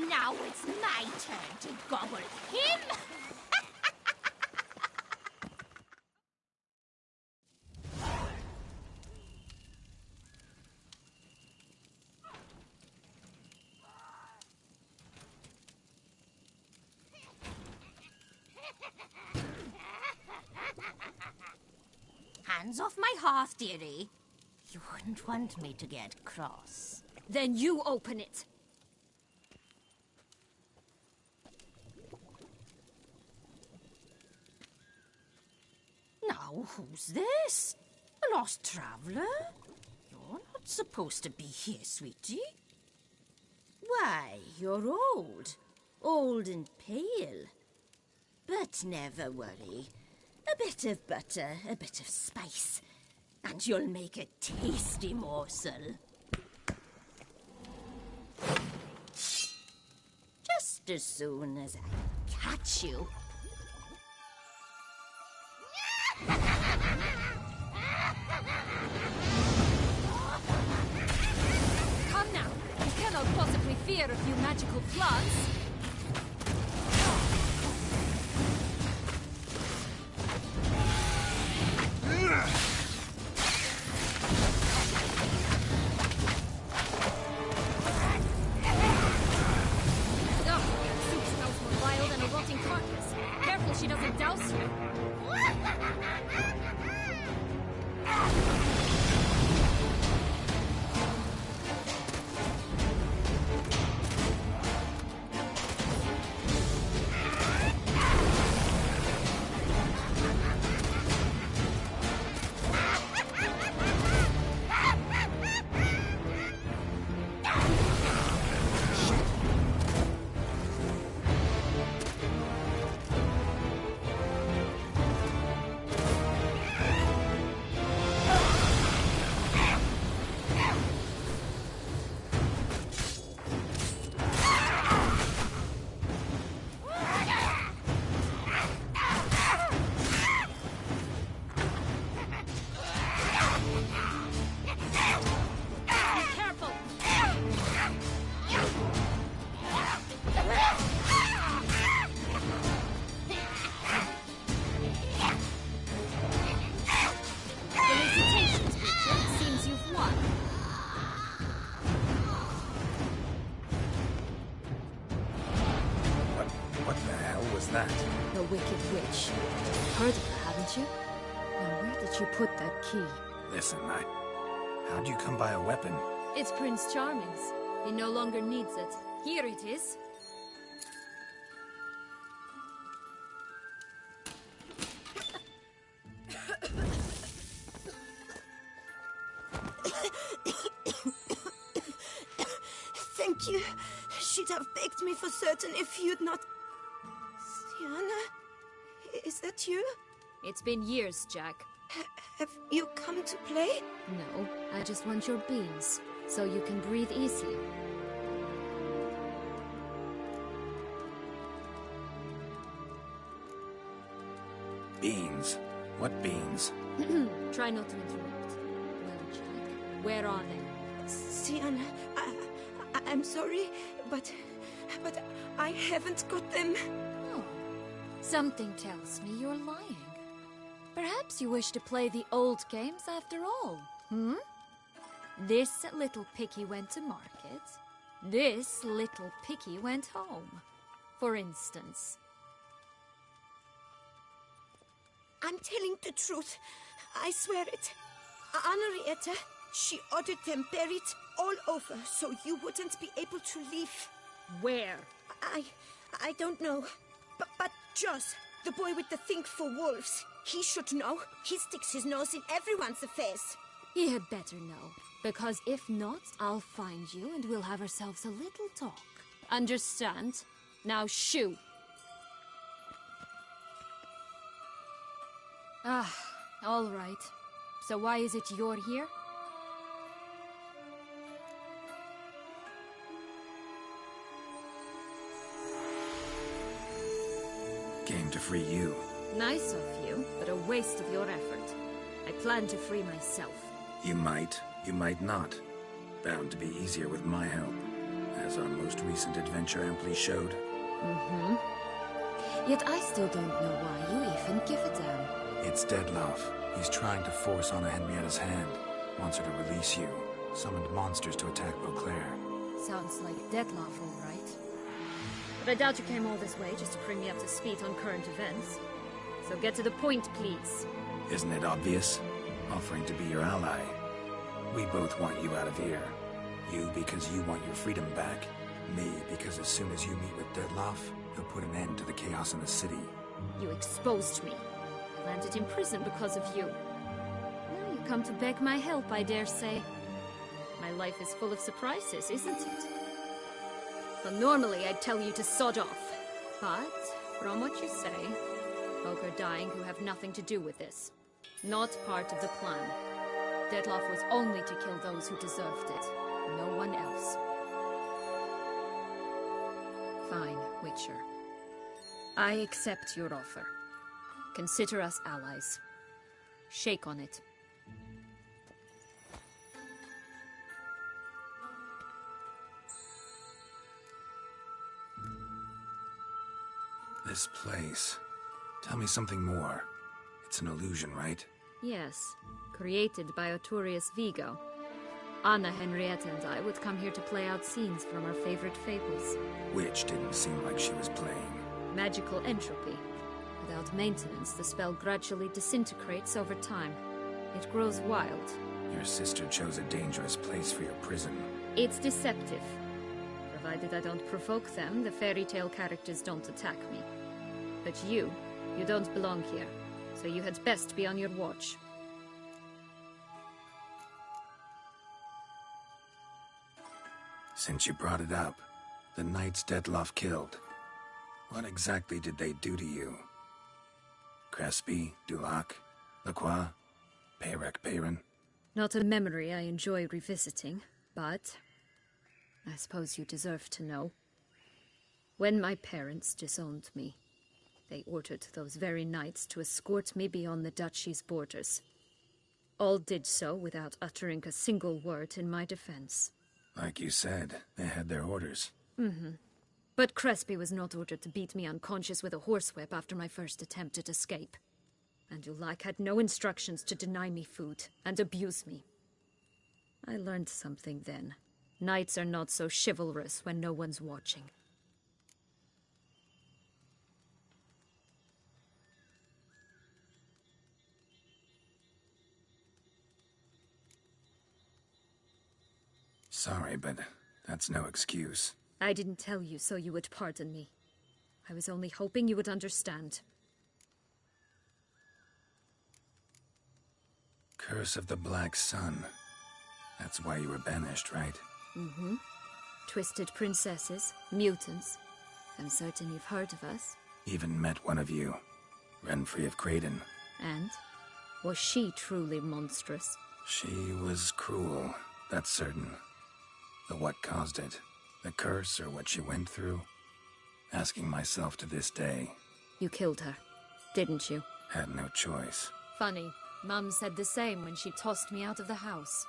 Speaker 8: Now it's my turn to gobble him. Hands off my hearth, dearie. You wouldn't want me to get cross.
Speaker 16: Then you open it.
Speaker 8: Now, who's this? A lost traveler? You're not supposed to be here, sweetie. Why, you're old. Old and pale. But never worry. A bit of butter, a bit of spice, and you'll make a tasty morsel. Just as soon as I catch you.
Speaker 16: Come now. You cannot possibly fear a few magical plants. She doesn't douse you. The Wicked Witch. Heard of her, haven't you? Now, where did you put that key?
Speaker 1: Listen, how'd you come by a weapon?
Speaker 16: It's Prince Charming's. He no longer needs it. Here it is.
Speaker 12: Thank you. She'd have begged me for certain if you'd not... Siana? Is that you?
Speaker 16: It's been years, Jack.
Speaker 12: Have you come to play?
Speaker 16: No, I just want your beans, so you can breathe easily.
Speaker 1: Beans? What beans?
Speaker 16: Try not to interrupt. Well, Jack, where are they?
Speaker 12: Siana, I'm sorry, but I haven't got them.
Speaker 16: Oh, something tells me you're lying. Perhaps you wish to play the old games after all, hmm? This little picky went to market. This little picky went home, for instance.
Speaker 12: I'm telling the truth. I swear it. Henrietta, she ordered them buried all over so you wouldn't be able to leave.
Speaker 16: Where?
Speaker 12: I don't know. But Joss, the boy with the thing for wolves, he should know. He sticks his nose in everyone's affairs.
Speaker 16: He had better know, because if not, I'll find you and we'll have ourselves a little talk. Understand? Now shoo! Ah, all right. So why is it you're here?
Speaker 1: Came to free you.
Speaker 16: Nice of you, but a waste of your effort. I plan to free myself.
Speaker 1: You might, You might not. Bound to be easier with my help, as our most recent adventure amply showed.
Speaker 16: Mm-hmm. Yet I still don't know why you even give a damn.
Speaker 1: It's Dettlaff. He's trying to force Anna Henrietta's hand. Wants her to release you. Summoned monsters to attack Beauclair.
Speaker 16: Sounds like Dettlaff, all right. But I doubt you came all this way just to bring me up to speed on current events. So get to the point, please.
Speaker 1: Isn't it obvious? Offering to be your ally. We both want you out of here. You because you want your freedom back. Me because as soon as you meet with Dettlaff, he'll put an end to the chaos in the city.
Speaker 16: You exposed me. I landed in prison because of you. Now you come to beg my help, I dare say. My life is full of surprises, isn't it? Well, normally I'd tell you to sod off. But, from what you say, folk are dying who have nothing to do with this. Not part of the plan. Dettlaff was only to kill those who deserved it. No one else. Fine, Witcher. I accept your offer. Consider us allies. Shake on it.
Speaker 1: This place. Tell me something more. It's an illusion, right?
Speaker 16: Yes, created by Arturius Vigo. Anna, Henrietta, and I would come here to play out scenes from our favorite fables.
Speaker 1: Which didn't seem like she was playing.
Speaker 16: Magical entropy. Without maintenance, the spell gradually disintegrates over time. It grows wild.
Speaker 1: Your sister chose a dangerous place for your prison.
Speaker 16: It's deceptive. Provided I don't provoke them, the fairy tale characters don't attack me. But you don't belong here, so you had best be on your watch.
Speaker 1: Since you brought it up, the knights Dettlaff killed. What exactly did they do to you? Crespi, Dulac, Lacroix, Peyrac Peyran?
Speaker 16: Not a memory I enjoy revisiting, but I suppose you deserve to know. When my parents disowned me, they ordered those very knights to escort me beyond the duchy's borders. All did so without uttering a single word in my defense.
Speaker 1: Like you said, they had their orders.
Speaker 16: Mm-hmm. But Crespi was not ordered to beat me unconscious with a horsewhip after my first attempt at escape. And Dulac had no instructions to deny me food and abuse me. I learned something then. Knights are not so chivalrous when no one's watching.
Speaker 1: Sorry, but that's no excuse.
Speaker 16: I didn't tell you so you would pardon me. I was only hoping you would understand.
Speaker 1: Curse of the Black Sun. That's why you were banished, right?
Speaker 16: Mm-hmm. Twisted princesses, mutants. I'm certain you've heard of us.
Speaker 1: Even met one of you. Renfrey of Craden.
Speaker 16: And? Was she truly monstrous?
Speaker 1: She was cruel, that's certain. But what caused it? The curse or what she went through? Asking myself to this day.
Speaker 16: You killed her, didn't you?
Speaker 1: Had no choice.
Speaker 16: Funny. Mum said the same when she tossed me out of the house.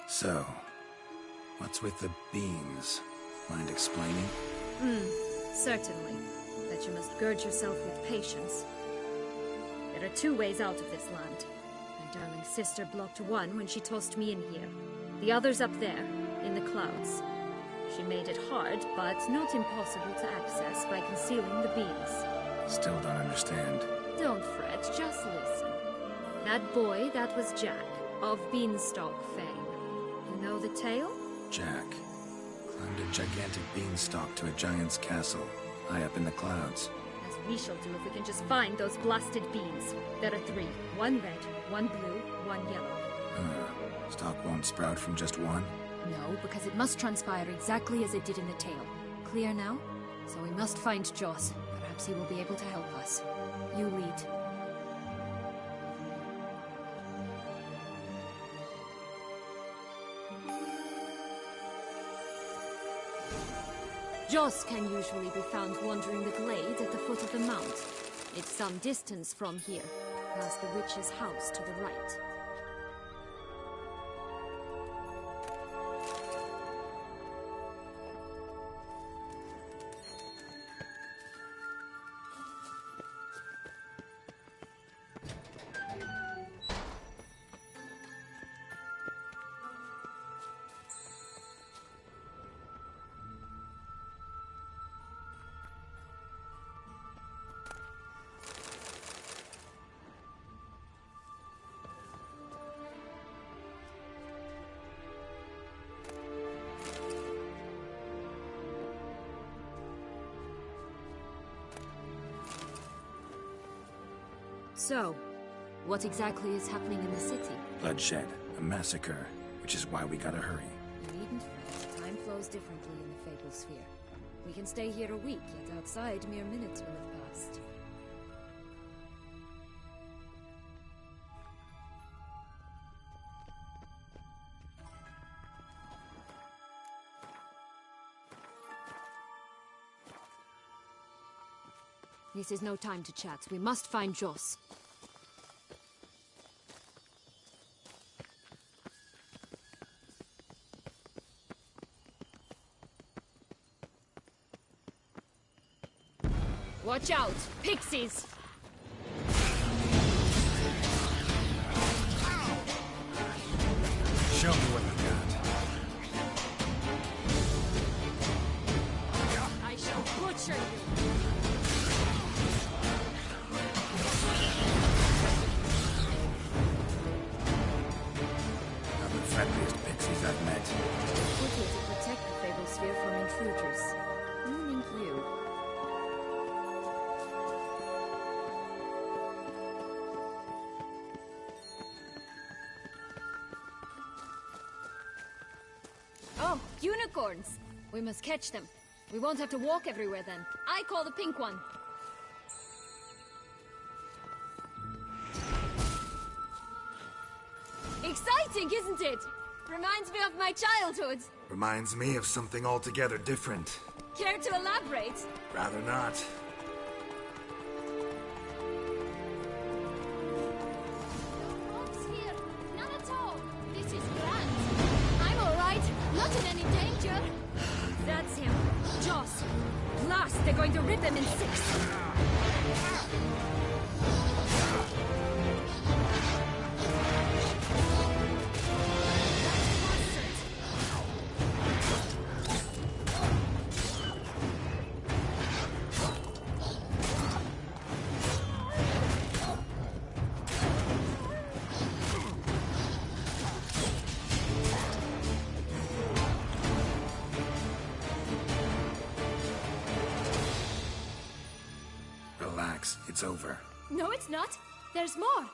Speaker 1: So, what's with the beans? Mind explaining?
Speaker 16: Certainly. But you must gird yourself with patience. There are two ways out of this land. My darling sister blocked one when she tossed me in here. The other's up there, in the clouds. She made it hard, but not impossible to access by concealing the beams.
Speaker 1: Still don't understand.
Speaker 16: Don't fret, just listen. That boy, that was Jack, of Beanstalk fame. You know the tale?
Speaker 1: Jack climbed a gigantic beanstalk to a giant's castle, high up in the clouds.
Speaker 16: As we shall do if we can just find those blasted beans. There are 3. 1 red, 1 blue, 1 yellow.
Speaker 1: Stalk won't sprout from just one?
Speaker 16: No, because it must transpire exactly as it did in the tale. Clear now? So we must find Joss. Perhaps he will be able to help us. You lead. Joss can usually be found wandering the glade at the foot of the mount. It's some distance from here. past the witch's house to the right. So, what exactly is happening in the city?
Speaker 1: Bloodshed, a massacre, which is why we gotta hurry.
Speaker 16: You needn't fret. Time flows differently in the Fable Sphere. We can stay here a week, yet outside mere minutes will have passed. This is no time to chat. We must find Joss. Watch out! Pixies!
Speaker 1: Show me what you got.
Speaker 16: I shall butcher you!
Speaker 1: Not the friendliest pixies I've met.
Speaker 16: Put here to protect the Fable Sphere from intruders. Meaning you. Oh, unicorns! We must catch them. We won't have to walk everywhere then. I call the pink one. Exciting, isn't it? Reminds me of my childhood.
Speaker 1: Reminds me of something altogether different.
Speaker 16: Care to elaborate?
Speaker 1: Rather not.
Speaker 16: Folks here, none at all. This is grand. I'm all right. Not in any danger. That's him. Joss. Blast, they're going to rip him in six.
Speaker 1: Relax, it's over.
Speaker 16: No, it's not. There's more.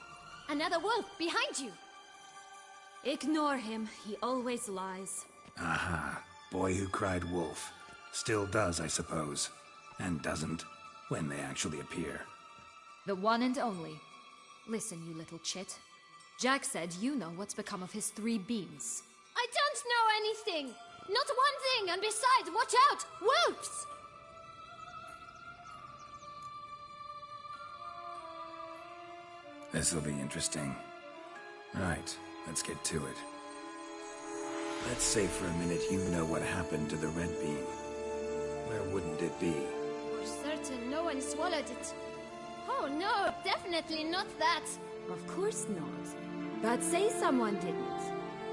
Speaker 16: Another wolf behind you. Ignore him. He always lies.
Speaker 1: Aha. Boy who cried wolf. Still does, I suppose. And doesn't, when they actually appear.
Speaker 16: The one and only. Listen, you little chit. Jack said you know what's become of his 3 beams. I don't know anything! Not one thing, and besides, watch out! Wolves!
Speaker 1: This'll be interesting. Right, let's get to it. Let's say for a minute you know what happened to the red beam. Where wouldn't it be?
Speaker 16: For certain, no one swallowed it. Oh no, definitely not that. Of course not. But say someone didn't.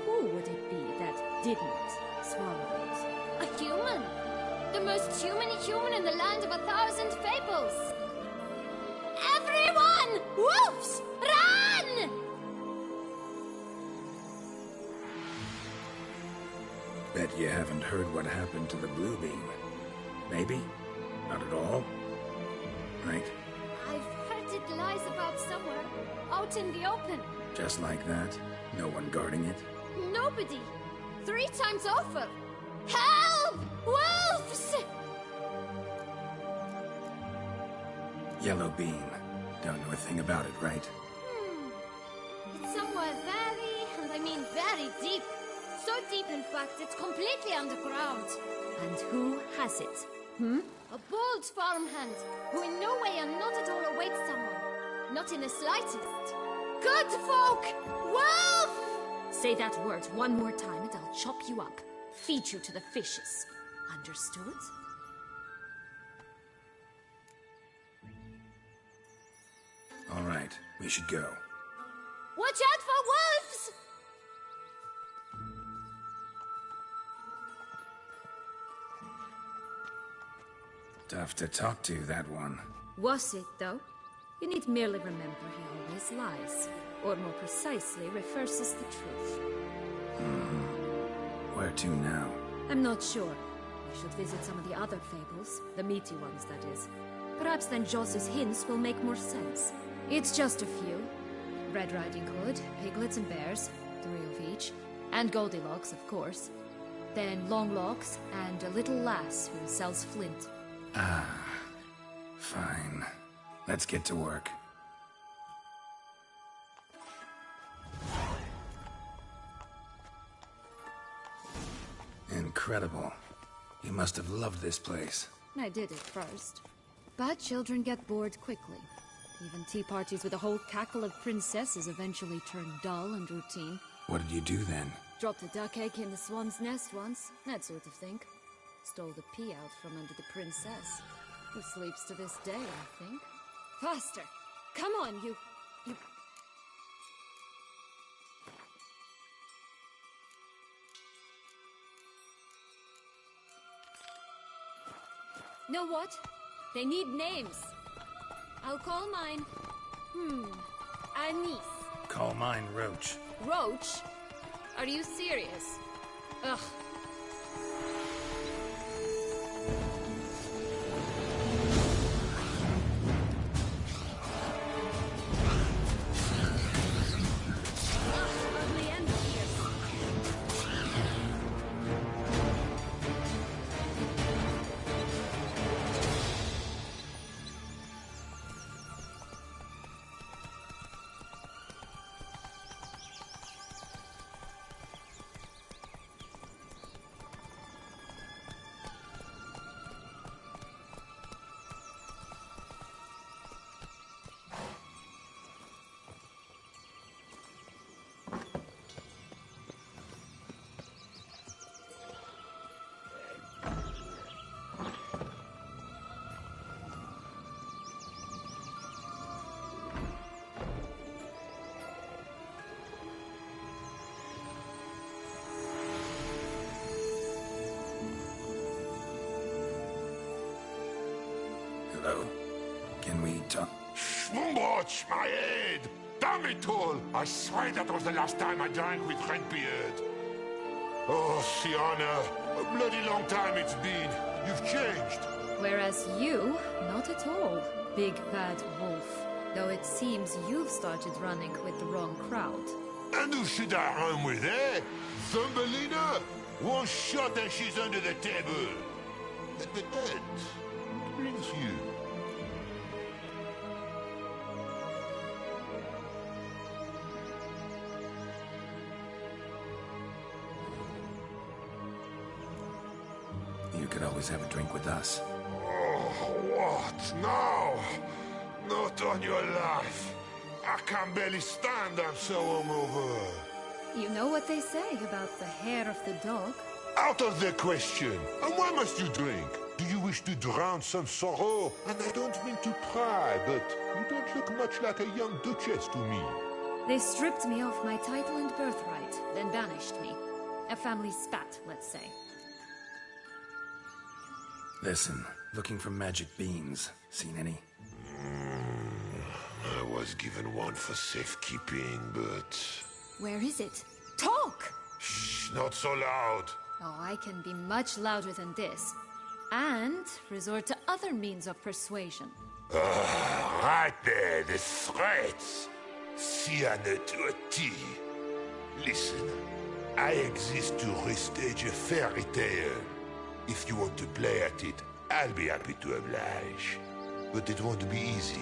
Speaker 16: Who would it be that didn't swallow it? A human! The most human in the land of 1,000 fables! Everyone! Wolves! Run!
Speaker 1: Bet you haven't heard what happened to the blue beam. Maybe? Not at all? Right?
Speaker 16: I've heard it lies about somewhere, out in the open.
Speaker 1: Just like that? No one guarding it?
Speaker 16: Nobody! 3 times over! Help! Wolves!
Speaker 1: Yellow beam. Don't know a thing about it, right?
Speaker 16: It's somewhere very, and I mean very deep. So deep, in fact, it's completely underground. And who has it? A bold farmhand, who in no way and not at all awaits someone. Not in the slightest. Good folk! Wolf!
Speaker 8: Say that word one more time and I'll chop you up. Feed you to the fishes. Understood?
Speaker 1: All right, we should go.
Speaker 16: Watch out for wolves!
Speaker 1: Tough to talk to, that one.
Speaker 8: Was it, though? You need merely remember he always lies. Or more precisely, reverses the truth.
Speaker 1: Where to now?
Speaker 8: I'm not sure. We should visit some of the other fables. The meaty ones, that is. Perhaps then Joss's hints will make more sense. It's just a few. Red Riding Hood, piglets and bears, 3 of each. And Goldilocks, of course. Then Longlocks, and a little lass who sells flint.
Speaker 1: Ah, fine. Let's get to work. Incredible. You must have loved this place.
Speaker 16: I did at first. But children get bored quickly. Even tea parties with a whole cackle of princesses eventually turn dull and routine.
Speaker 1: What did you do then?
Speaker 16: Dropped a duck egg in the swan's nest once, that sort of thing. Stole the pea out from under the princess. Who sleeps to this day, I think. Faster! Come on, you... Know what? They need names. I'll call mine... Anise.
Speaker 1: Call mine Roach.
Speaker 16: Roach? Are you serious? Ugh.
Speaker 1: Hello? Can we talk?
Speaker 21: Schwumbotsch, my head! Damn it all! I swear that was the last time I drank with Redbeard. Oh, Sienna, a bloody long time it's been. You've changed.
Speaker 16: Whereas you, not at all, big bad wolf. Though it seems you've started running with the wrong crowd.
Speaker 21: And who should I run with, eh? Thumbelina? One shot and she's under the table. But what brings you?
Speaker 1: You could always have a drink with us.
Speaker 21: Oh, what now? Not on your life. I can barely stand, I'm so hungover.
Speaker 16: You know what they say about the hair of the dog?
Speaker 21: Out of the question. And why must you drink? Do you wish to drown some sorrow? And I don't mean to pry, but you don't look much like a young duchess to me.
Speaker 16: They stripped me of my title and birthright, then banished me. A family spat, let's say.
Speaker 1: Listen, looking for magic beans. Seen any?
Speaker 21: I was given one for safekeeping, but...
Speaker 16: Where is it? Talk!
Speaker 21: Shh, not so loud.
Speaker 16: Oh, I can be much louder than this. And resort to other means of persuasion.
Speaker 21: Right there, the threats. Sienna to a T. Listen, I exist to restage a fairy tale. If you want to play at it, I'll be happy to oblige. But it won't be easy.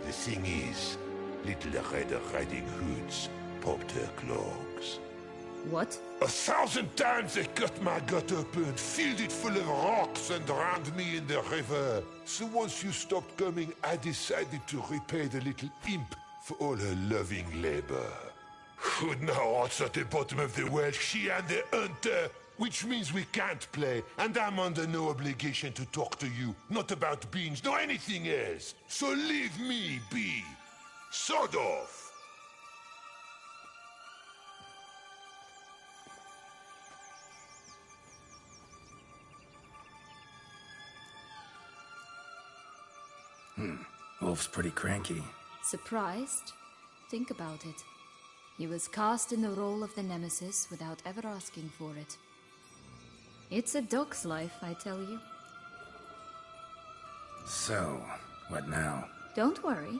Speaker 21: The thing is, little Red Riding Hoods popped her clogs.
Speaker 8: What?
Speaker 21: 1,000 times they cut my gut open, filled it full of rocks, and drowned me in the river. So once you stopped coming, I decided to repay the little imp for all her loving labor. Who now rots at the bottom of the well, she and the hunter, which means we can't play, and I'm under no obligation to talk to you, not about beans, nor anything else. So leave me be. Sod off.
Speaker 1: Wolf's pretty cranky.
Speaker 16: Surprised? Think about it. He was cast in the role of the Nemesis without ever asking for it. It's a dog's life, I tell you.
Speaker 1: So, what now?
Speaker 16: Don't worry.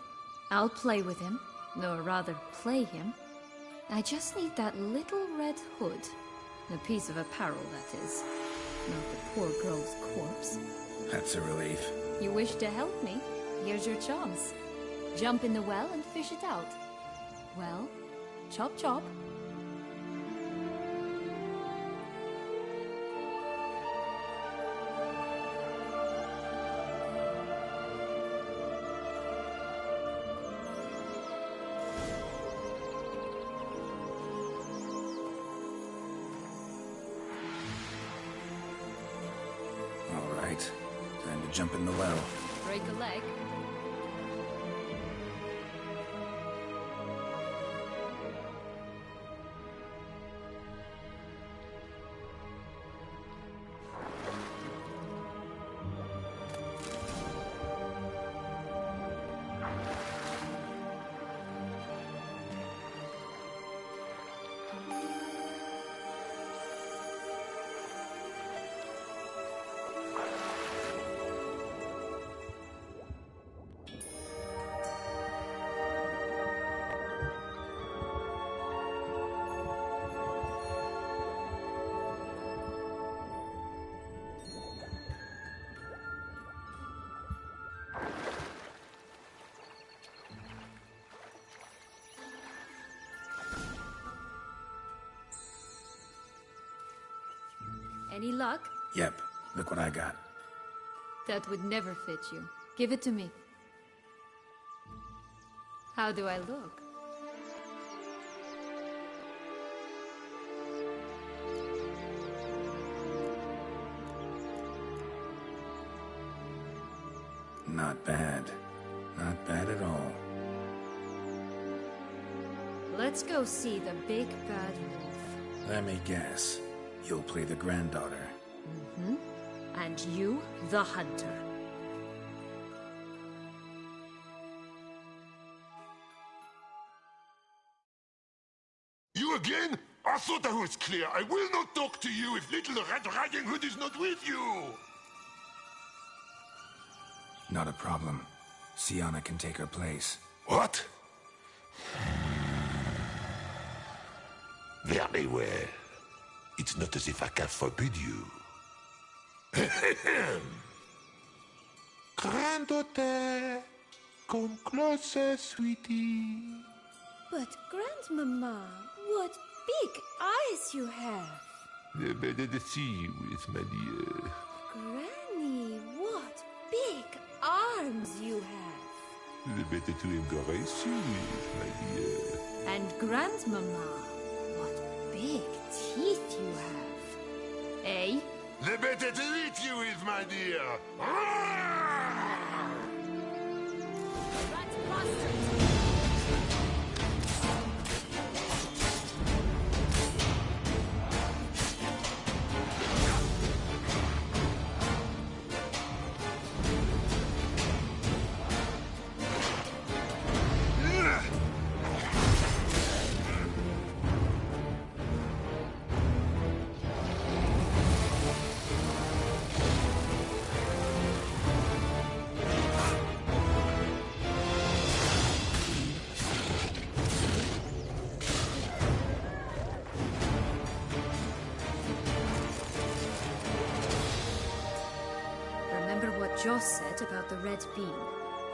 Speaker 16: I'll play with him. Or rather, play him. I just need that little red hood. A piece of apparel, that is. Not the poor girl's corpse.
Speaker 1: That's a relief.
Speaker 16: You wish to help me? Here's your chance. Jump in the well and fish it out. Well, chop chop.
Speaker 1: All right. Time to jump in the well.
Speaker 16: Break a leg. Any luck?
Speaker 1: Yep, look what I got.
Speaker 16: That would never fit you. Give it to me. How do I look?
Speaker 1: Not bad. Not bad at all.
Speaker 16: Let's go see the big bad wolf.
Speaker 1: Let me guess. You'll play the granddaughter.
Speaker 8: Mm-hmm. And you, the hunter.
Speaker 21: You again? I thought I was clear. I will not talk to you if little Red Riding Hood is not with you.
Speaker 1: Not a problem. Sienna can take her place.
Speaker 21: What? Very well. It's not as if I can forbid you. Granddaughter, come closer, sweetie.
Speaker 7: But, Grandmama, what big eyes you have.
Speaker 21: The better to see you with, my dear.
Speaker 7: Granny, what big arms you have.
Speaker 21: The better to embrace you with, my dear.
Speaker 8: And Grandmama, what big teeth you have. Eh?
Speaker 21: The better to eat you with, my dear.
Speaker 8: Rat bastard! Joss said about the red bean.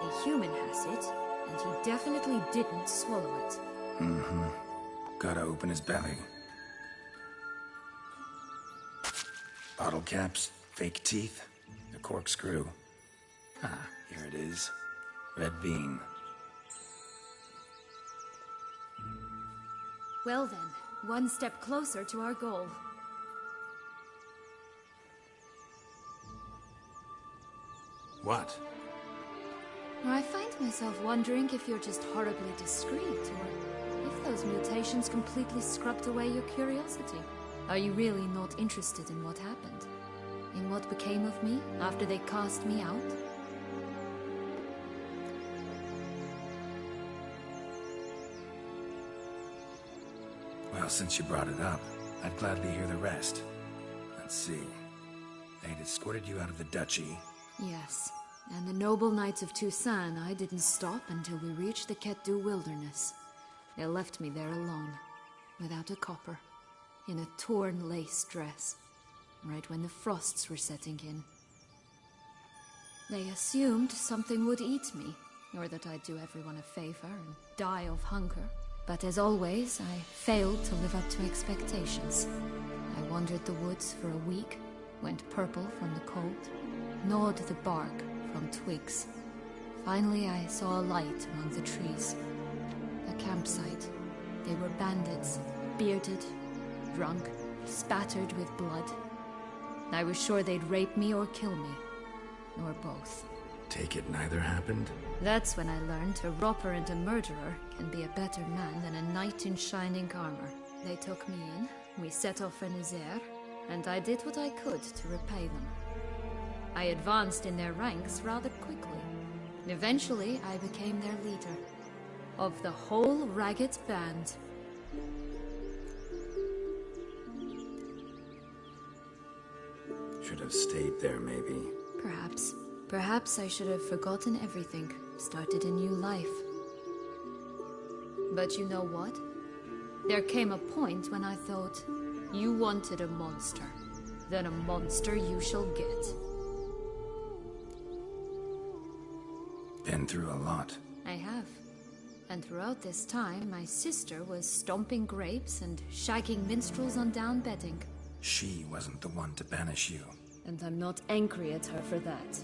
Speaker 8: A human has it, and he definitely didn't swallow it.
Speaker 1: Mm-hmm. Gotta open his belly. Bottle caps, fake teeth, a corkscrew. Ah, here it is. Red bean.
Speaker 16: Well then, one step closer to our goal.
Speaker 1: What?
Speaker 16: I find myself wondering if you're just horribly discreet, or if those mutations completely scrubbed away your curiosity. Are you really not interested in what happened? In what became of me after they cast me out?
Speaker 1: Well, since you brought it up, I'd gladly hear the rest. Let's see. They'd escorted you out of the duchy.
Speaker 16: Yes, and the noble knights of Toussaint, I didn't stop until we reached the Ketdu wilderness. They left me there alone, without a copper, in a torn lace dress, right when the frosts were setting in. They assumed something would eat me, or that I'd do everyone a favor and die of hunger. But as always, I failed to live up to expectations. I wandered the woods for a week, went purple from the cold, gnawed the bark from twigs. Finally, I saw a light among the trees. A campsite. They were bandits, bearded, drunk, spattered with blood. I was sure they'd rape me or kill me, or both.
Speaker 1: Take it neither happened?
Speaker 16: That's when I learned a robber and a murderer can be a better man than a knight in shining armor. They took me in, we set off for Nazaire, and I did what I could to repay them. I advanced in their ranks rather quickly. Eventually, I became their leader. Of the whole ragged band.
Speaker 1: Should have stayed there, maybe.
Speaker 16: Perhaps. Perhaps I should have forgotten everything, started a new life. But you know what? There came a point when I thought, you wanted a monster. Then a monster you shall get.
Speaker 1: Been through a lot.
Speaker 16: I have. And throughout this time, my sister was stomping grapes and shagging minstrels on down bedding.
Speaker 1: She wasn't the one to banish you.
Speaker 16: And I'm not angry at her for that.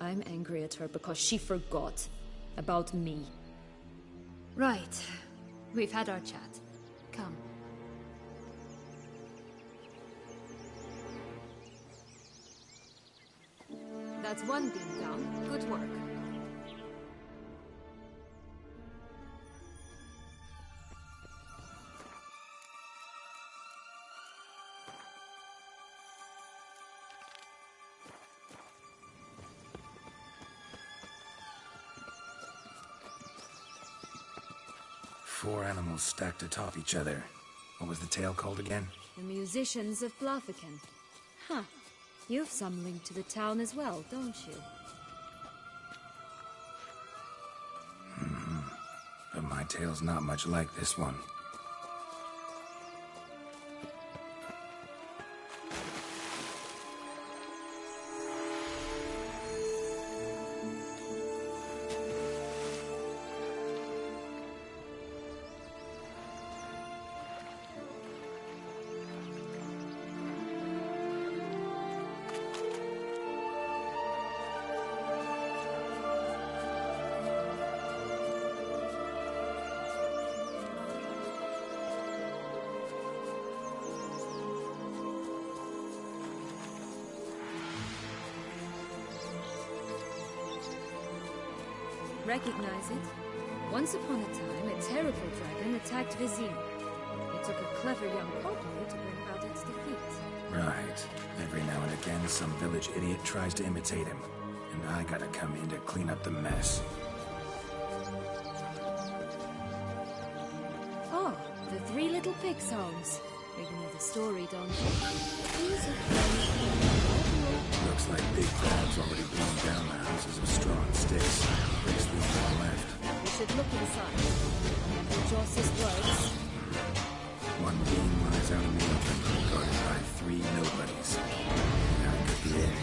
Speaker 16: I'm angry at her because she forgot about me. Right. We've had our chat. Come. That's one beam down. Good work.
Speaker 1: Four animals stacked atop each other. What was the tale called again?
Speaker 16: The musicians of Blaviken. Huh. You've some link to the town as well, don't you?
Speaker 1: But my tale's not much like this one.
Speaker 16: Recognize it? Once upon a time, a terrible dragon attacked Vizim. It took a clever young courtier to bring about its defeat.
Speaker 1: Right. Every now and again, some village idiot tries to imitate him. And I gotta come in to clean up the mess.
Speaker 16: Oh, the three little pig songs. You know the story, don't you?
Speaker 1: Looks like Big Crab's already blown down the houses of straw and sticks. Bricks leave one left.
Speaker 16: We should look inside. Remember Joss's words.
Speaker 1: One being lies out in the open, guarded by three nobodies. That could be it.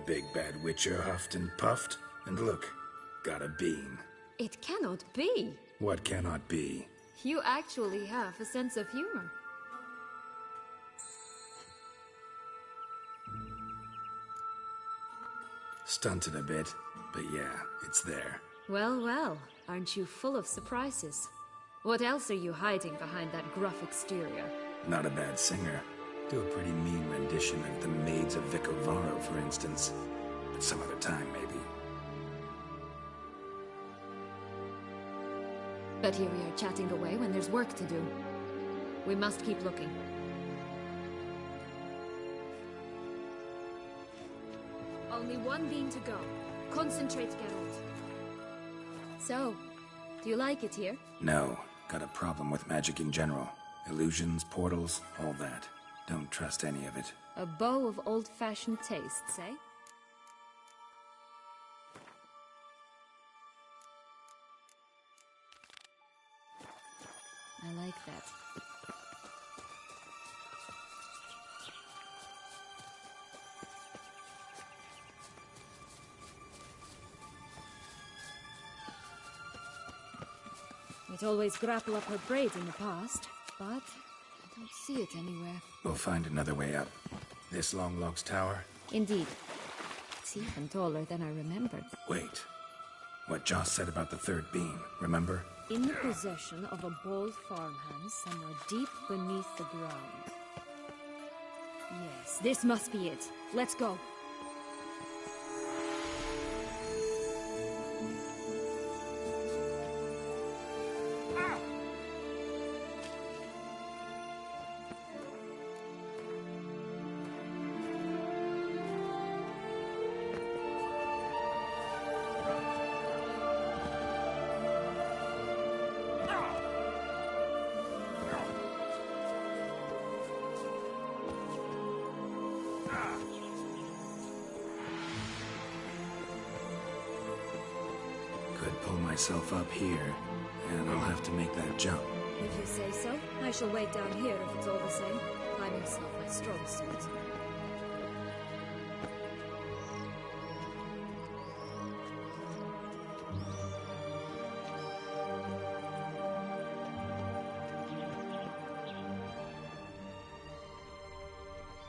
Speaker 1: big bad witcher huffed and puffed, and look, got a bean.
Speaker 16: It cannot be.
Speaker 1: What cannot be?
Speaker 16: You actually have a sense of humor.
Speaker 1: Stunted a bit, but yeah, it's there.
Speaker 16: Well, well, aren't you full of surprises? What else are you hiding behind that gruff exterior?
Speaker 1: Not a bad singer. Do a pretty mean rendition of The Maids of Vicovaro, for instance. But some other time, maybe.
Speaker 16: But here we are chatting away when there's work to do. We must keep looking. Only one beam to go. Concentrate, Geralt. So, do you like it here?
Speaker 1: No. Got a problem with magic in general. Illusions, portals, all that. Don't trust any of it.
Speaker 16: A bow of old-fashioned tastes, eh? I like that. It always grapple up her braid in the past, but I don't see it anywhere.
Speaker 1: We'll find another way up. This Longlock's tower?
Speaker 16: Indeed. It's even taller than I remembered.
Speaker 1: Wait. What Joss said about the third beam, remember?
Speaker 16: In the possession of a bold farmhand somewhere deep beneath the ground. Yes, this must be it. Let's go.
Speaker 1: Could pull myself up here, and I'll have to make that jump.
Speaker 16: If you say so, I shall wait down here if it's all the same. Climbing's not my strong suit.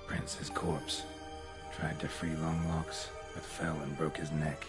Speaker 1: Prince's corpse. Tried to free Longlocks, but fell and broke his neck.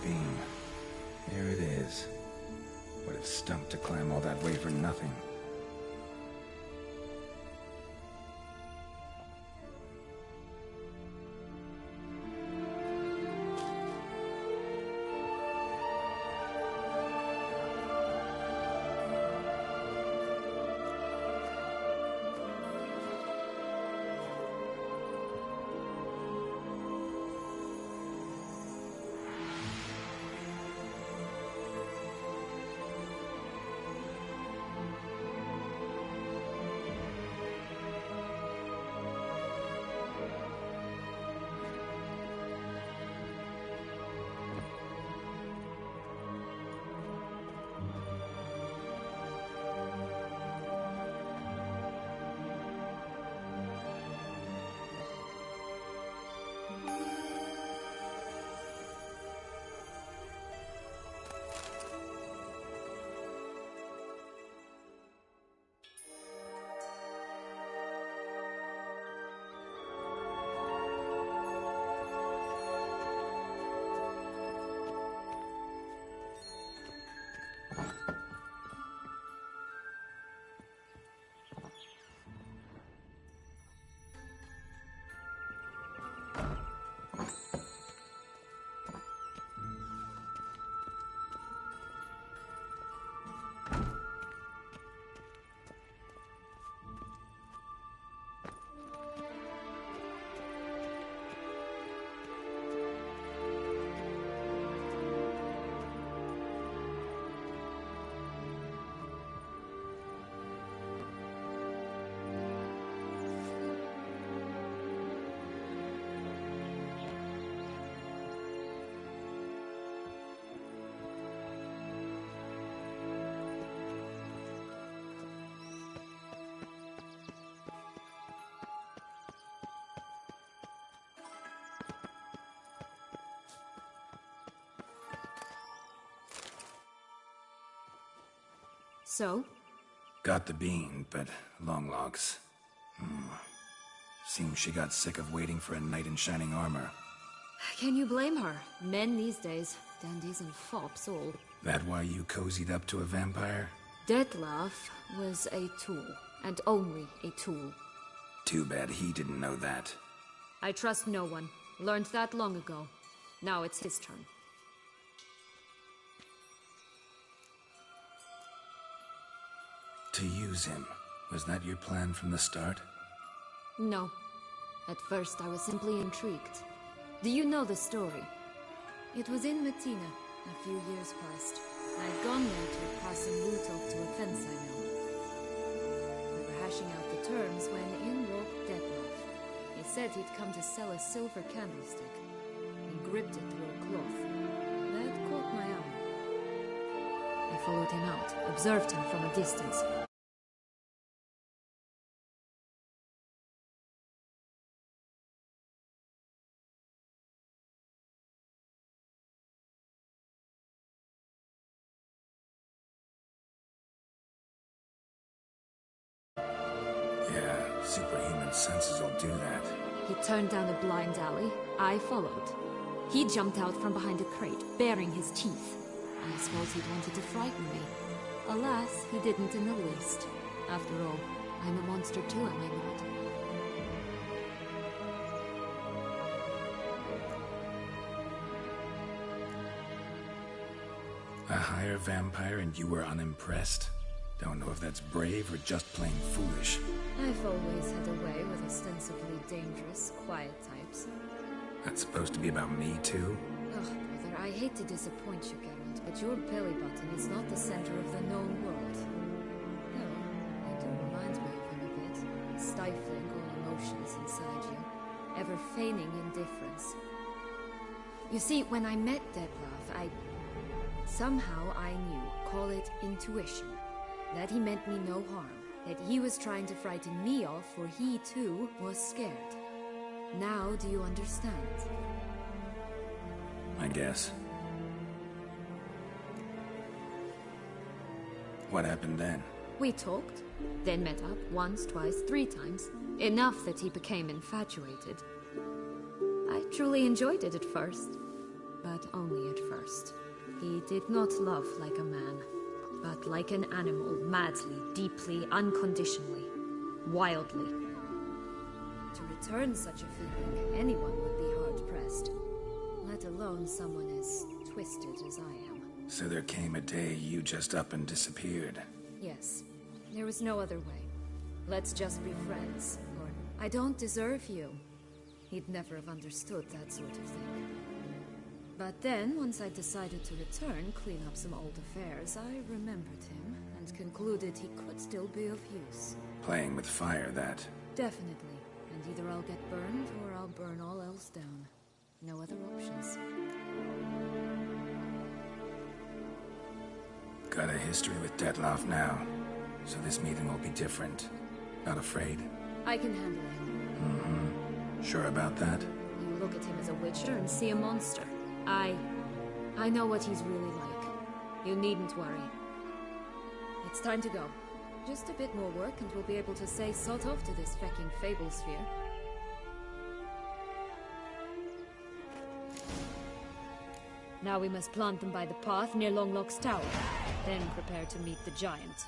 Speaker 1: beam. Here it is. Would have stunk to climb all that way for nothing.
Speaker 16: So?
Speaker 1: Got the bean, but long logs. Seems she got sick of waiting for a knight in shining armor.
Speaker 16: Can you blame her? Men these days, dandies and fops all.
Speaker 1: That why you cozied up to a vampire?
Speaker 16: Detlef was a tool, and only a tool.
Speaker 1: Too bad he didn't know that.
Speaker 16: I trust no one. Learned that long ago. Now it's his turn.
Speaker 1: To use him. Was that your plan from the start?
Speaker 16: No. At first I was simply intrigued. Do you know the story? It was in Matina, a few years past. I'd gone there to pass some loot off to a fence I know. We were hashing out the terms when in walked Detlef. He said he'd come to sell a silver candlestick. He gripped it through a cloth. That caught my eye. I followed him out, observed him from a distance.
Speaker 1: Yeah, superhuman senses will do that.
Speaker 16: He turned down a blind alley. I followed. He jumped out from behind a crate, baring his teeth. I suppose he'd wanted to frighten me. Alas, he didn't in the least. After all, I'm a monster too, am I not?
Speaker 1: A higher vampire and you were unimpressed? Don't know if that's brave or just plain foolish.
Speaker 16: I've always had a way with ostensibly dangerous, quiet types.
Speaker 1: That's supposed to be about me, too?
Speaker 16: Ugh, brother, I hate to disappoint you, Geralt, but your belly button is not the center of the known world. No, you do remind me of him a bit. Stifling all emotions inside you. Ever feigning indifference. You see, when I met Detlef, somehow I knew, call it intuition, that he meant me no harm, that he was trying to frighten me off, for he, too, was scared. Now do you understand?
Speaker 1: I guess. What happened then?
Speaker 16: We talked, then met up once, twice, 3 times. Enough that he became infatuated. I truly enjoyed it at first. but only at first. He did not love like a man, but like an animal, madly, deeply, unconditionally, wildly. To return such a feeling, anyone would be hard-pressed, let alone someone as twisted as I am.
Speaker 1: So there came a day you just up and disappeared.
Speaker 16: Yes, there was no other way. Let's just be friends, or I don't deserve you. He'd never have understood that sort of thing. But then, once I decided to return, clean up some old affairs, I remembered him and concluded he could still be of use.
Speaker 1: Playing with fire, that.
Speaker 16: Definitely. And either I'll get burned, or I'll burn all else down. No other options.
Speaker 1: Got a history with Detloff now, so this meeting will be different. Not afraid?
Speaker 16: I can handle him.
Speaker 1: Mm-hmm. Sure about that?
Speaker 16: You look at him as a witcher and see a monster. I know what he's really like. You needn't worry. It's time to go. Just a bit more work and we'll be able to say sod off to this fecking fable sphere. Now we must plant them by the path near Longlock's tower. Then prepare to meet the giant.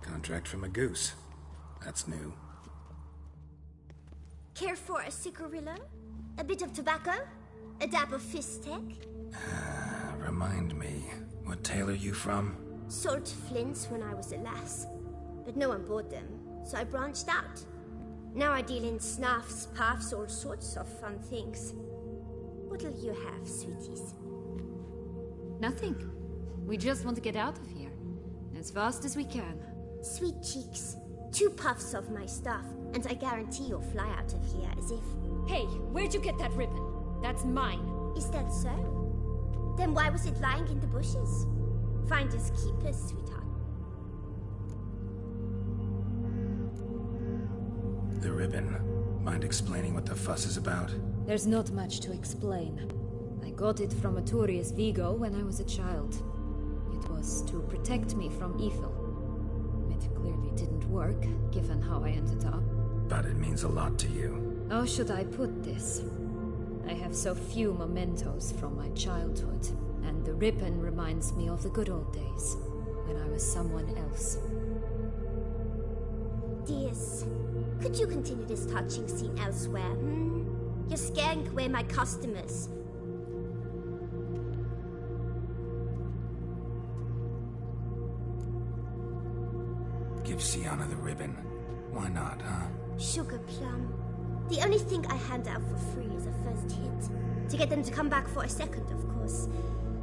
Speaker 1: Contract from a goose. That's new.
Speaker 6: Care for a cigarillo? A bit of tobacco? A dab of fistek?
Speaker 1: Remind me, what tale are you from?
Speaker 6: Sold flints when I was a lass, but no one bought them, so I branched out. Now I deal in snuffs, puffs, all sorts of fun things. What'll you have, sweeties?
Speaker 16: Nothing. We just want to get out of here. As fast as we can.
Speaker 6: Sweet cheeks. 2 puffs of my stuff, and I guarantee you'll fly out of here as if...
Speaker 16: Hey, where'd you get that ribbon? That's mine.
Speaker 6: Is that so? Then why was it lying in the bushes? Finders keepers, sweetheart.
Speaker 1: The ribbon. Mind explaining what the fuss is about?
Speaker 16: There's not much to explain. I got it from Aturius Vigo when I was a child. It was to protect me from evil. It clearly didn't work, given how I ended up.
Speaker 1: But it means a lot to you.
Speaker 16: How should I put this? I have so few mementos from my childhood, and the ribbon reminds me of the good old days, when I was someone else.
Speaker 6: Dears, could you continue this touching scene elsewhere, You're scaring away my customers.
Speaker 1: Give Sienna the ribbon. Why not, huh?
Speaker 6: Sugar plum. The only thing I hand out for free is a first hit. To get them to come back for a second, of course.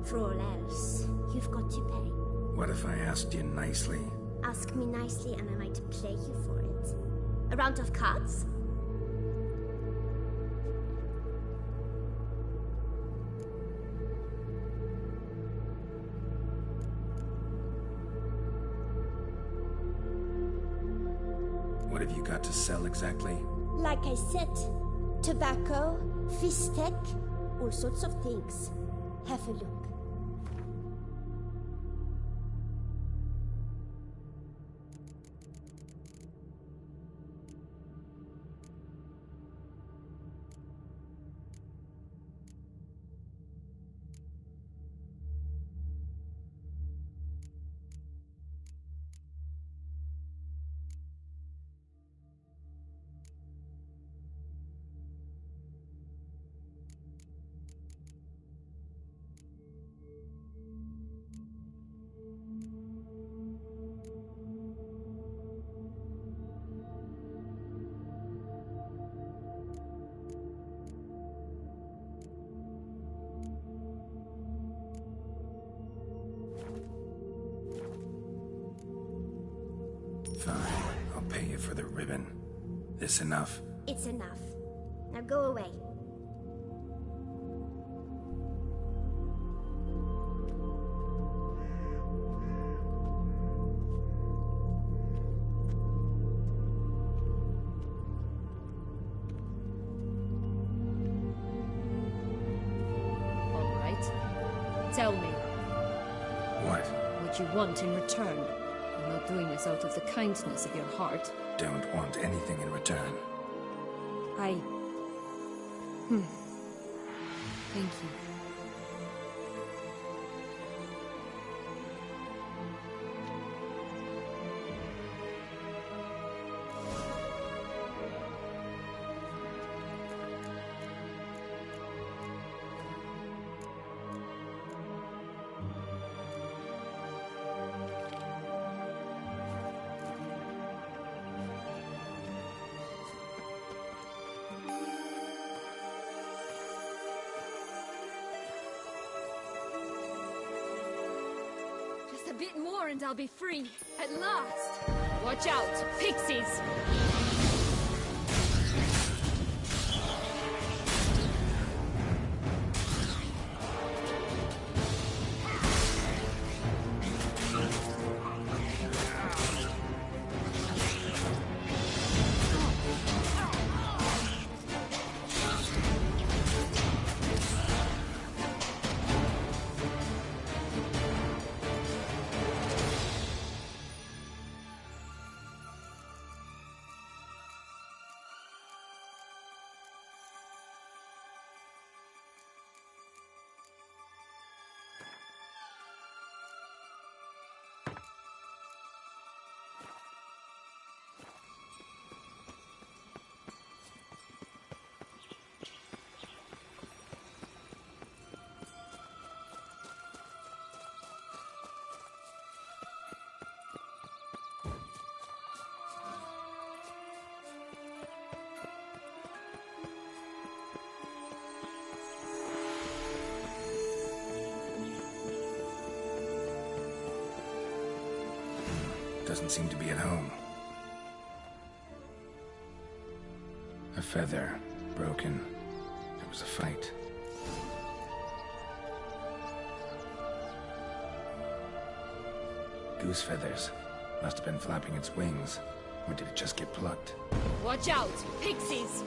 Speaker 6: For all else, you've got to pay.
Speaker 1: What if I asked you nicely?
Speaker 6: Ask me nicely and I might play you for it. A round of cards?
Speaker 1: What have you got to sell exactly?
Speaker 6: Like I said, tobacco, fistek, all sorts of things. Have a look.
Speaker 1: for the ribbon. This enough?
Speaker 6: It's enough. Now go away.
Speaker 16: All right. Tell me.
Speaker 1: What?
Speaker 16: What you want in return. You're not doing this out of the kindness of your heart.
Speaker 1: Don't want anything in return.
Speaker 16: Thank you.
Speaker 7: Just a bit more and I'll be free. At last.
Speaker 16: Watch out! Pixies!
Speaker 1: Doesn't seem to be at home. A feather. Broken. There was a fight. Goose feathers. Must have been flapping its wings. Or did it just get plucked?
Speaker 16: Watch out! Pixies!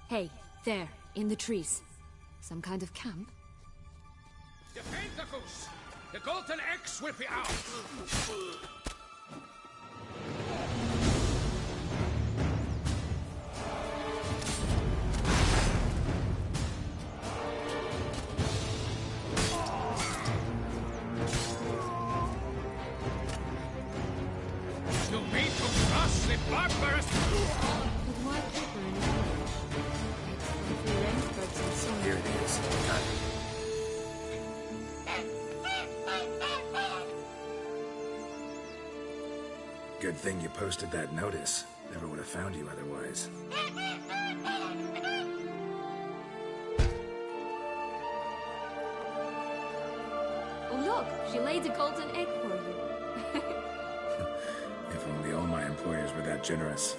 Speaker 16: Hey, there, in the trees. Some kind of camp?
Speaker 14: Defend the goose! The golden eggs will be out! You mean to cross the barbarous...
Speaker 16: But why keep her in a village? Makes free range birds and so on.
Speaker 1: Here it is. Got it. Good thing you posted that notice. Never would have found you otherwise.
Speaker 16: Oh look, she laid a golden egg for you.
Speaker 1: If only all my employers were that generous.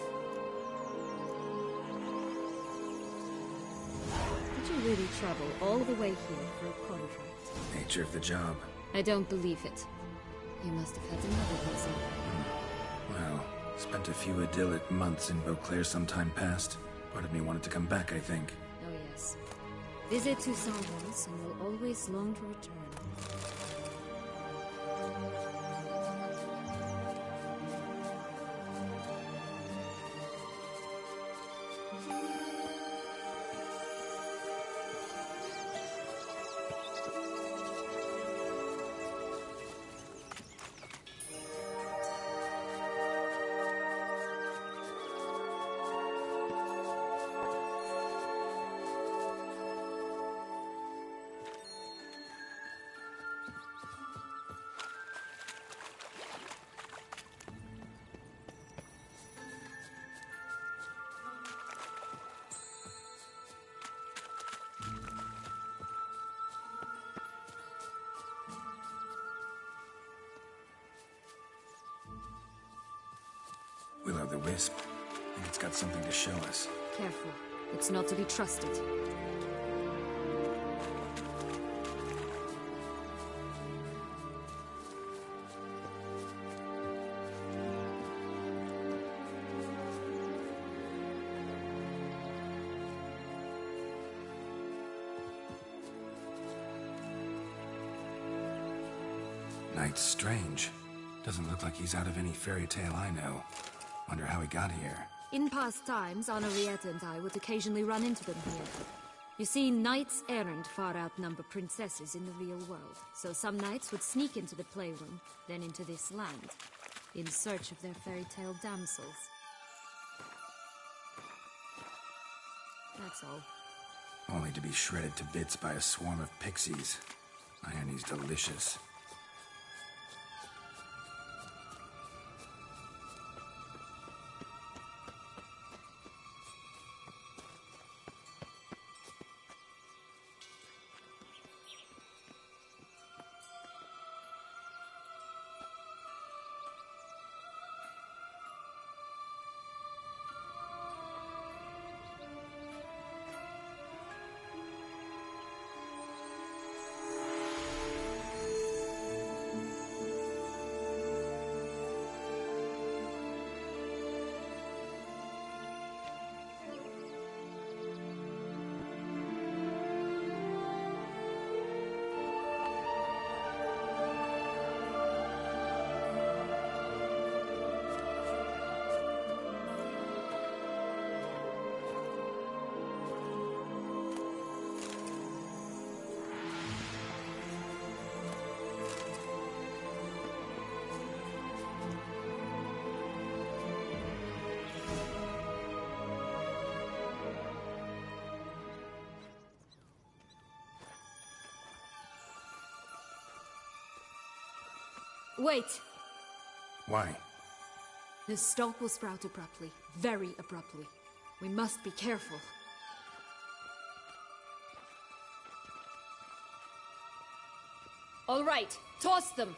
Speaker 16: Did you really travel all the way here for a contract?
Speaker 1: Nature of the job.
Speaker 16: I don't believe it. You must have had another reason.
Speaker 1: Well, spent a few idyllic months in Beauclair some time past. Part of me wanted to come back, I think.
Speaker 16: Oh yes. Visit Toussaint once and will always long to return.
Speaker 1: will-o'-the-wisp. I think it's got something to show us.
Speaker 16: Careful. It's not to be trusted.
Speaker 1: Knight's strange. Doesn't look like he's out of any fairy tale I know. Wonder how he got here.
Speaker 16: In past times, Henrietta and I would occasionally run into them here. You see, knights errant far outnumber princesses in the real world. So some knights would sneak into the playroom, then into this land, in search of their fairy tale damsels. That's all.
Speaker 1: Only to be shredded to bits by a swarm of pixies. Irony's delicious.
Speaker 16: Wait!
Speaker 1: Why?
Speaker 16: The stalk will sprout abruptly. Very abruptly. We must be careful. All right, toss them!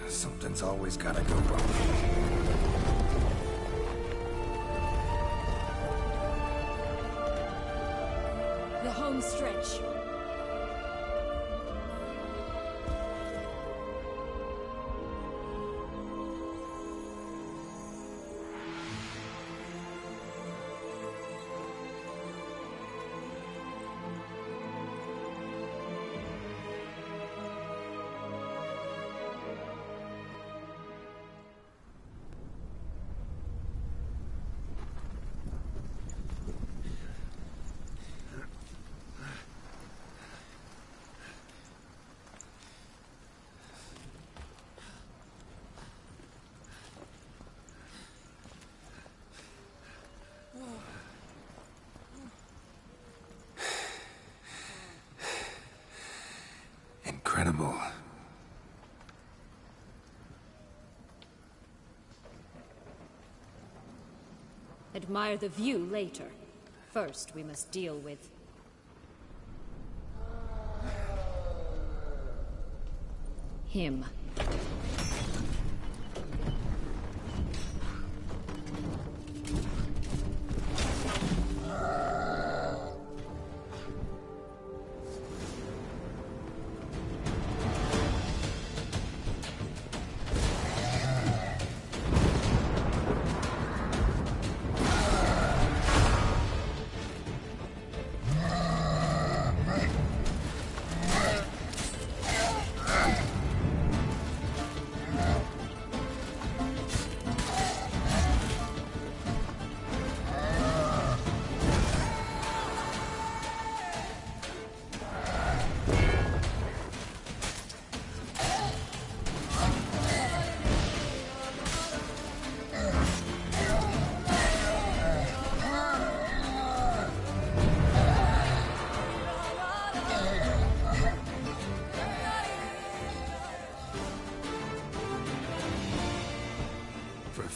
Speaker 1: Something's always gotta go wrong.
Speaker 16: The home stretch.
Speaker 1: Incredible.
Speaker 16: Admire the view later. First, we must deal with... him.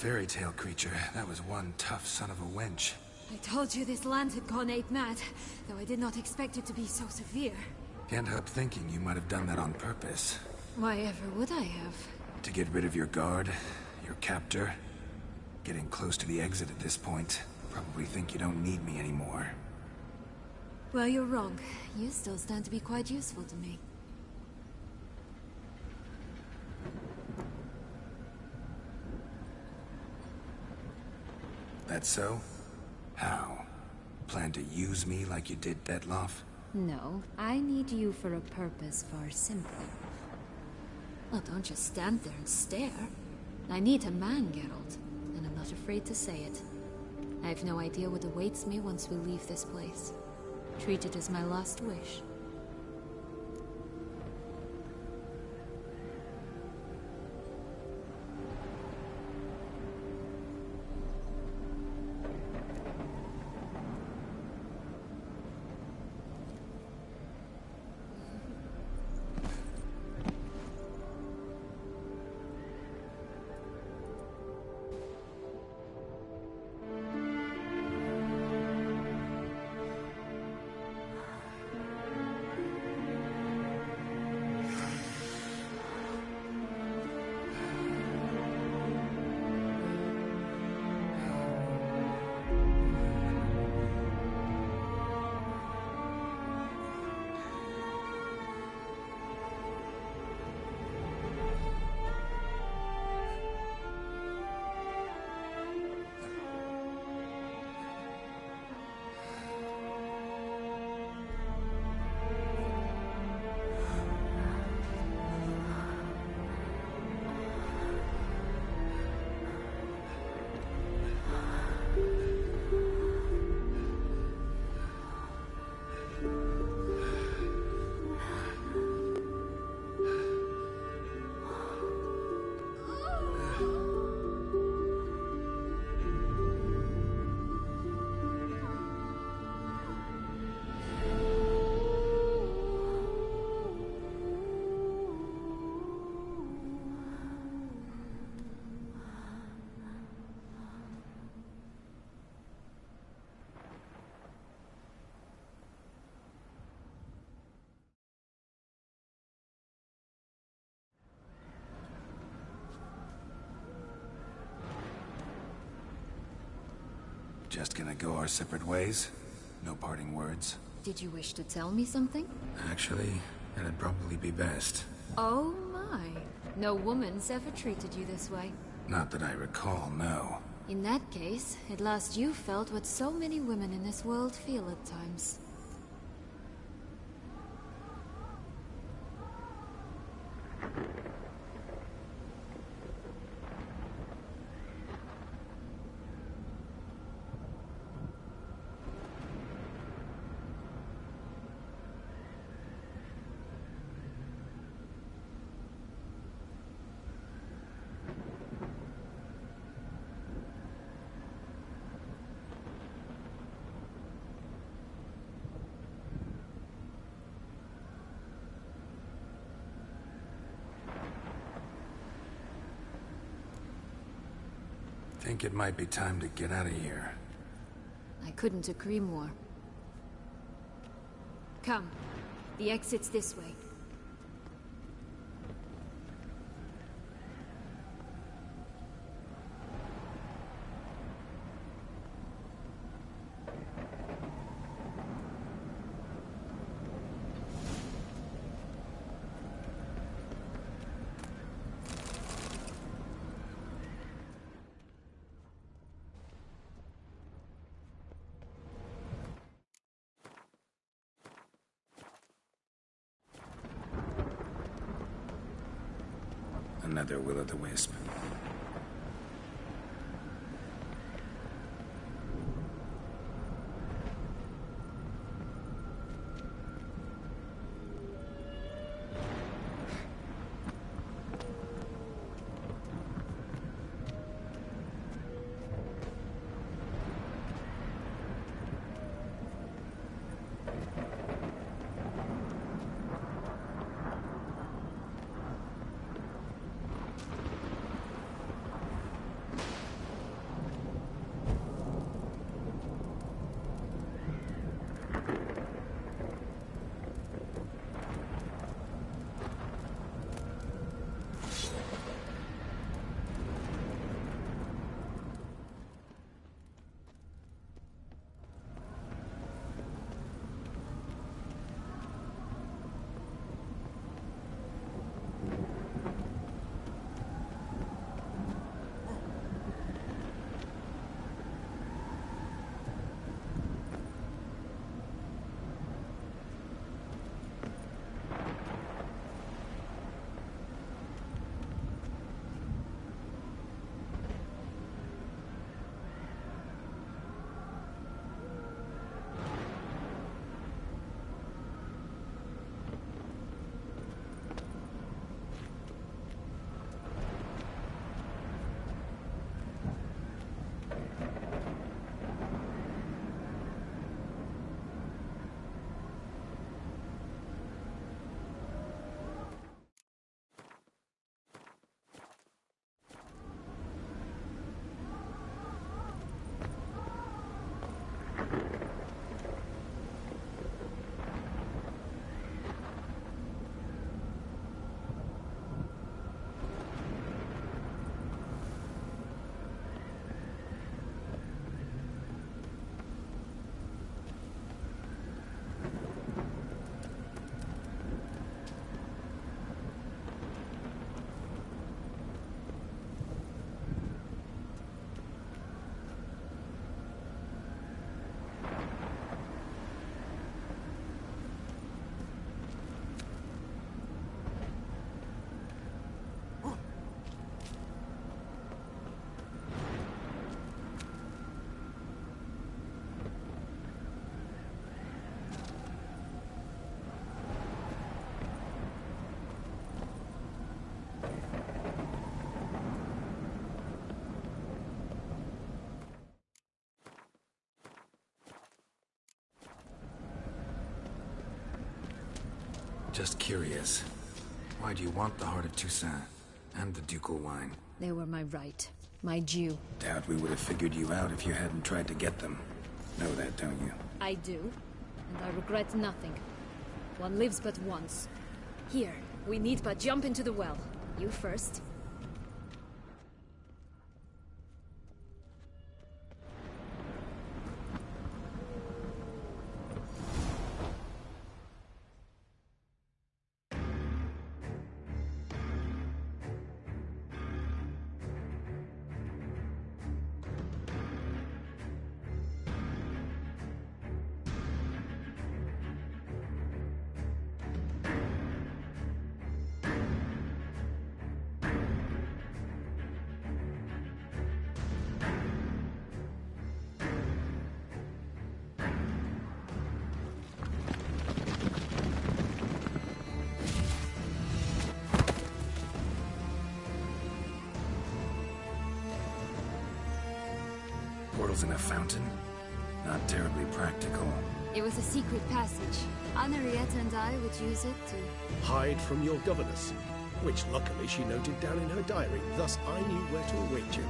Speaker 1: fairy tale creature. That was one tough son of a wench.
Speaker 7: I told you this land had gone ape mad, though I did not expect it to be so severe.
Speaker 1: Can't help thinking you might have done that on purpose.
Speaker 7: Why ever would I have?
Speaker 1: To get rid of your guard, your captor. Getting close to the exit at this point. Probably think you don't need me anymore.
Speaker 7: Well, you're wrong. You still stand to be quite useful to me.
Speaker 1: That so? How? Plan to use me like you did Detloff?
Speaker 7: No, I need you for a purpose far simpler. Well, don't just stand there and stare. I need a man, Geralt, and I'm not afraid to say it. I have no idea what awaits me once we leave this place. Treat it as my last wish.
Speaker 1: Just gonna go our separate ways? No parting words?
Speaker 7: Did you wish to tell me something?
Speaker 1: Actually, that'd probably be best.
Speaker 7: Oh my. No woman's ever treated you this way.
Speaker 1: Not that I recall, no.
Speaker 7: In that case, at last you felt what so many women in this world feel at times.
Speaker 1: Think it might be time to get out of here.
Speaker 7: I couldn't agree more. Come. The exit's this way.
Speaker 1: Another will-o'-the-wisp. Just curious. Why do you want the Heart of Toussaint and the ducal wine?
Speaker 7: They were my right. My due.
Speaker 1: Doubt we would have figured you out if you hadn't tried to get them. Know that, don't you?
Speaker 7: I do, and I regret nothing. One lives but once. Here, we need but jump into the well. You first.
Speaker 1: Portals in a fountain? Not terribly practical.
Speaker 7: It was a secret passage. Henriette and I would use it to...
Speaker 19: Hide from your governess, which luckily she noted down in her diary, thus I knew where to await you.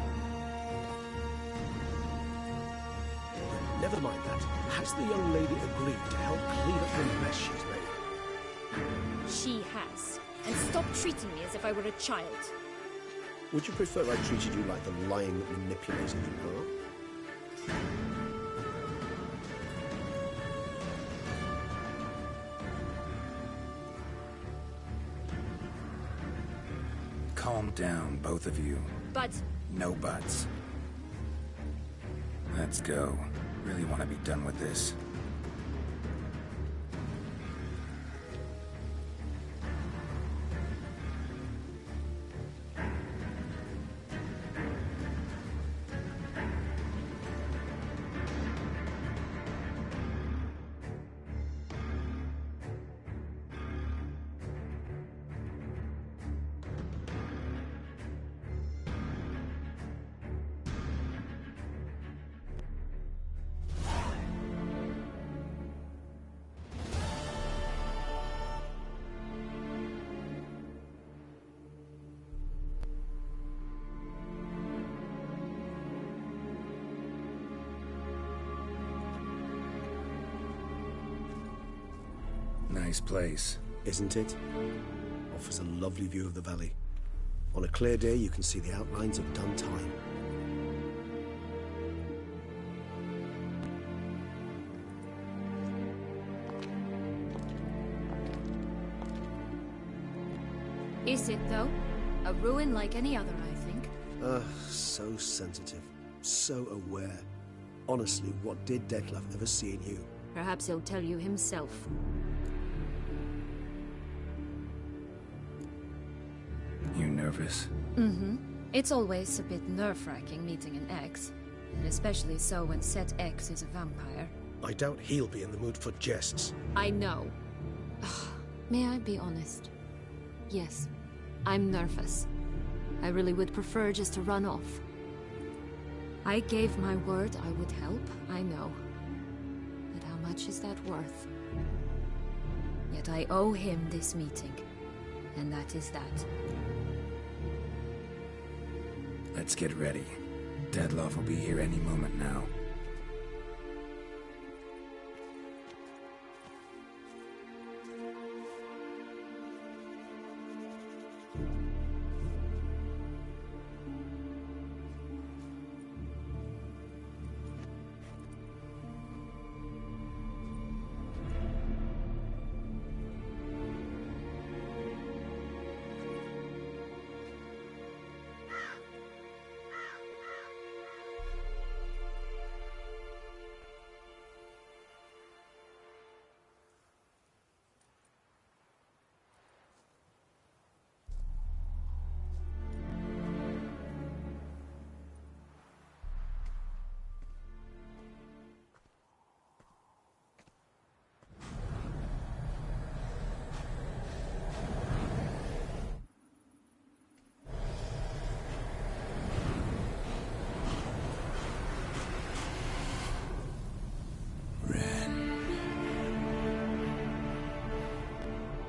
Speaker 19: Never mind that. Has the young lady agreed to help clean up the mess she's made?
Speaker 7: She has. And stop treating me as if I were a child.
Speaker 19: Would you prefer I treated you like the lying manipulator you are?
Speaker 1: Calm down, both of you.
Speaker 7: But...
Speaker 1: No buts. Let's go. Really want to be done with this. Nice place.
Speaker 19: Isn't it? Offers a lovely view of the valley. On a clear day, you can see the outlines of done time.
Speaker 7: Is it, though? A ruin like any other, I think.
Speaker 19: So sensitive. So aware. Honestly, what did Detlef ever see in you?
Speaker 7: Perhaps he'll tell you himself.
Speaker 1: You nervous?
Speaker 7: Mm-hmm. It's always a bit nerve-wracking meeting an ex. And especially so when said ex is a vampire.
Speaker 19: I doubt he'll be in the mood for jests.
Speaker 7: I know. May I be honest? Yes, I'm nervous. I really would prefer just to run off. I gave my word I would help, I know. But how much is that worth? Yet I owe him this meeting. And that is that.
Speaker 1: Let's get ready. Detlef will be here any moment now.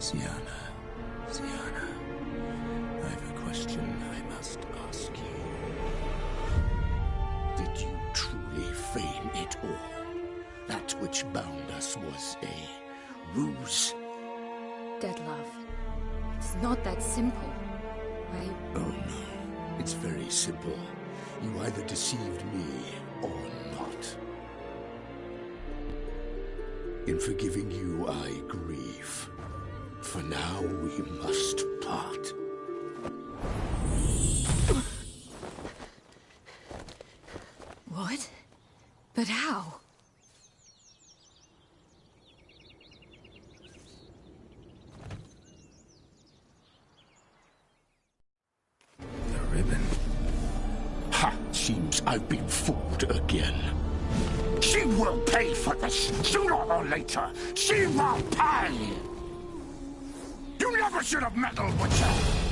Speaker 15: Sienna, I have a question I must ask you. Did you truly feign it all? That which bound us was a ruse?
Speaker 16: Deadlove, it's not that simple.
Speaker 15: Oh no, it's very simple. You either deceived me or not. In forgiving you, I grieve. For now, we must part.
Speaker 16: What? But how?
Speaker 1: The ribbon.
Speaker 15: Ha! Seems I've been fooled again. She will pay for this, sooner or later. She will pay! You never should have meddled with her!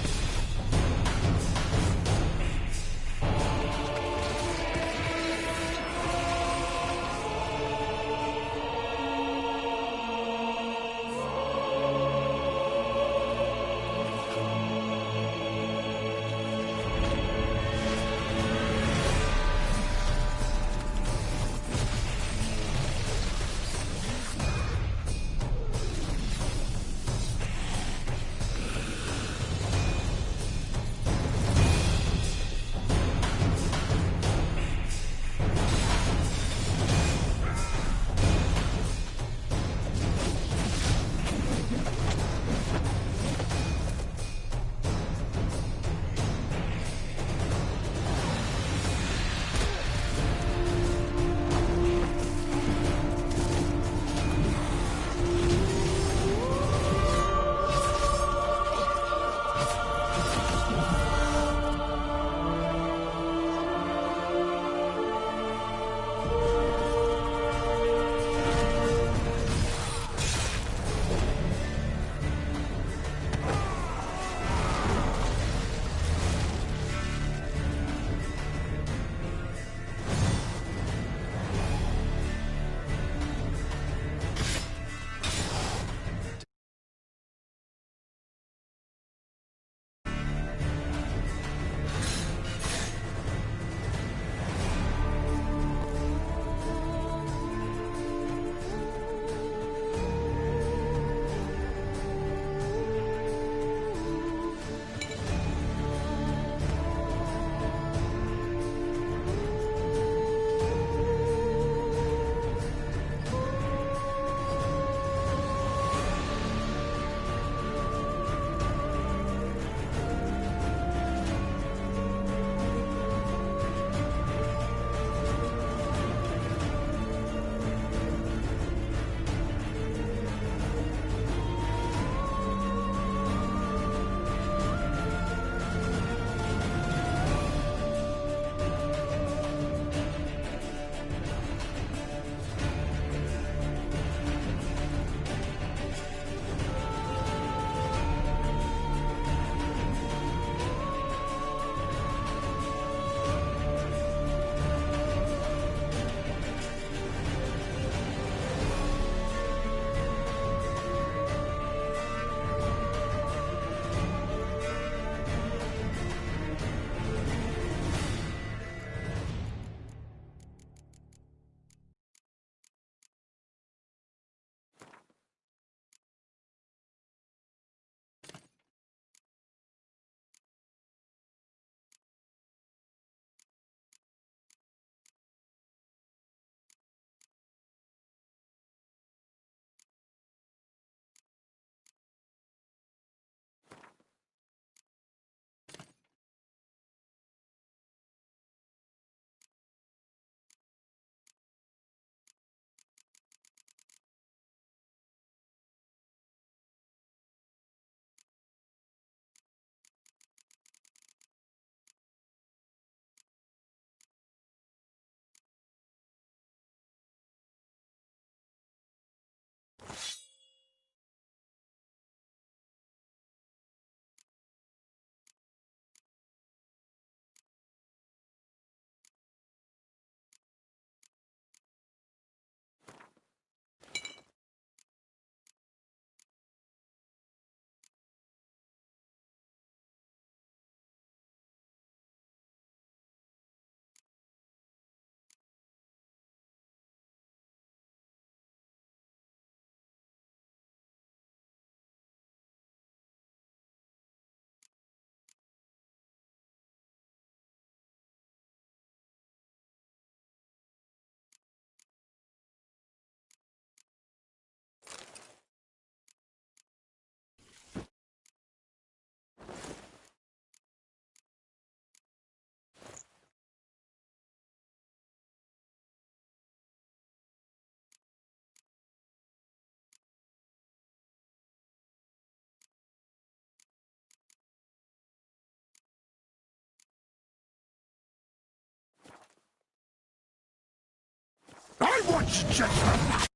Speaker 15: Gentlemen!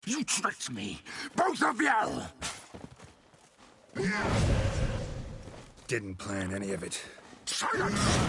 Speaker 15: You tricked me! Both of you!
Speaker 1: Didn't plan any of it.
Speaker 15: Silence!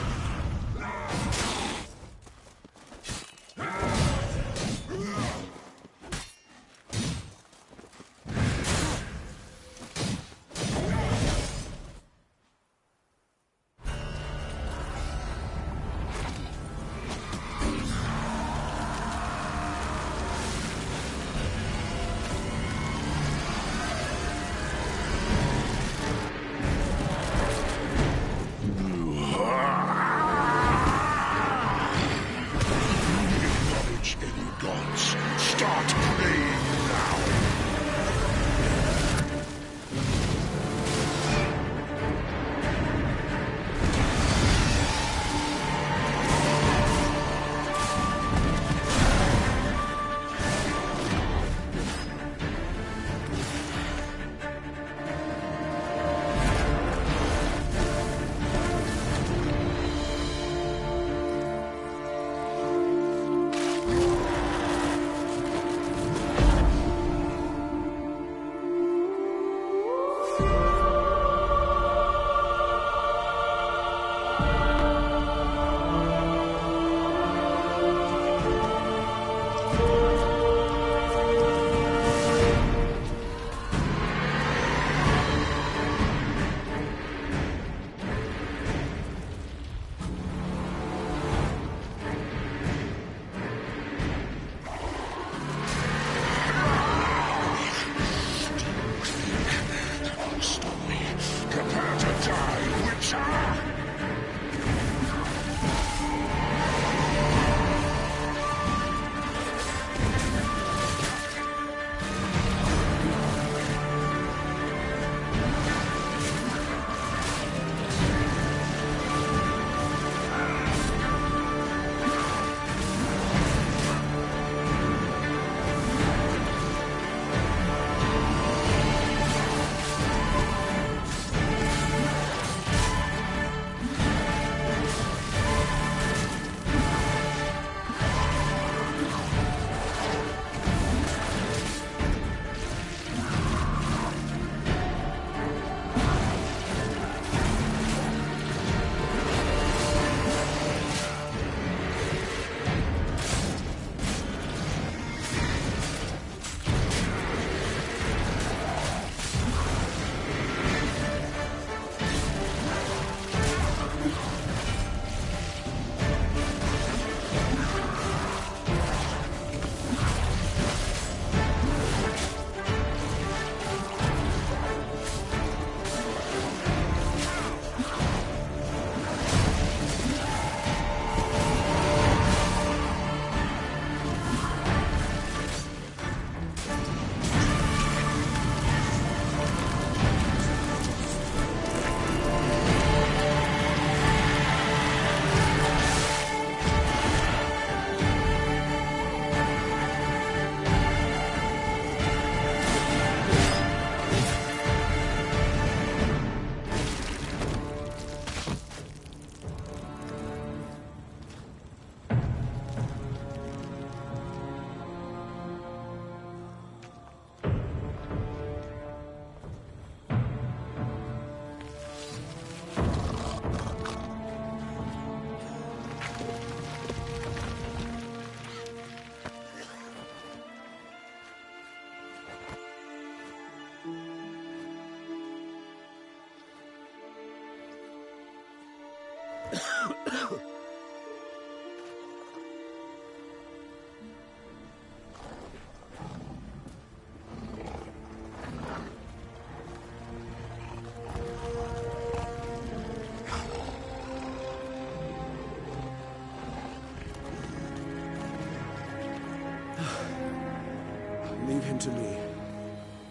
Speaker 19: Leave him to me.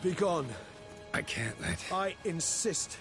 Speaker 19: Be gone.
Speaker 1: I can't let...
Speaker 19: I insist.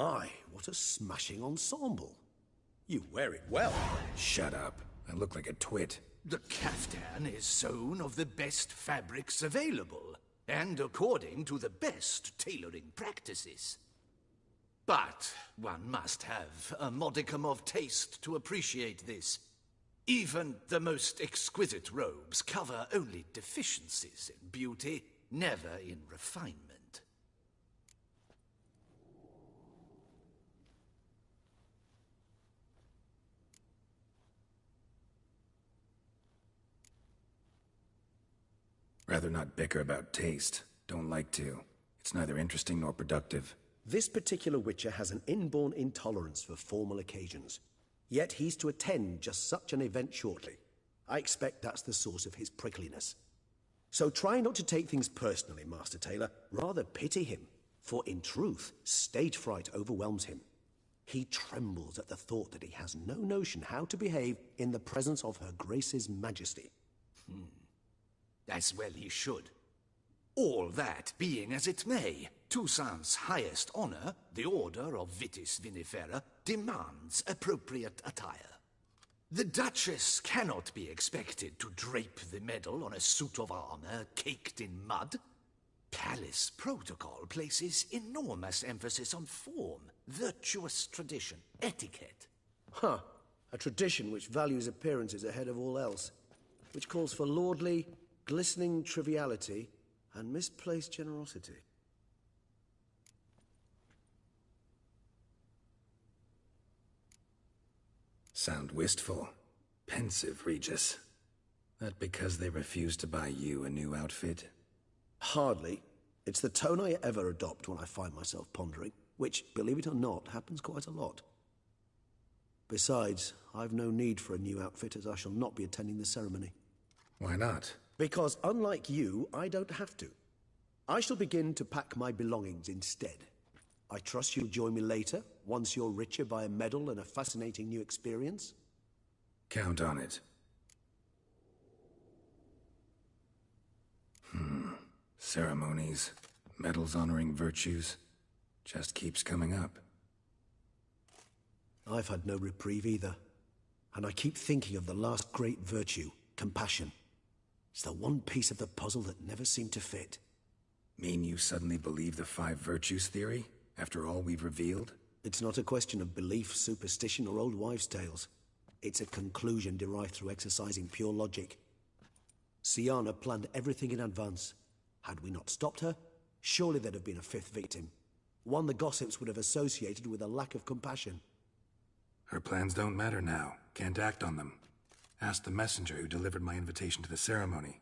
Speaker 19: My, what a smashing ensemble. You wear it well.
Speaker 1: Shut up. I look like a twit.
Speaker 3: The caftan is sewn of the best fabrics available, and according to the best tailoring practices. But one must have a modicum of taste to appreciate this. Even the most exquisite robes cover only deficiencies in beauty, never in refinement.
Speaker 1: Rather not bicker about taste. Don't like to. It's neither interesting nor productive.
Speaker 19: This particular Witcher has an inborn intolerance for formal occasions. Yet he's to attend just such an event shortly. I expect that's the source of his prickliness. So try not to take things personally, Master Taylor. Rather pity him. For in truth, stage fright overwhelms him. He trembles at the thought that he has no notion how to behave in the presence of Her Grace's Majesty.
Speaker 3: As well he should. All that being as it may, Toussaint's highest honor, the Order of Vitis Vinifera, demands appropriate attire. The Duchess cannot be expected to drape the medal on a suit of armor caked in mud. Palace protocol places enormous emphasis on form, virtuous tradition, etiquette.
Speaker 19: Huh. A tradition which values appearances ahead of all else, which calls for lordly, glistening triviality and misplaced generosity.
Speaker 1: Sound wistful. Pensive, Regis. That because they refuse to buy you a new outfit?
Speaker 19: Hardly. It's the tone I ever adopt when I find myself pondering, which, believe it or not, happens quite a lot. Besides, I've no need for a new outfit, as I shall not be attending the ceremony.
Speaker 1: Why not?
Speaker 19: Because, unlike you, I don't have to. I shall begin to pack my belongings instead. I trust you'll join me later, once you're richer by a medal and a fascinating new experience?
Speaker 1: Count on it. Ceremonies, medals honoring virtues, just keeps coming up.
Speaker 19: I've had no reprieve either. And I keep thinking of the last great virtue, compassion. It's the one piece of the puzzle that never seemed to fit.
Speaker 1: Mean you suddenly believe the 5 virtues theory, after all we've revealed?
Speaker 19: It's not a question of belief, superstition, or old wives' tales. It's a conclusion derived through exercising pure logic. Siana planned everything in advance. Had we not stopped her, surely there'd have been a 5th victim. One the gossips would have associated with a lack of compassion.
Speaker 1: Her plans don't matter now. Can't act on them. Ask the messenger who delivered my invitation to the ceremony.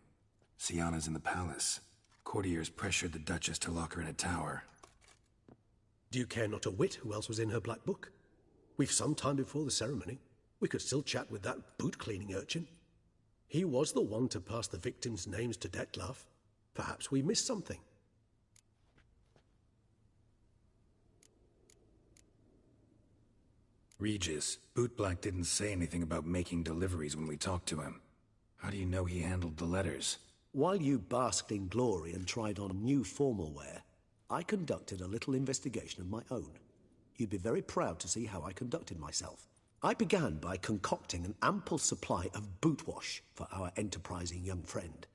Speaker 1: Siana's in the palace. Courtiers pressured the Duchess to lock her in a tower.
Speaker 19: Do you care not a whit who else was in her black book? We've some time before the ceremony. We could still chat with that boot-cleaning urchin. He was the one to pass the victims' names to Dettlaff. Perhaps we missed something.
Speaker 1: Regis, Bootblack didn't say anything about making deliveries when we talked to him. How do you know he handled the letters?
Speaker 19: While you basked in glory and tried on new formal wear, I conducted a little investigation of my own. You'd be very proud to see how I conducted myself. I began by concocting an ample supply of boot wash for our enterprising young friend.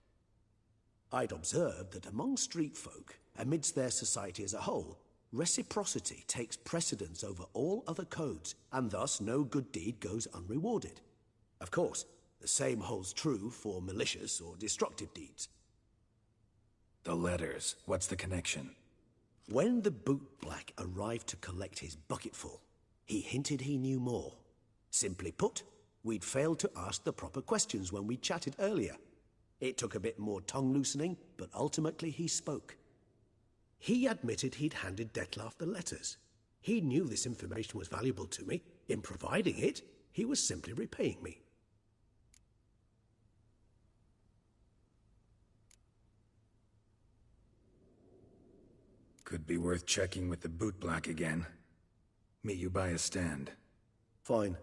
Speaker 19: I'd observed that among street folk, amidst their society as a whole, reciprocity takes precedence over all other codes, and thus no good deed goes unrewarded. Of course, the same holds true for malicious or destructive deeds.
Speaker 1: The letters, what's the connection?
Speaker 19: When the bootblack arrived to collect his bucketful, he hinted he knew more. Simply put, we'd failed to ask the proper questions when we chatted earlier. It took a bit more tongue-loosening, but ultimately he spoke. He admitted he'd handed Dettlaff the letters. He knew this information was valuable to me. In providing it, he was simply repaying me.
Speaker 1: Could be worth checking with the bootblack again. Meet you by a stand.
Speaker 19: Fine.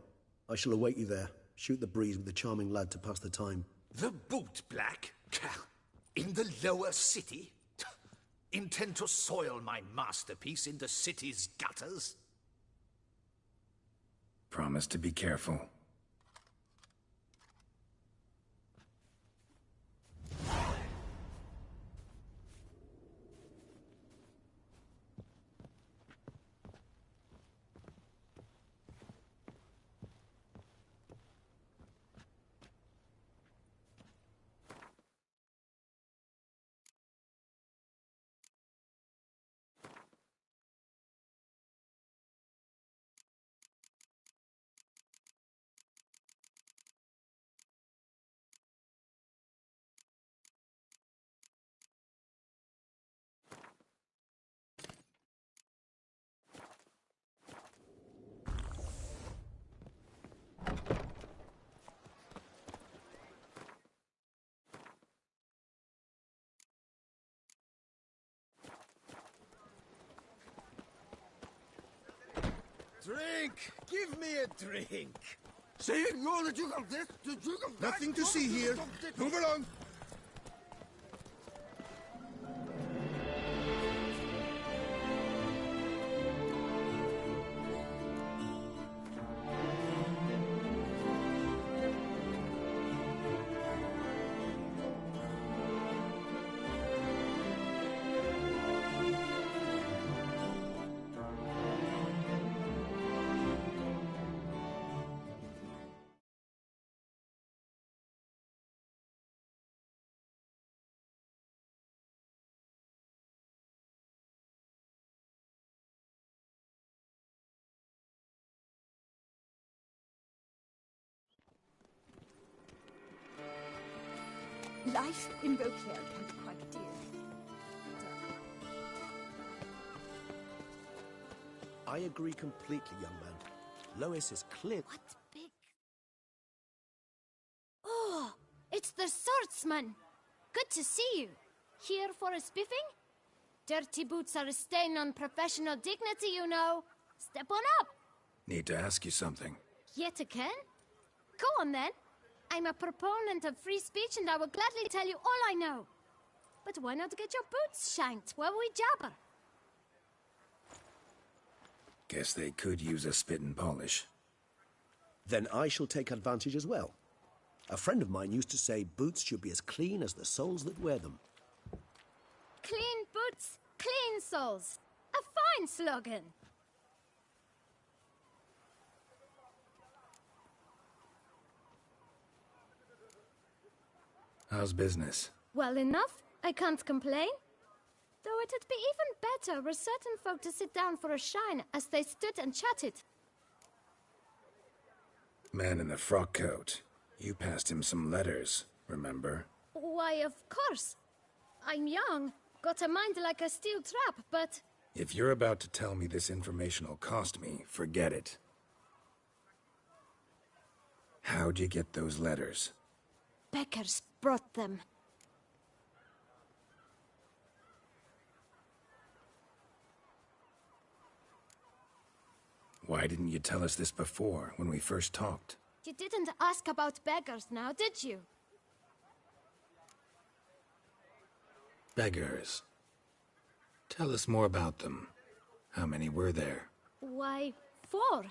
Speaker 19: I shall await you there. Shoot the breeze with the charming lad to pass the time.
Speaker 3: The bootblack? In the lower city? Intend to soil my masterpiece in the city's gutters?
Speaker 1: Promise to be careful.
Speaker 3: Drink! Give me a drink!
Speaker 2: Nothing to see here. Move along.
Speaker 12: Life in Beauclair can be quite dear.
Speaker 19: I agree completely, young man. Lois is clear.
Speaker 16: What big... Oh, it's the swordsman. Good to see you. Here for a spiffing? Dirty boots are a stain on professional dignity, you know. Step on up.
Speaker 1: Need to ask you something.
Speaker 16: Yet again? Go on then. I'm a proponent of free speech and I will gladly tell you all I know. But why not get your boots shined while we jabber?
Speaker 1: Guess they could use a spit and polish.
Speaker 19: Then I shall take advantage as well. A friend of mine used to say boots should be as clean as the soles that wear them.
Speaker 16: Clean boots, clean soles. A fine slogan.
Speaker 1: How's business?
Speaker 16: Well enough. I can't complain. Though it'd be even better were certain folk to sit down for a shine as they stood and chatted.
Speaker 1: Man in the frock coat. You passed him some letters, remember?
Speaker 16: Why, of course. I'm young, got a mind like a steel trap, but...
Speaker 1: If you're about to tell me this information'll cost me, forget it. How'd you get those letters?
Speaker 16: Beggars brought them.
Speaker 1: Why didn't you tell us this before, when we first talked?
Speaker 16: You didn't ask about beggars now, did you?
Speaker 1: Beggars. Tell us more about them. How many were there?
Speaker 16: Why, 4.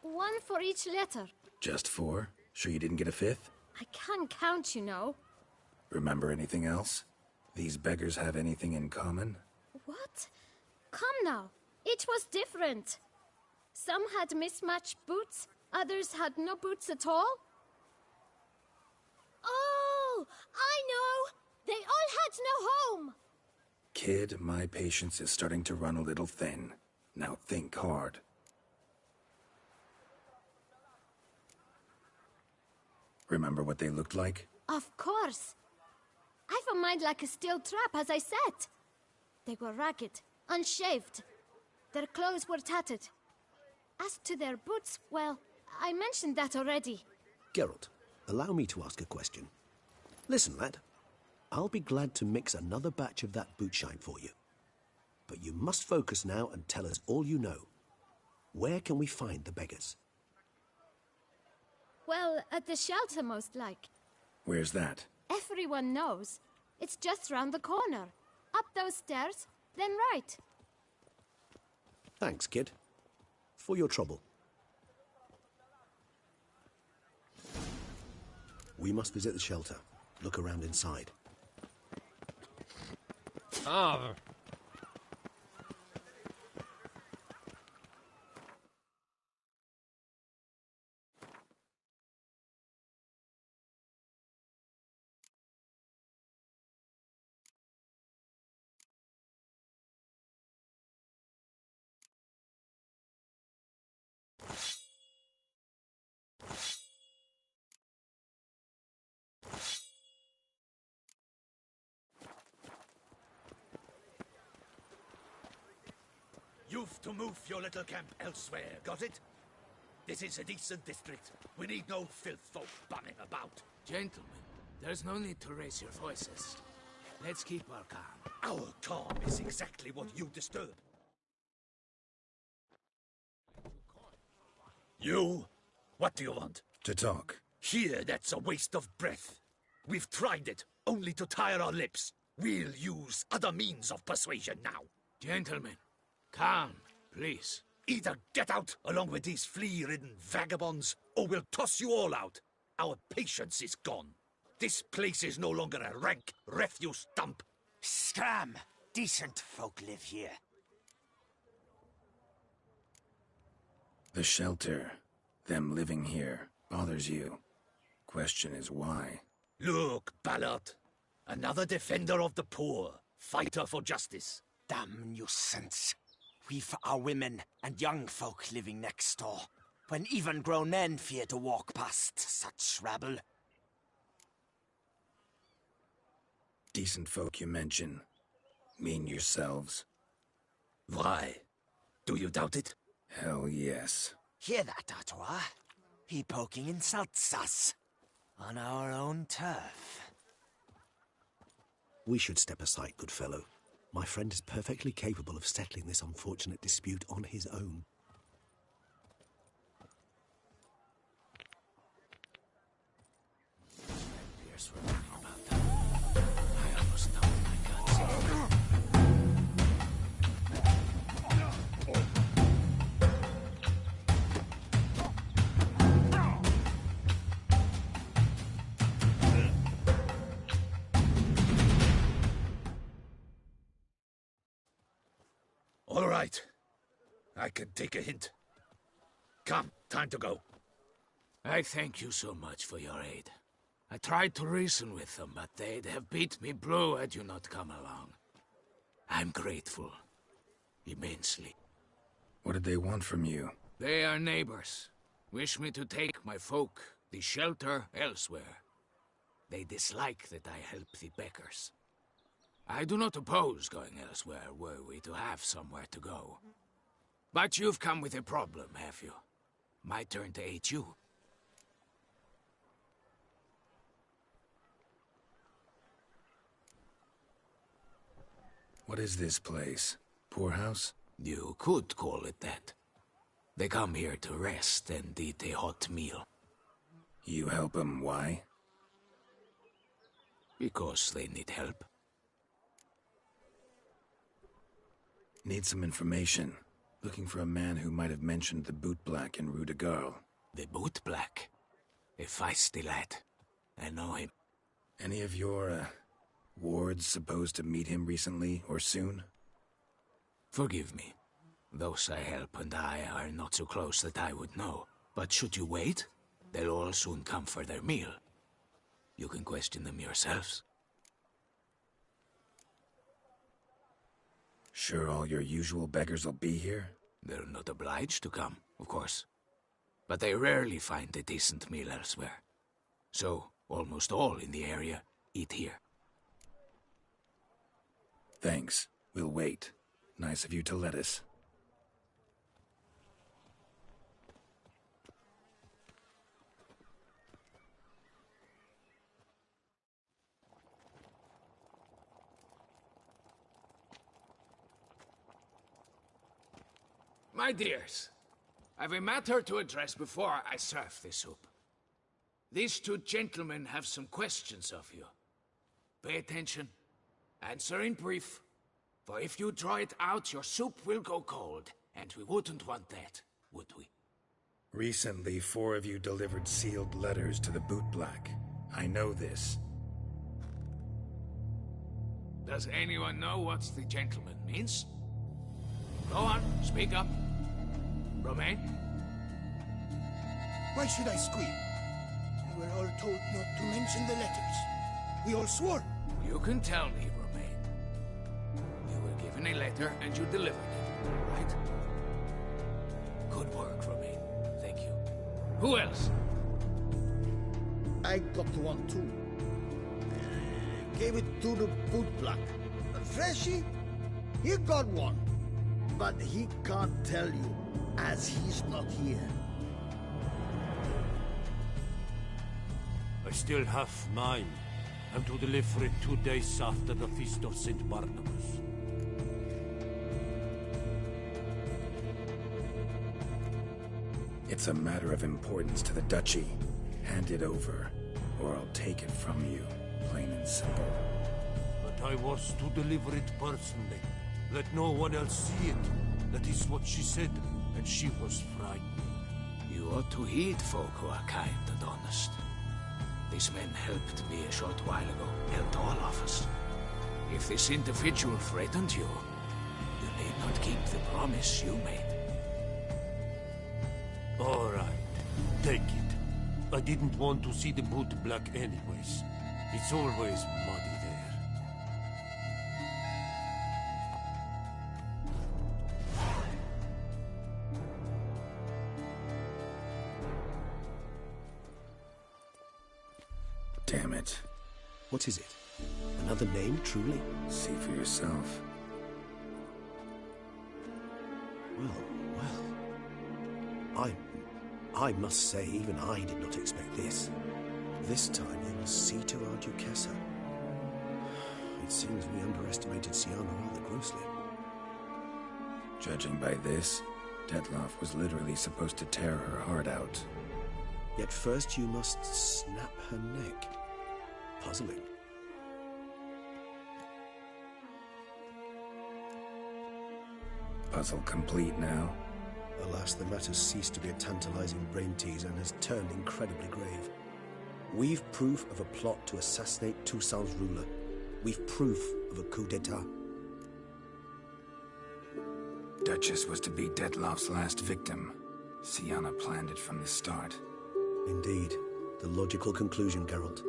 Speaker 16: 1 for each letter.
Speaker 1: Just 4? Sure you didn't get a 5th?
Speaker 16: I can't count, you know.
Speaker 1: Remember anything else? These beggars have anything in common?
Speaker 16: What? Come now. Each was different. Some had mismatched boots, others had no boots at all. Oh, I know! They all had no home!
Speaker 1: Kid, my patience is starting to run a little thin. Now think hard. Remember what they looked like?
Speaker 16: Of course. I've a mind like a steel trap, as I said. They were ragged, unshaved. Their clothes were tattered. As to their boots, well, I mentioned that already.
Speaker 19: Geralt, allow me to ask a question. Listen, lad. I'll be glad to mix another batch of that boot shine for you. But you must focus now and tell us all you know. Where can we find the beggars?
Speaker 16: Well, at the shelter, most like.
Speaker 1: Where's that?
Speaker 16: Everyone knows. It's just round the corner. Up those stairs, then right.
Speaker 19: Thanks, kid. For your trouble. We must visit the shelter. Look around inside.
Speaker 18: Ah.
Speaker 9: You've to move your little camp elsewhere, got it? This is a decent district. We need no filth folk bumming about.
Speaker 14: Gentlemen, there's no need to raise your voices. Let's keep our calm.
Speaker 9: Our calm is exactly what you disturb. You? What do you want?
Speaker 1: To talk.
Speaker 9: Here, that's a waste of breath. We've tried it, only to tire our lips. We'll use other means of persuasion now.
Speaker 14: Gentlemen, calm, please.
Speaker 9: Either get out along with these flea-ridden vagabonds, or we'll toss you all out. Our patience is gone. This place is no longer a rank refuse dump.
Speaker 11: Scram! Decent folk live here.
Speaker 1: The shelter, them living here, bothers you. Question is why?
Speaker 9: Look, Ballard. Another defender of the poor. Fighter for justice.
Speaker 11: Damn nuisance. We've our women and young folk living next door, when even grown men fear to walk past such rabble.
Speaker 1: Decent folk you mention. Mean yourselves?
Speaker 9: Why? Do you doubt it?
Speaker 1: Hell yes.
Speaker 11: Hear that, Artois? He poking insults us. On our own turf.
Speaker 19: We should step aside, good fellow. My friend is perfectly capable of settling this unfortunate dispute on his own.
Speaker 14: Pierce were wrong about that. I almost know my guts.
Speaker 9: All right. I can take a hint. Come, time to go.
Speaker 14: I thank you so much for your aid. I tried to reason with them, but they'd have beat me blue had you not come along. I'm grateful. Immensely.
Speaker 1: What did they want from you?
Speaker 14: They are neighbors. Wish me to take my folk, the shelter, elsewhere. They dislike that I help the beggars. I do not oppose going elsewhere, were we to have somewhere to go. But you've come with a problem, have you? My turn to aid you.
Speaker 1: What is this place? Poorhouse?
Speaker 14: You could call it that. They come here to rest and eat a hot meal.
Speaker 1: You help them, why?
Speaker 14: Because they need help.
Speaker 1: Need some information. Looking for a man who might have mentioned the bootblack in Rue de Garl.
Speaker 14: The bootblack? A feisty lad. I know him.
Speaker 1: Any of your, wards supposed to meet him recently or soon?
Speaker 14: Forgive me. Those I help and I are not so close that I would know. But should you wait, they'll all soon come for their meal. You can question them yourselves.
Speaker 1: Sure all your usual beggars will be here?
Speaker 14: They're not obliged to come, of course. But they rarely find a decent meal elsewhere. So, almost all in the area eat here.
Speaker 1: Thanks. We'll wait. Nice of you to let us.
Speaker 14: My dears, I've a matter to address before I serve the soup. These two gentlemen have some questions of you. Pay attention. Answer in brief. For if you draw it out, your soup will go cold. And we wouldn't want that, would we?
Speaker 1: Recently, 4 of you delivered sealed letters to the bootblack. I know this.
Speaker 14: Does anyone know what the gentleman means? Go on, speak up. Romain?
Speaker 2: Why should I squeal? We were all told not to mention the letters. We all swore.
Speaker 14: You can tell me, Romain. You were given a letter and you delivered it, right? Good work, Romain. Thank you. Who else?
Speaker 9: I got one too. Gave it to the bootblack. Freshy, he got one. But he can't tell you, as he's not here.
Speaker 17: I still have mine. I'm to deliver it 2 days after the Feast of St. Barnabas.
Speaker 1: It's a matter of importance to the Duchy. Hand it over, or I'll take it from you, plain and simple.
Speaker 17: But I was to deliver it personally. Let no one else see it. That is what she said, and she was frightened.
Speaker 14: You ought to heed folk who are kind and honest. These men helped me a short while ago, helped all of us. If this individual threatened you, you need not keep the promise you made.
Speaker 17: All right, take it. I didn't want to see the boot black anyways. It's always muddy there.
Speaker 1: Damn it.
Speaker 19: What is it? Another name, truly?
Speaker 1: See for yourself.
Speaker 19: Well. I must say, even I did not expect this. This time you will see to our Duchessa. It seems we underestimated Siana rather grossly.
Speaker 1: Judging by this, Detloff was literally supposed to tear her heart out.
Speaker 19: Yet first you must snap her neck. Puzzling.
Speaker 1: Puzzle complete now?
Speaker 19: Alas, the matter's ceased to be a tantalizing brain teaser and has turned incredibly grave. We've proof of a plot to assassinate Toussaint's ruler. We've proof of a coup d'etat.
Speaker 1: Duchess was to be Detloff's last victim. Siana planned it from the start.
Speaker 19: Indeed. The logical conclusion, Geralt.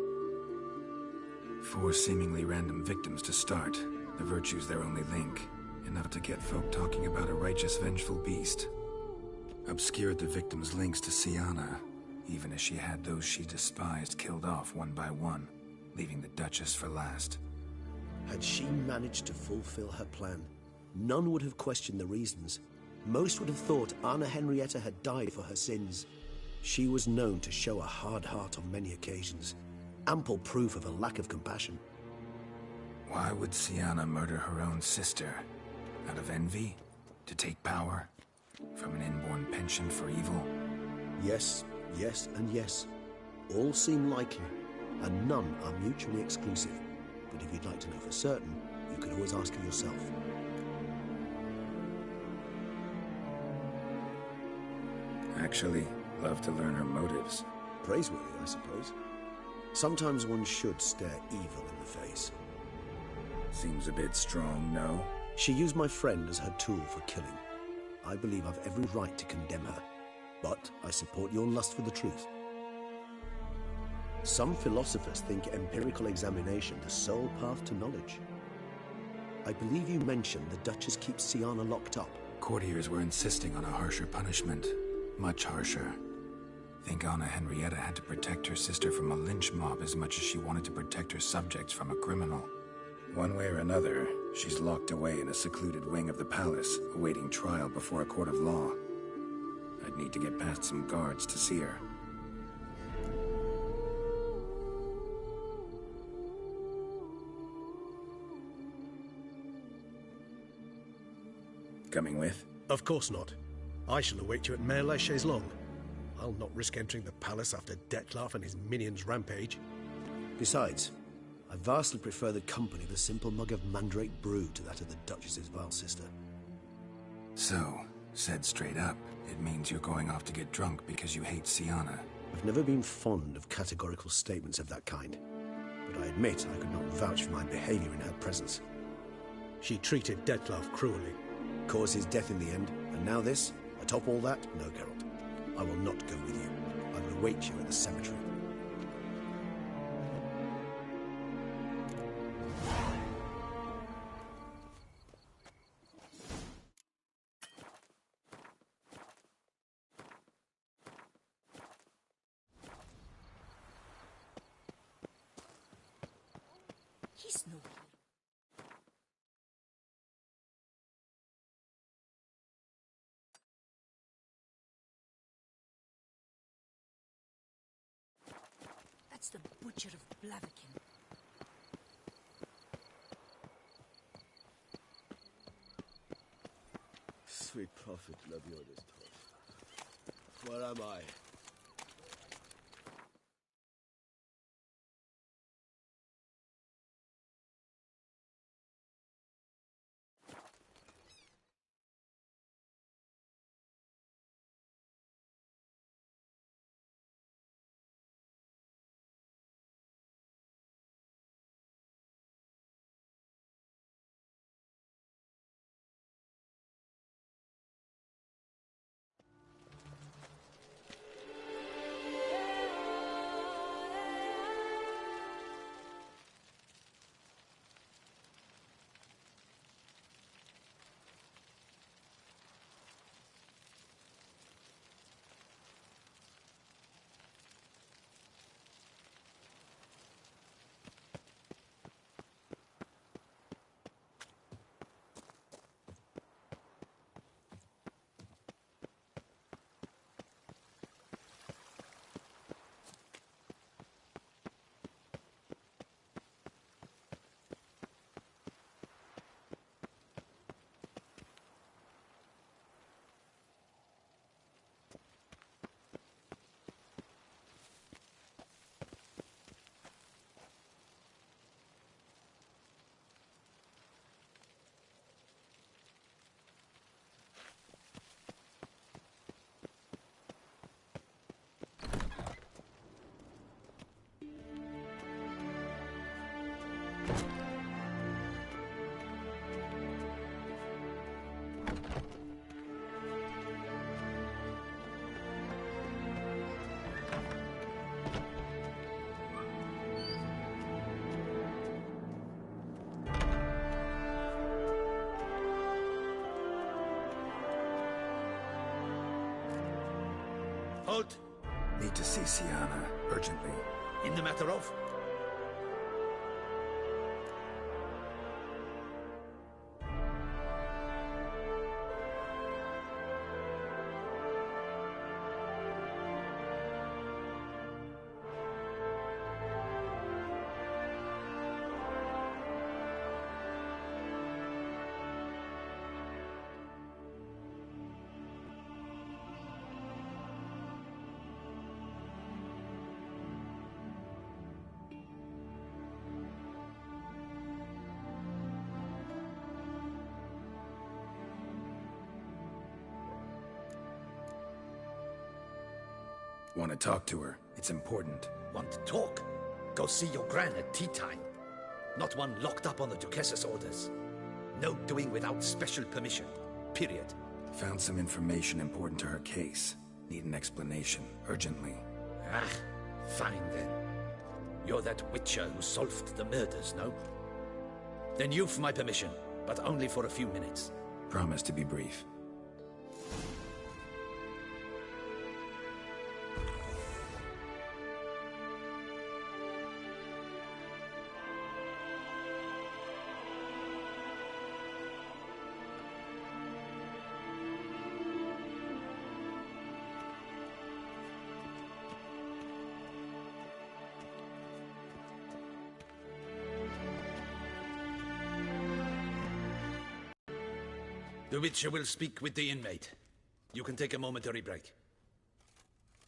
Speaker 1: 4 seemingly random victims to start. The virtue's their only link. Enough to get folk talking about a righteous, vengeful beast. Obscured the victims' links to Siana, even as she had those she despised killed off one by one, leaving the Duchess for last.
Speaker 19: Had she managed to fulfill her plan, none would have questioned the reasons. Most would have thought Anna Henrietta had died for her sins. She was known to show a hard heart on many occasions. Ample proof of a lack of compassion.
Speaker 1: Why would Siana murder her own sister? Out of envy? To take power? From an inborn penchant for evil?
Speaker 19: Yes, yes, and yes. All seem likely, and none are mutually exclusive. But if you'd like to know for certain, you can always ask her yourself.
Speaker 1: Actually, love to learn her motives.
Speaker 19: Praiseworthy, I suppose. Sometimes one should stare evil in the face.
Speaker 1: Seems a bit strong, no?
Speaker 19: She used my friend as her tool for killing. I believe I've every right to condemn her, but I support your lust for the truth. Some philosophers think empirical examination the sole path to knowledge. I believe you mentioned the Duchess keeps Siana locked up.
Speaker 1: Courtiers were insisting on a harsher punishment. Much harsher. Think Anna Henrietta had to protect her sister from a lynch mob as much as she wanted to protect her subjects from a criminal. One way or another, she's locked away in a secluded wing of the palace, awaiting trial before a court of law. I'd need to get past some guards to see her. Coming with?
Speaker 19: Of course not. I shall await you at Mare la Chaise-Longue. I'll not risk entering the palace after Detloff and his minions rampage. Besides, I vastly prefer the company of a simple mug of mandrake brew to that of the Duchess's vile sister.
Speaker 1: So, said straight up, it means you're going off to get drunk because you hate Siana.
Speaker 19: I've never been fond of categorical statements of that kind, but I admit I could not vouch for my behavior in her presence.
Speaker 5: She treated Dettlaff cruelly.
Speaker 19: Caused his death in the end, and now this? Atop all that? No, Geralt. I will not go with you. I will await you at the cemetery.
Speaker 8: He's no hero. That's the Butcher of Blaviken.
Speaker 4: Sweet prophet, Labior is taught. Where am I?
Speaker 3: Halt!
Speaker 1: Need to see Sienna, urgently.
Speaker 3: In the matter of?
Speaker 1: Want to talk to her. It's important.
Speaker 3: Want to talk? Go see your gran at tea time. Not one locked up on the Duchess's orders. No doing without special permission. Period.
Speaker 1: Found some information important to her case. Need an explanation, urgently.
Speaker 3: Ah, fine then. You're that witcher who solved the murders, no? Then you've my permission, but only for a few minutes.
Speaker 1: Promise to be brief.
Speaker 3: The Witcher will speak with the inmate. You can take a momentary break.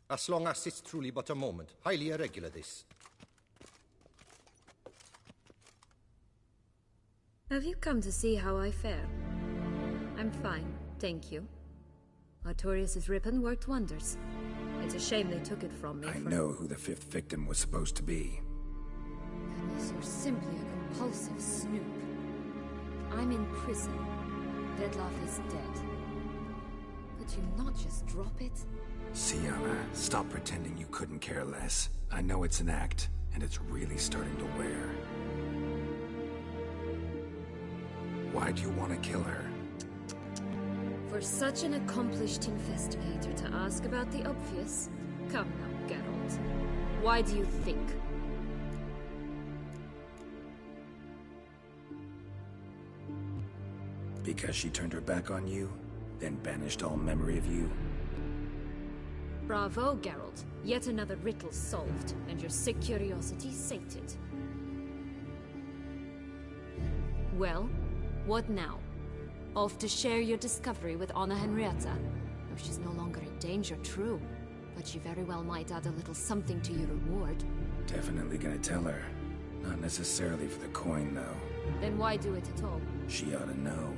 Speaker 22: As long as it's truly but a moment. Highly irregular, this.
Speaker 7: Have you come to see how I fare? I'm fine, thank you. Artorius' ribbon worked wonders. I It's a shame they took it from me.
Speaker 1: I know who the 5th victim was supposed to be.
Speaker 7: Goodness, you're simply a compulsive snoop. I'm in prison. Vedlov is dead. Could you not just drop it?
Speaker 1: Sienna, stop pretending you couldn't care less. I know it's an act, and it's really starting to wear. Why do you want to kill her?
Speaker 7: For such an accomplished investigator to ask about the obvious? Come now, Geralt. Why do you think?
Speaker 1: Because she turned her back on you, then banished all memory of you?
Speaker 7: Bravo, Geralt. Yet another riddle solved, and your sick curiosity sated. Well, what now? Off to share your discovery with Anna Henrietta? Oh, she's no longer in danger, true. But she very well might add a little something to your reward.
Speaker 1: Definitely gonna tell her. Not necessarily for the coin, though.
Speaker 7: Then why do it at all?
Speaker 1: She ought to know.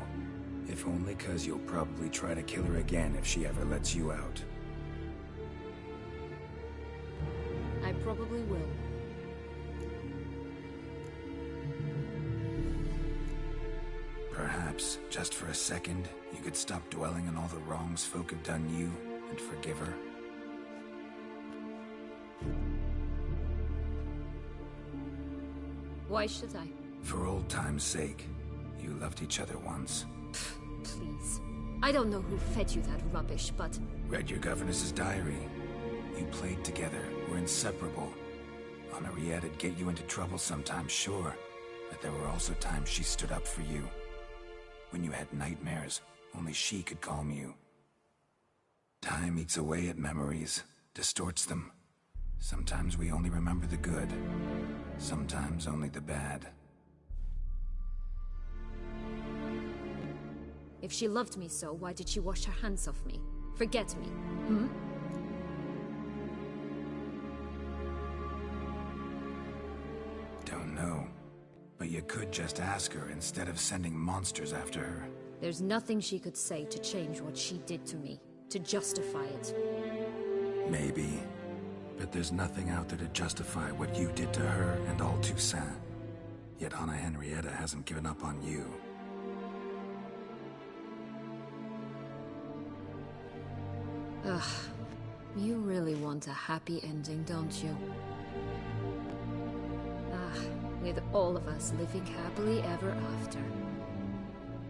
Speaker 1: If only 'cause you'll probably try to kill her again if she ever lets you out.
Speaker 7: I probably will.
Speaker 1: Perhaps, just for a second, you could stop dwelling on all the wrongs folk have done you, and forgive her.
Speaker 7: Why should I?
Speaker 1: For old time's sake. You loved each other once.
Speaker 7: Please. I don't know who fed you that rubbish, but...
Speaker 1: Read your governess's diary. You played together, were inseparable. Henriette'd get you into trouble sometimes, sure. But there were also times she stood up for you. When you had nightmares, only she could calm you. Time eats away at memories, distorts them. Sometimes we only remember the good. Sometimes only the bad.
Speaker 7: If she loved me so, why did she wash her hands off me? Forget me, hmm?
Speaker 1: Don't know. But you could just ask her instead of sending monsters after her.
Speaker 7: There's nothing she could say to change what she did to me, to justify it.
Speaker 1: Maybe. But there's nothing out there to justify what you did to her and all Toussaint. Yet Anna Henrietta hasn't given up on you.
Speaker 7: Ugh. You really want a happy ending, don't you? Ah, with all of us living happily ever after.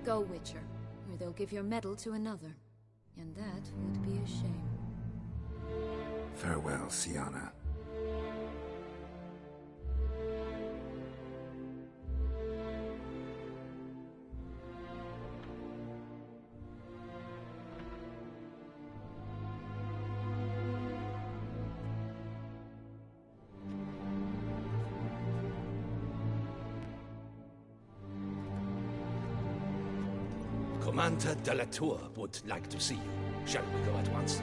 Speaker 7: Go, Witcher, or they'll give your medal to another. And that would be a shame.
Speaker 1: Farewell, Sienna.
Speaker 3: Commander de la Tour would like to see you. Shall we go at once?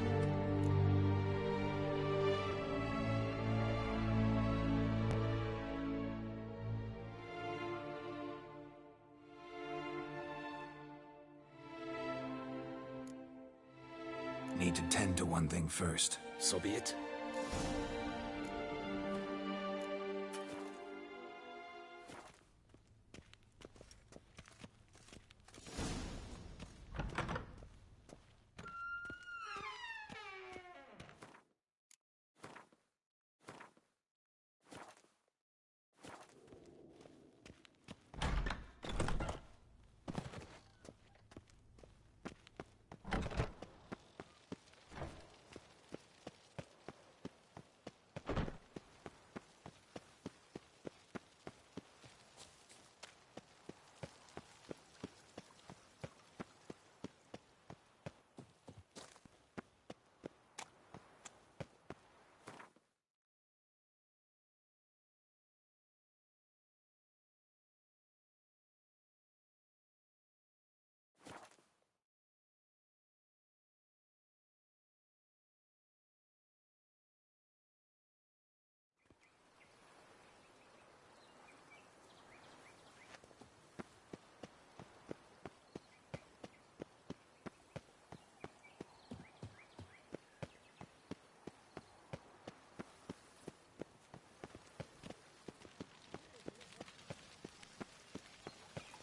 Speaker 1: Need to tend to one thing first.
Speaker 3: So be it.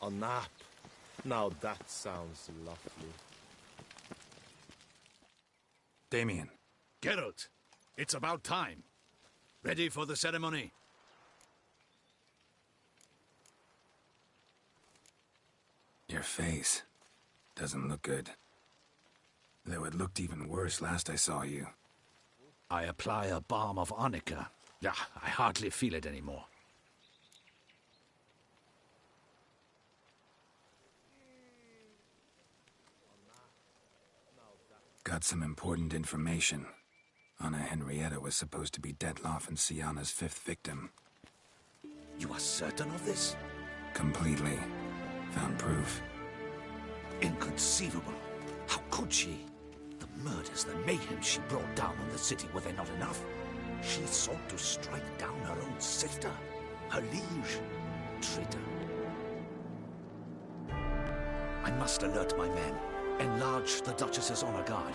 Speaker 4: A nap. Now that sounds lovely.
Speaker 1: Damien.
Speaker 3: Geralt, it's about time. Ready for the ceremony?
Speaker 1: Your face doesn't look good. Though it looked even worse last I saw you.
Speaker 3: I apply a balm of arnica. Yeah, I hardly feel it anymore.
Speaker 1: Got some important information. Anna Henrietta was supposed to be Detloff and Sienna's 5th victim.
Speaker 3: You are certain of this?
Speaker 1: Completely. Found proof.
Speaker 3: Inconceivable. How could she? The murders, the mayhem she brought down on the city, were they not enough? She sought to strike down her own sister, her liege. Traitor. I must alert my men. Enlarge the Duchess's honor guard.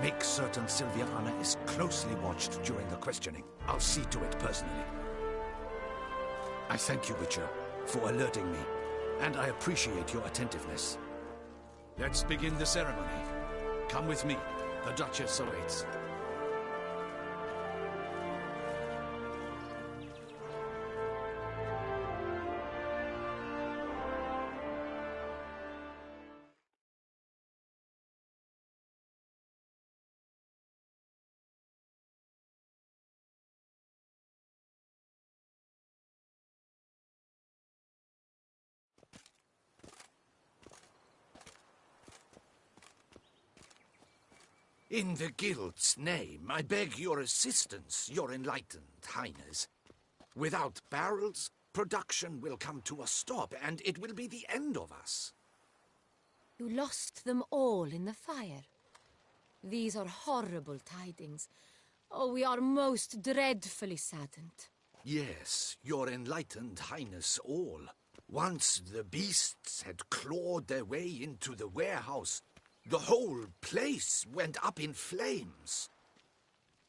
Speaker 3: Make certain Sylvia Anna is closely watched during the questioning. I'll see to it personally. I thank you, Witcher, for alerting me, and I appreciate your attentiveness. Let's begin the ceremony. Come with me. The Duchess awaits. In the Guild's name, I beg your assistance, your enlightened highness. Without barrels, production will come to a stop, and it will be the end of us.
Speaker 16: You lost them all in the fire. These are horrible tidings. Oh, we are most dreadfully saddened.
Speaker 3: Yes, your enlightened highness all. Once the beasts had clawed their way into the warehouse, the whole place went up in flames.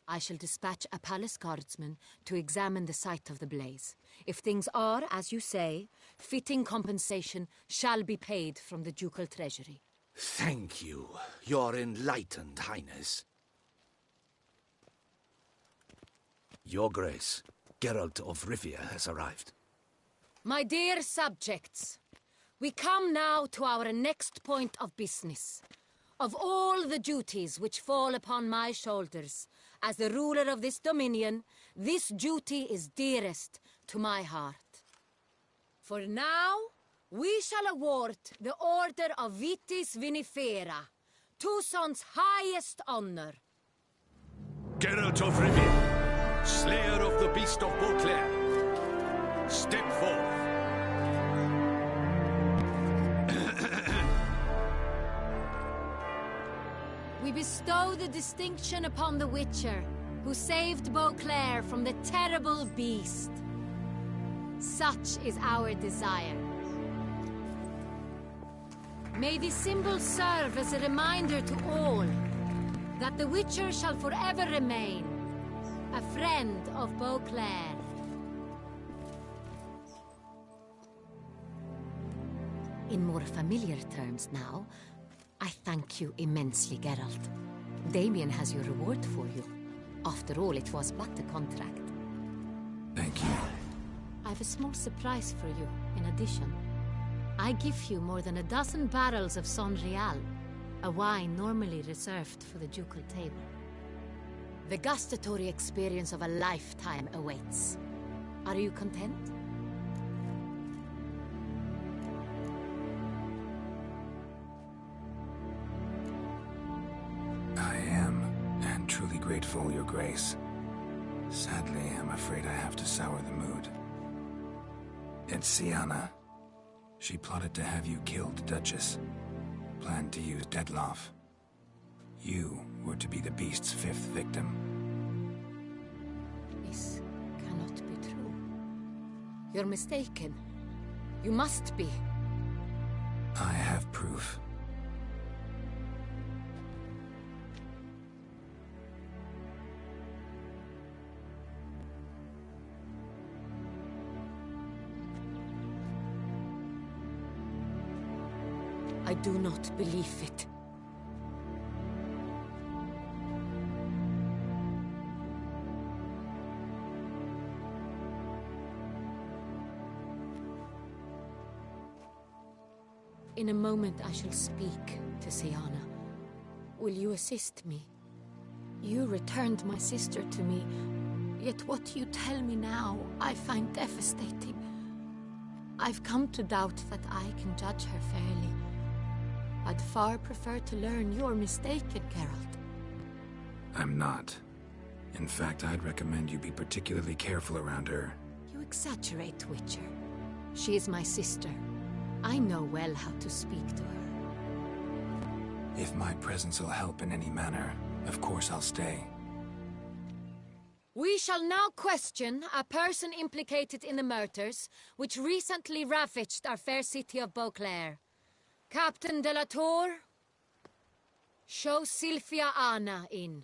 Speaker 16: I shall dispatch a palace guardsman to examine the site of the blaze. If things are, as you say, fitting compensation shall be paid from the ducal treasury.
Speaker 3: Thank you, your enlightened highness. Your Grace, Geralt of Rivia has arrived.
Speaker 16: My dear subjects, we come now to our next point of business. Of all the duties which fall upon my shoulders, as the ruler of this dominion, this duty is dearest to my heart. For now, we shall award the Order of Vitis Vinifera, Tucson's highest honor.
Speaker 3: Geralt of Rivia, slayer of the beast of Beauclair, step forth.
Speaker 16: We bestow the distinction upon the Witcher, who saved Beauclair from the terrible beast. Such is our desire. May this symbol serve as a reminder to all that the Witcher shall forever remain a friend of Beauclair. In more familiar terms now, I thank you immensely, Geralt. Damien has your reward for you. After all, it was but a contract.
Speaker 1: Thank you.
Speaker 16: I have a small surprise for you, in addition. I give you more than a dozen barrels of Sonreal, a wine normally reserved for the ducal table. The gustatory experience of a lifetime awaits. Are you content?
Speaker 1: I am, and truly grateful, Your Grace. Sadly, I'm afraid I have to sour the mood. It's Sienna. She plotted to have you killed, Duchess. Planned to use Detloff. You were to be the beast's 5th victim.
Speaker 16: This cannot be true. You're mistaken. You must be.
Speaker 1: I have proof.
Speaker 8: I do not believe it. In a moment I shall speak to Siana. Will you assist me? You returned my sister to me, yet what you tell me now I find devastating. I've come to doubt that I can judge her fairly. I'd far prefer to learn you're mistaken, Geralt.
Speaker 1: I'm not. In fact, I'd recommend you be particularly careful around her.
Speaker 8: You exaggerate, Witcher. She is my sister. I know well how to speak to her.
Speaker 1: If my presence will help in any manner, of course I'll stay.
Speaker 16: We shall now question a person implicated in the murders which recently ravaged our fair city of Beauclair. Captain de la Tour, show Sylvia Anna in.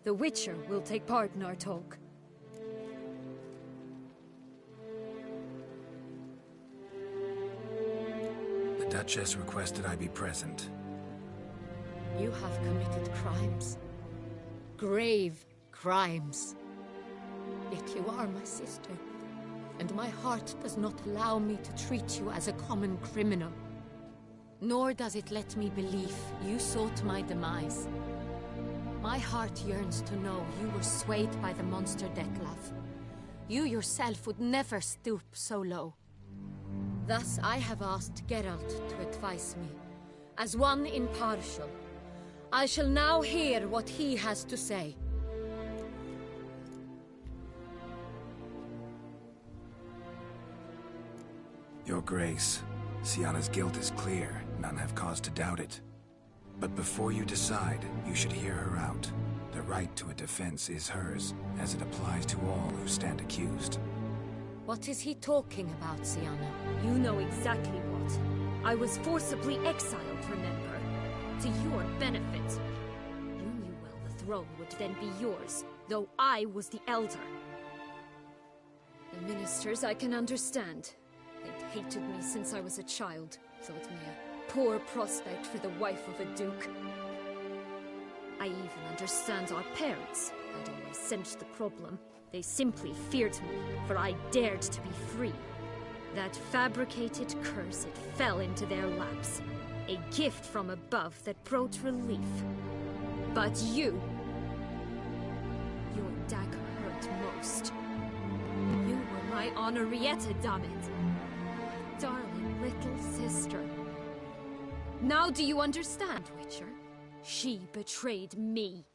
Speaker 16: The Witcher will take part in our talk.
Speaker 1: The Duchess requested I be present.
Speaker 16: You have committed crimes. Grave crimes. Yet you are my sister, and my heart does not allow me to treat you as a common criminal. Nor does it let me believe you sought my demise. My heart yearns to know you were swayed by the monster Dettlaff. You yourself would never stoop so low. Thus I have asked Geralt to advise me, as one impartial. I shall now hear what he has to say.
Speaker 1: Your Grace, Siana's guilt is clear. None have cause to doubt it. But before you decide, you should hear her out. The right to a defense is hers, as it applies to all who stand accused.
Speaker 16: What is he talking about, Siana?
Speaker 12: You know exactly what. I was forcibly exiled, remember? To your benefit. You knew well the throne would then be yours, though I was the elder. The ministers I can understand. They'd hated me since I was a child, thought me a poor prospect for the wife of a duke. I even understand our parents. I'd always sensed the problem. They simply feared me, for I dared to be free. That fabricated curse, it fell into their laps. A gift from above that brought relief. But you... your dagger hurt most. You were my Henrietta, damn it. My darling little sister. Now do you understand, Witcher? She betrayed me.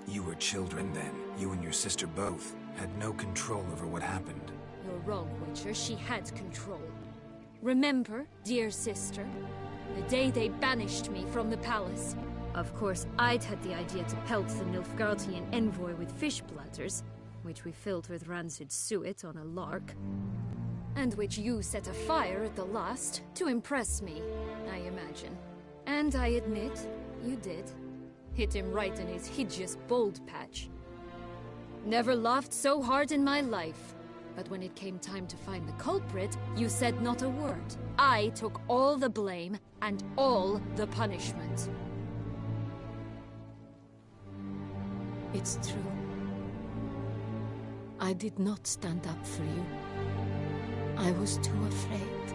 Speaker 1: You were children then. You and your sister both had no control over what happened.
Speaker 12: You're wrong, Witcher. She had control. Remember, dear sister, the day they banished me from the palace. Of course, I'd had the idea to pelt the Nilfgaardian envoy with fish bladders, which we filled with rancid suet on a lark. And which you set afire at the last, to impress me, I imagine. And I admit, you did. Hit him right in his hideous bald patch. Never laughed so hard in my life. But when it came time to find the culprit, you said not a word. I took all the blame and all the punishment.
Speaker 8: It's true. I did not stand up for you. I was too afraid.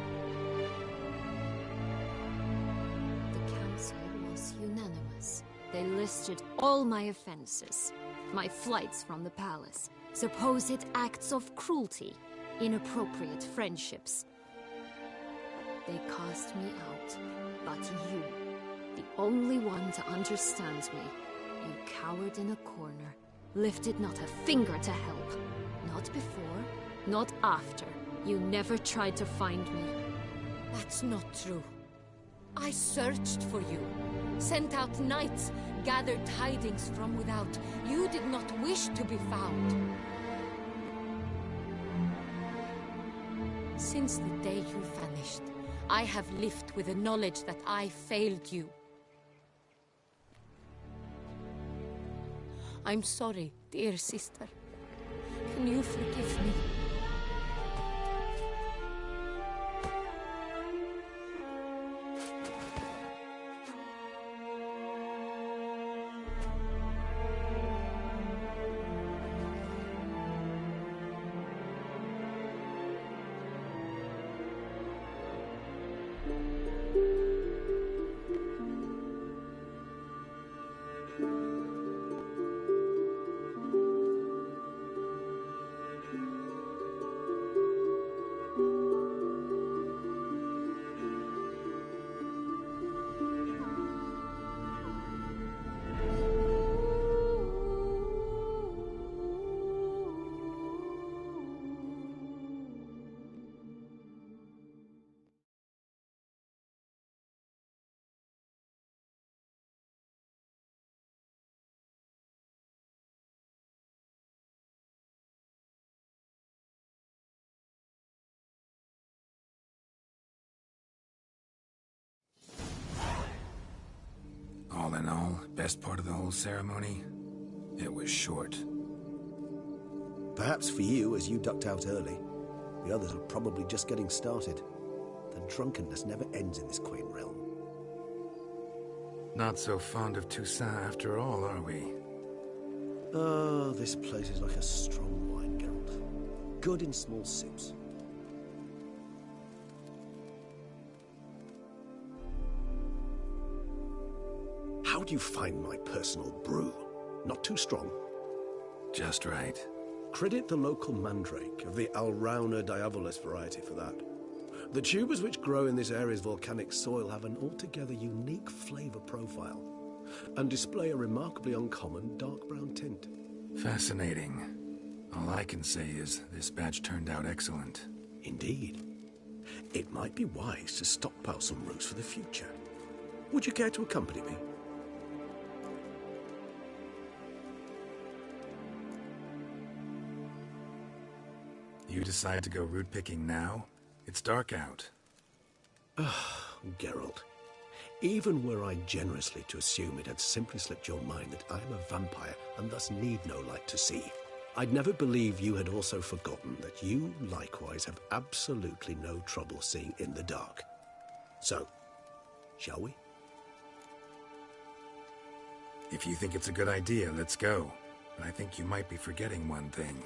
Speaker 12: The council was unanimous. They listed all my offenses. My flights from the palace. Supposed acts of cruelty.
Speaker 16: inappropriate friendships. They cast me out, but you, the only one to understand me, you cowered in a corner, lifted not a finger to help. Not before, not after. You never tried to find me.
Speaker 10: That's not true. I searched for you, sent out knights, gathered tidings from without. You did not wish to be found. Since the day you vanished, I have lived with the knowledge that I failed you. I'm sorry, dear sister. Can you forgive me?
Speaker 1: All in all, best part of the whole ceremony? It was short.
Speaker 19: Perhaps for you, as you ducked out early. The others are probably just getting started. The drunkenness never ends in this quaint realm.
Speaker 1: Not so fond of Toussaint after all, are we?
Speaker 19: Oh, this place is like a strong wine, Geralt. Good in small sips. How do you find my personal brew? Not too strong?
Speaker 1: Just right.
Speaker 19: Credit the local mandrake of the Alrauna diavolis variety for that. The tubers which grow in this area's volcanic soil have an altogether unique flavor profile and display a remarkably uncommon dark brown tint.
Speaker 1: Fascinating. All I can say is this batch turned out excellent.
Speaker 19: Indeed. It might be wise to stockpile some roots for the future. Would you care to accompany me?
Speaker 1: You decide to go root picking now? It's dark out.
Speaker 19: Geralt, even were I generously to assume it had simply slipped your mind that I am a vampire and thus need no light to see, I'd never believe you had also forgotten that you likewise have absolutely no trouble seeing in the dark. So, shall we?
Speaker 1: If you think it's a good idea, let's go. But I think you might be forgetting one thing.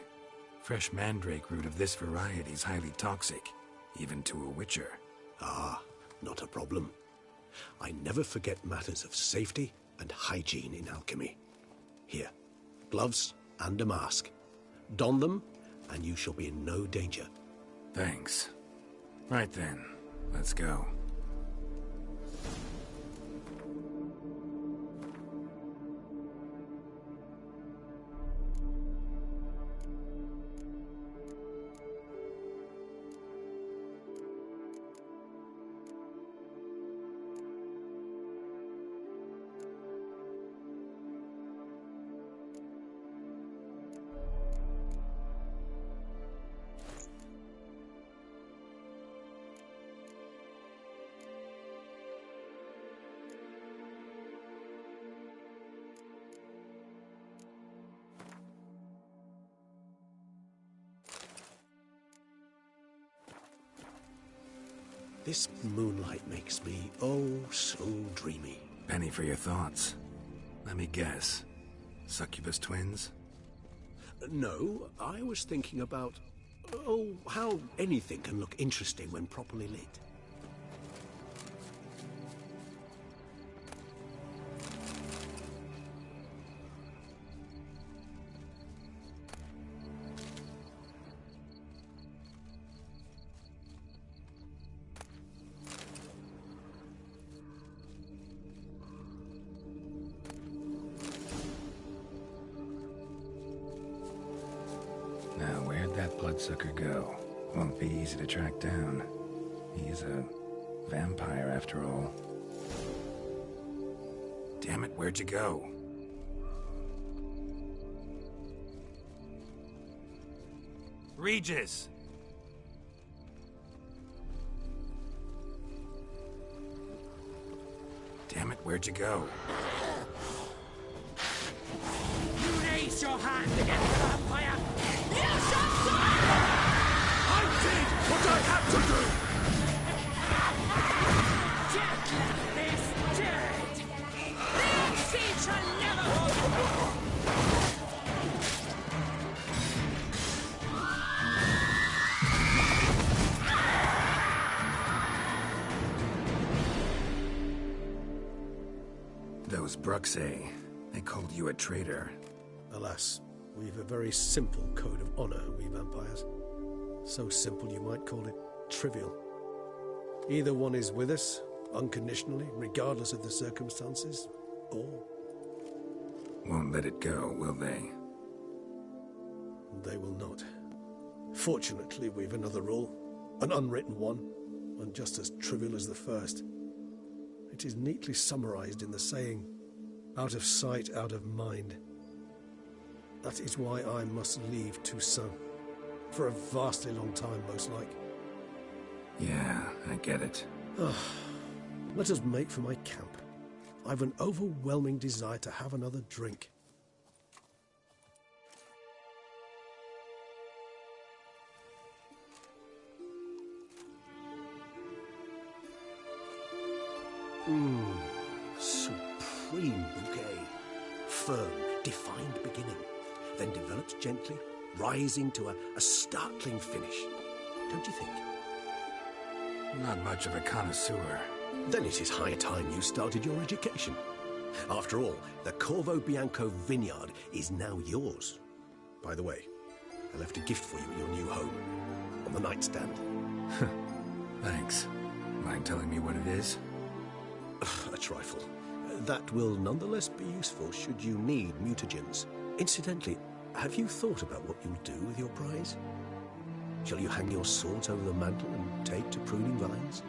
Speaker 1: Fresh mandrake root of this variety is highly toxic, even to a witcher.
Speaker 19: Ah, not a problem. I never forget matters of safety and hygiene in alchemy. Here, gloves and a mask. Don them, and you shall be in no danger.
Speaker 1: Thanks. Right then, let's go.
Speaker 19: This moonlight makes me, oh, so dreamy.
Speaker 1: Penny for your thoughts. Let me guess. Succubus twins?
Speaker 19: No, I was thinking about, oh, how anything can look interesting when properly lit.
Speaker 1: that bloodsucker go? Won't be easy to track down. He is a vampire after all. Damn it, where'd you go?
Speaker 13: Regis!
Speaker 1: Damn it, where'd you go?
Speaker 11: You raise your hand against the vampire! You shall die!
Speaker 15: I did what I had to do!
Speaker 11: Death left this dirt! This seed shall never hold!
Speaker 1: Those Bruxay, they called you a traitor.
Speaker 5: Alas, we've a very simple code of honor, we vampires. So simple you might call it trivial. Either one is with us, unconditionally, regardless of the circumstances, or...
Speaker 1: Won't let it go, will they?
Speaker 5: They will not. Fortunately, we've another rule, an unwritten one, and just as trivial as the first. It is neatly summarized in the saying, out of sight, out of mind. That is why I must leave Toussaint. For a vastly long time, most like.
Speaker 1: Yeah, I get it.
Speaker 5: Let us make for my camp. I've an overwhelming desire to have another drink. Supreme bouquet. Firm, defined beginning, then develops gently, rising to a startling finish. Don't you think?
Speaker 1: Not much of a connoisseur.
Speaker 5: Then it is high time you started your education. After all, the Corvo Bianco vineyard is now yours. By the way, I left a gift for you in your new home, on the nightstand.
Speaker 1: Thanks. Mind telling me what it is?
Speaker 5: A trifle. That will nonetheless be useful should you need mutagens. Incidentally, have you thought about what you'll do with your prize? Shall you hang your sword over the mantle and take to pruning vines?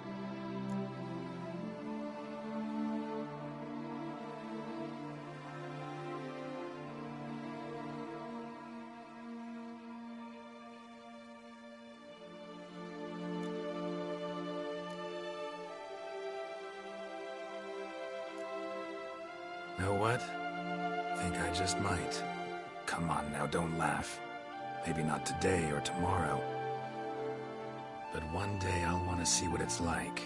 Speaker 1: Know what? Think I just might. Come on now, don't laugh. Maybe not today or tomorrow. But one day I'll want to see what it's like.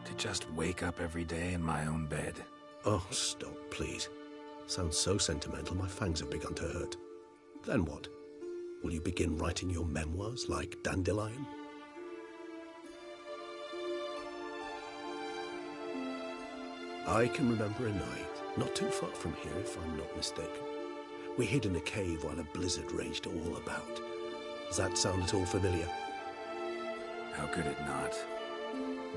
Speaker 1: To just wake up every day in my own bed.
Speaker 5: Oh, stop, please. Sounds so sentimental, my fangs have begun to hurt. Then what? Will you begin writing your memoirs like Dandelion? I can remember a night, not too far from here if I'm not mistaken. We hid in a cave while a blizzard raged all about. Does that sound at all familiar?
Speaker 1: How could it not?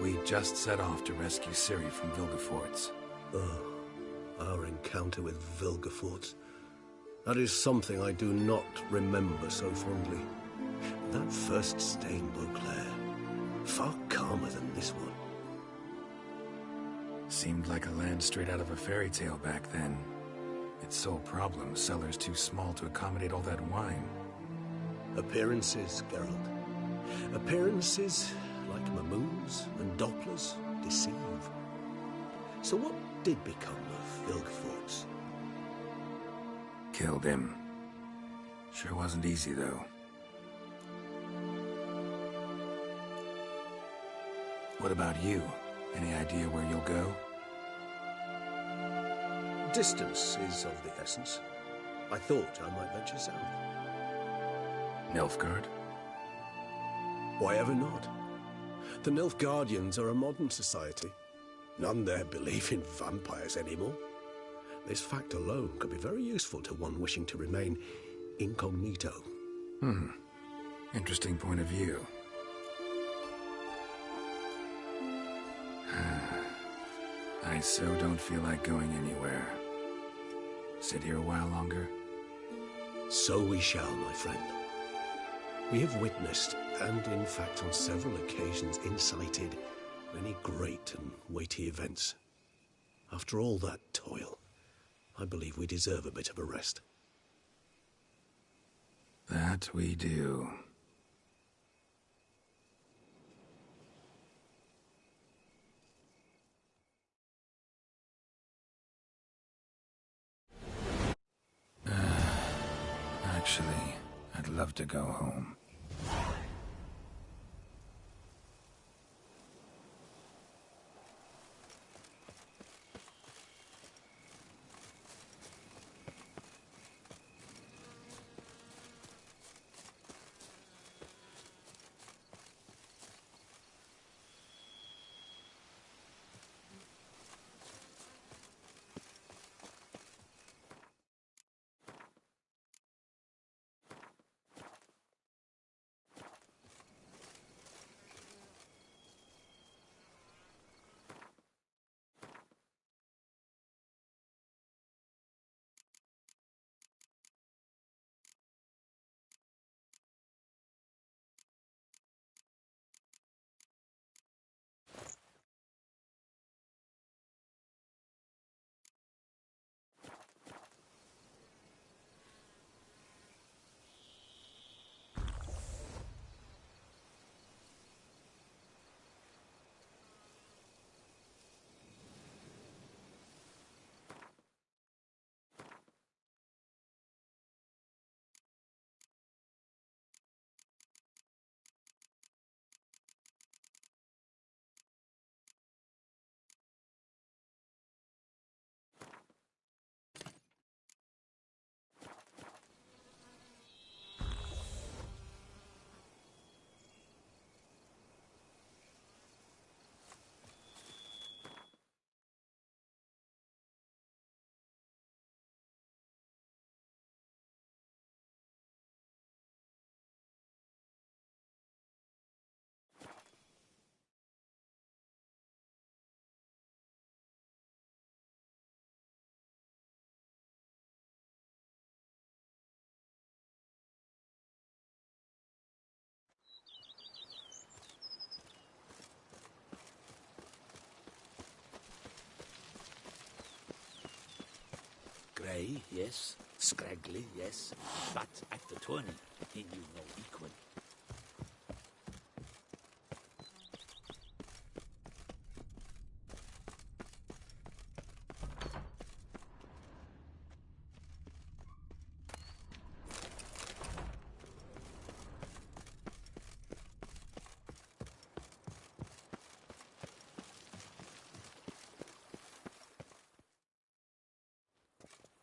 Speaker 1: We just set off to rescue Ciri from Vilgefortz.
Speaker 5: Oh, our encounter with Vilgefortz. That is something I do not remember so fondly. That first stay in Beauclair, far calmer than this one.
Speaker 1: Seemed like a land straight out of a fairy tale back then. Its sole problem, cellars too small to accommodate all that wine.
Speaker 5: Appearances, Geralt. Appearances, like Mamoons and Dopplers, deceive. So what did become of Vilgefortz?
Speaker 1: Killed him. Sure wasn't easy, though. What about you? Any idea where you'll go?
Speaker 5: Distance is of the essence. I thought I might venture south.
Speaker 1: Nilfgaard?
Speaker 5: Why ever not? The Nilfgaardians are a modern society. None there believe in vampires anymore. This fact alone could be very useful to one wishing to remain incognito.
Speaker 1: Interesting point of view. I so don't feel like going anywhere. Sit here a while longer?
Speaker 5: So we shall, my friend.
Speaker 19: We have witnessed, and in fact on several occasions incited, many great and weighty events. After all that toil, I believe we deserve a bit of a rest.
Speaker 1: That we do. Actually, I'd love to go home.
Speaker 14: Grey, yes. Scraggly, yes. But at the tourney, he knew no equal.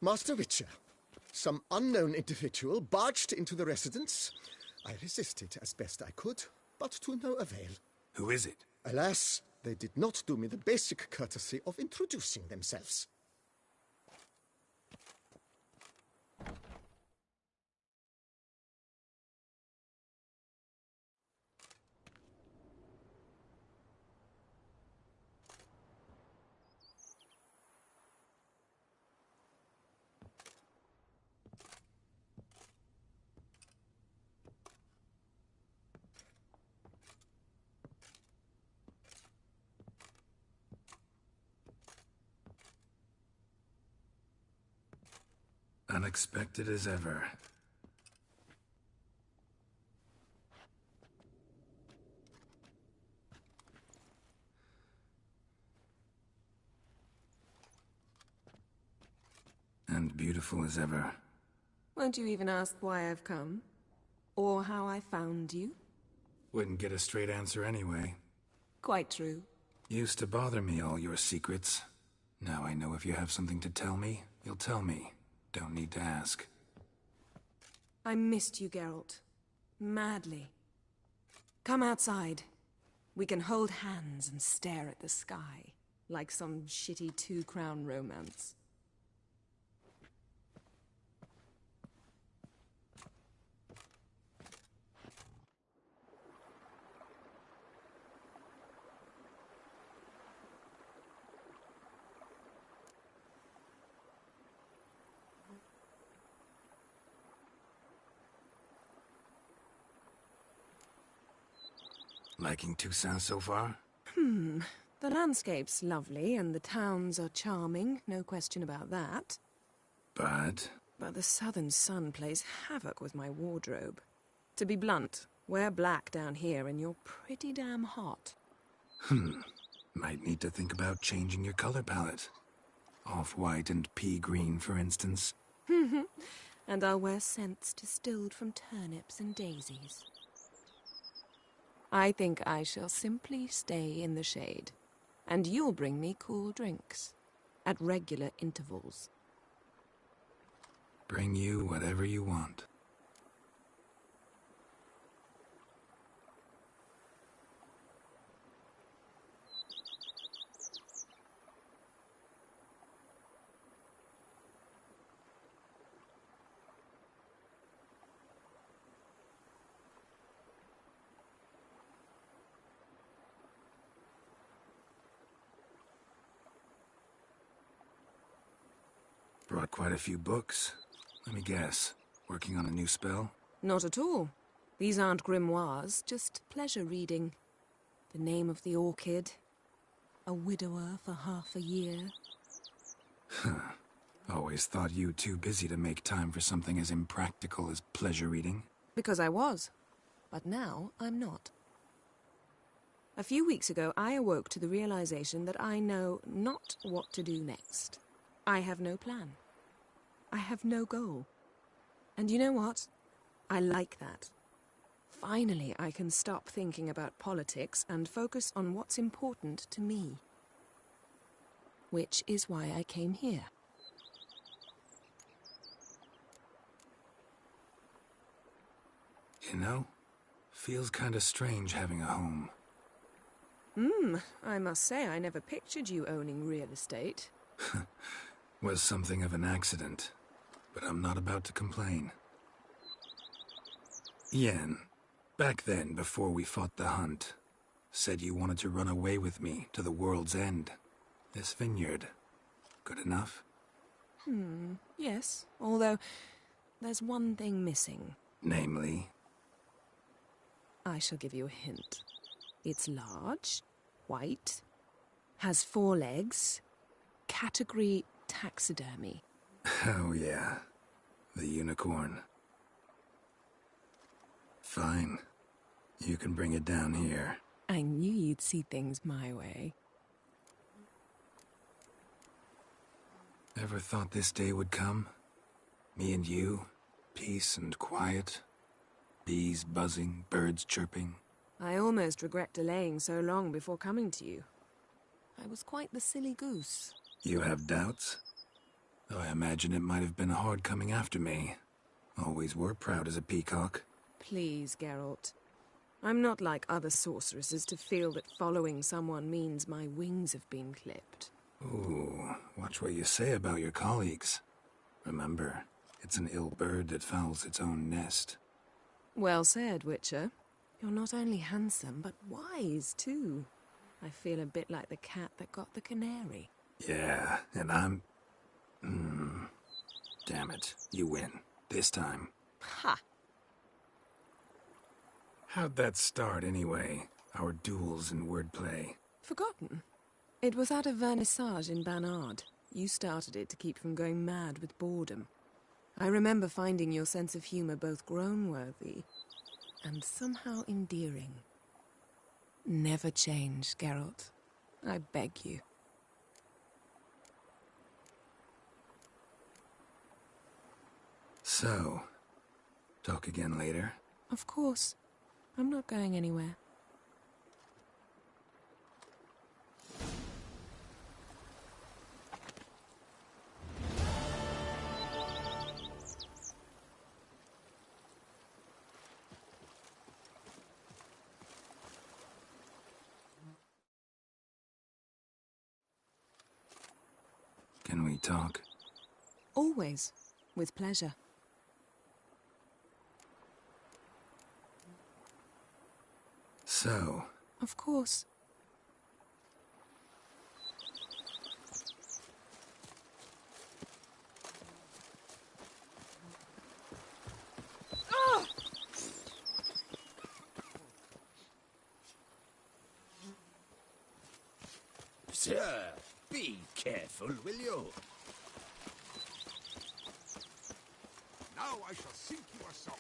Speaker 2: Master Witcher, some unknown individual barged into the residence. I resisted as best I could, but to no avail.
Speaker 1: Who is it?
Speaker 2: Alas, they did not do me the basic courtesy of introducing themselves.
Speaker 1: Unexpected as ever. And beautiful as ever.
Speaker 12: Won't you even ask why I've come? Or how I found you?
Speaker 1: Wouldn't get a straight answer anyway.
Speaker 12: Quite true.
Speaker 1: Used to bother me, all your secrets. Now I know if you have something to tell me, you'll tell me. Don't need to ask.
Speaker 12: I missed you, Geralt. Madly. Come outside. We can hold hands and stare at the sky, like some shitty two-crown romance.
Speaker 1: Liking Toussaint so far?
Speaker 12: The landscape's lovely and the towns are charming, no question about that.
Speaker 1: But
Speaker 12: the southern sun plays havoc with my wardrobe. To be blunt, wear black down here and you're pretty damn hot.
Speaker 1: Might need to think about changing your color palette. Off-white and pea green, for instance.
Speaker 12: And I'll wear scents distilled from turnips and daisies. I think I shall simply stay in the shade. And you'll bring me cool drinks. At regular intervals.
Speaker 1: Bring you whatever you want. Brought quite a few books. Let me guess. Working on a new spell?
Speaker 12: Not at all. These aren't grimoires, just pleasure reading. The Name of the Orchid. A widower for half a year.
Speaker 1: Always thought you too busy to make time for something as impractical as pleasure reading.
Speaker 12: Because I was. But now I'm not. A few weeks ago, I awoke to the realization that I know not what to do next. I have no plan. I have no goal. And you know what? I like that. Finally, I can stop thinking about politics and focus on what's important to me. Which is why I came here.
Speaker 1: You know, feels kinda strange having a home.
Speaker 12: I must say I never pictured you owning real estate.
Speaker 1: Was something of an accident, but I'm not about to complain. Yen, back then, before we fought the hunt, said you wanted to run away with me to the world's end. This vineyard. Good enough?
Speaker 12: Yes. Although, there's one thing missing.
Speaker 1: Namely?
Speaker 12: I shall give you a hint. It's large, white, has 4 legs, category taxidermy.
Speaker 1: Oh yeah, the unicorn. Fine. You can bring it down here.
Speaker 12: I knew you'd see things my way.
Speaker 1: Ever thought this day would come? Me and you, peace and quiet. Bees buzzing, birds chirping.
Speaker 12: I almost regret delaying so long before coming to you. I was quite the silly goose.
Speaker 1: You have doubts? Though I imagine it might have been hard coming after me. Always were proud as a peacock.
Speaker 12: Please, Geralt. I'm not like other sorceresses to feel that following someone means my wings have been clipped.
Speaker 1: Ooh, watch what you say about your colleagues. Remember, it's an ill bird that fouls its own nest.
Speaker 12: Well said, Witcher. You're not only handsome, but wise, too. I feel a bit like the cat that got the canary.
Speaker 1: Yeah, and I'm... Damn it, you win. This time.
Speaker 12: Ha!
Speaker 1: How'd that start, anyway? Our duels and wordplay?
Speaker 12: Forgotten. It was at a vernissage in Banard. You started it to keep from going mad with boredom. I remember finding your sense of humor both groan-worthy and somehow endearing. Never change, Geralt. I beg you.
Speaker 1: So, talk again later?
Speaker 12: Of course. I'm not going anywhere.
Speaker 1: Can we talk?
Speaker 12: Always. With pleasure.
Speaker 1: So?
Speaker 12: Of course.
Speaker 13: Be careful, will you?
Speaker 15: Now I shall sink you a salt.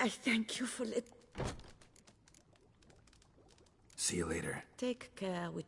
Speaker 20: I thank you for
Speaker 1: See you later.
Speaker 20: Take care with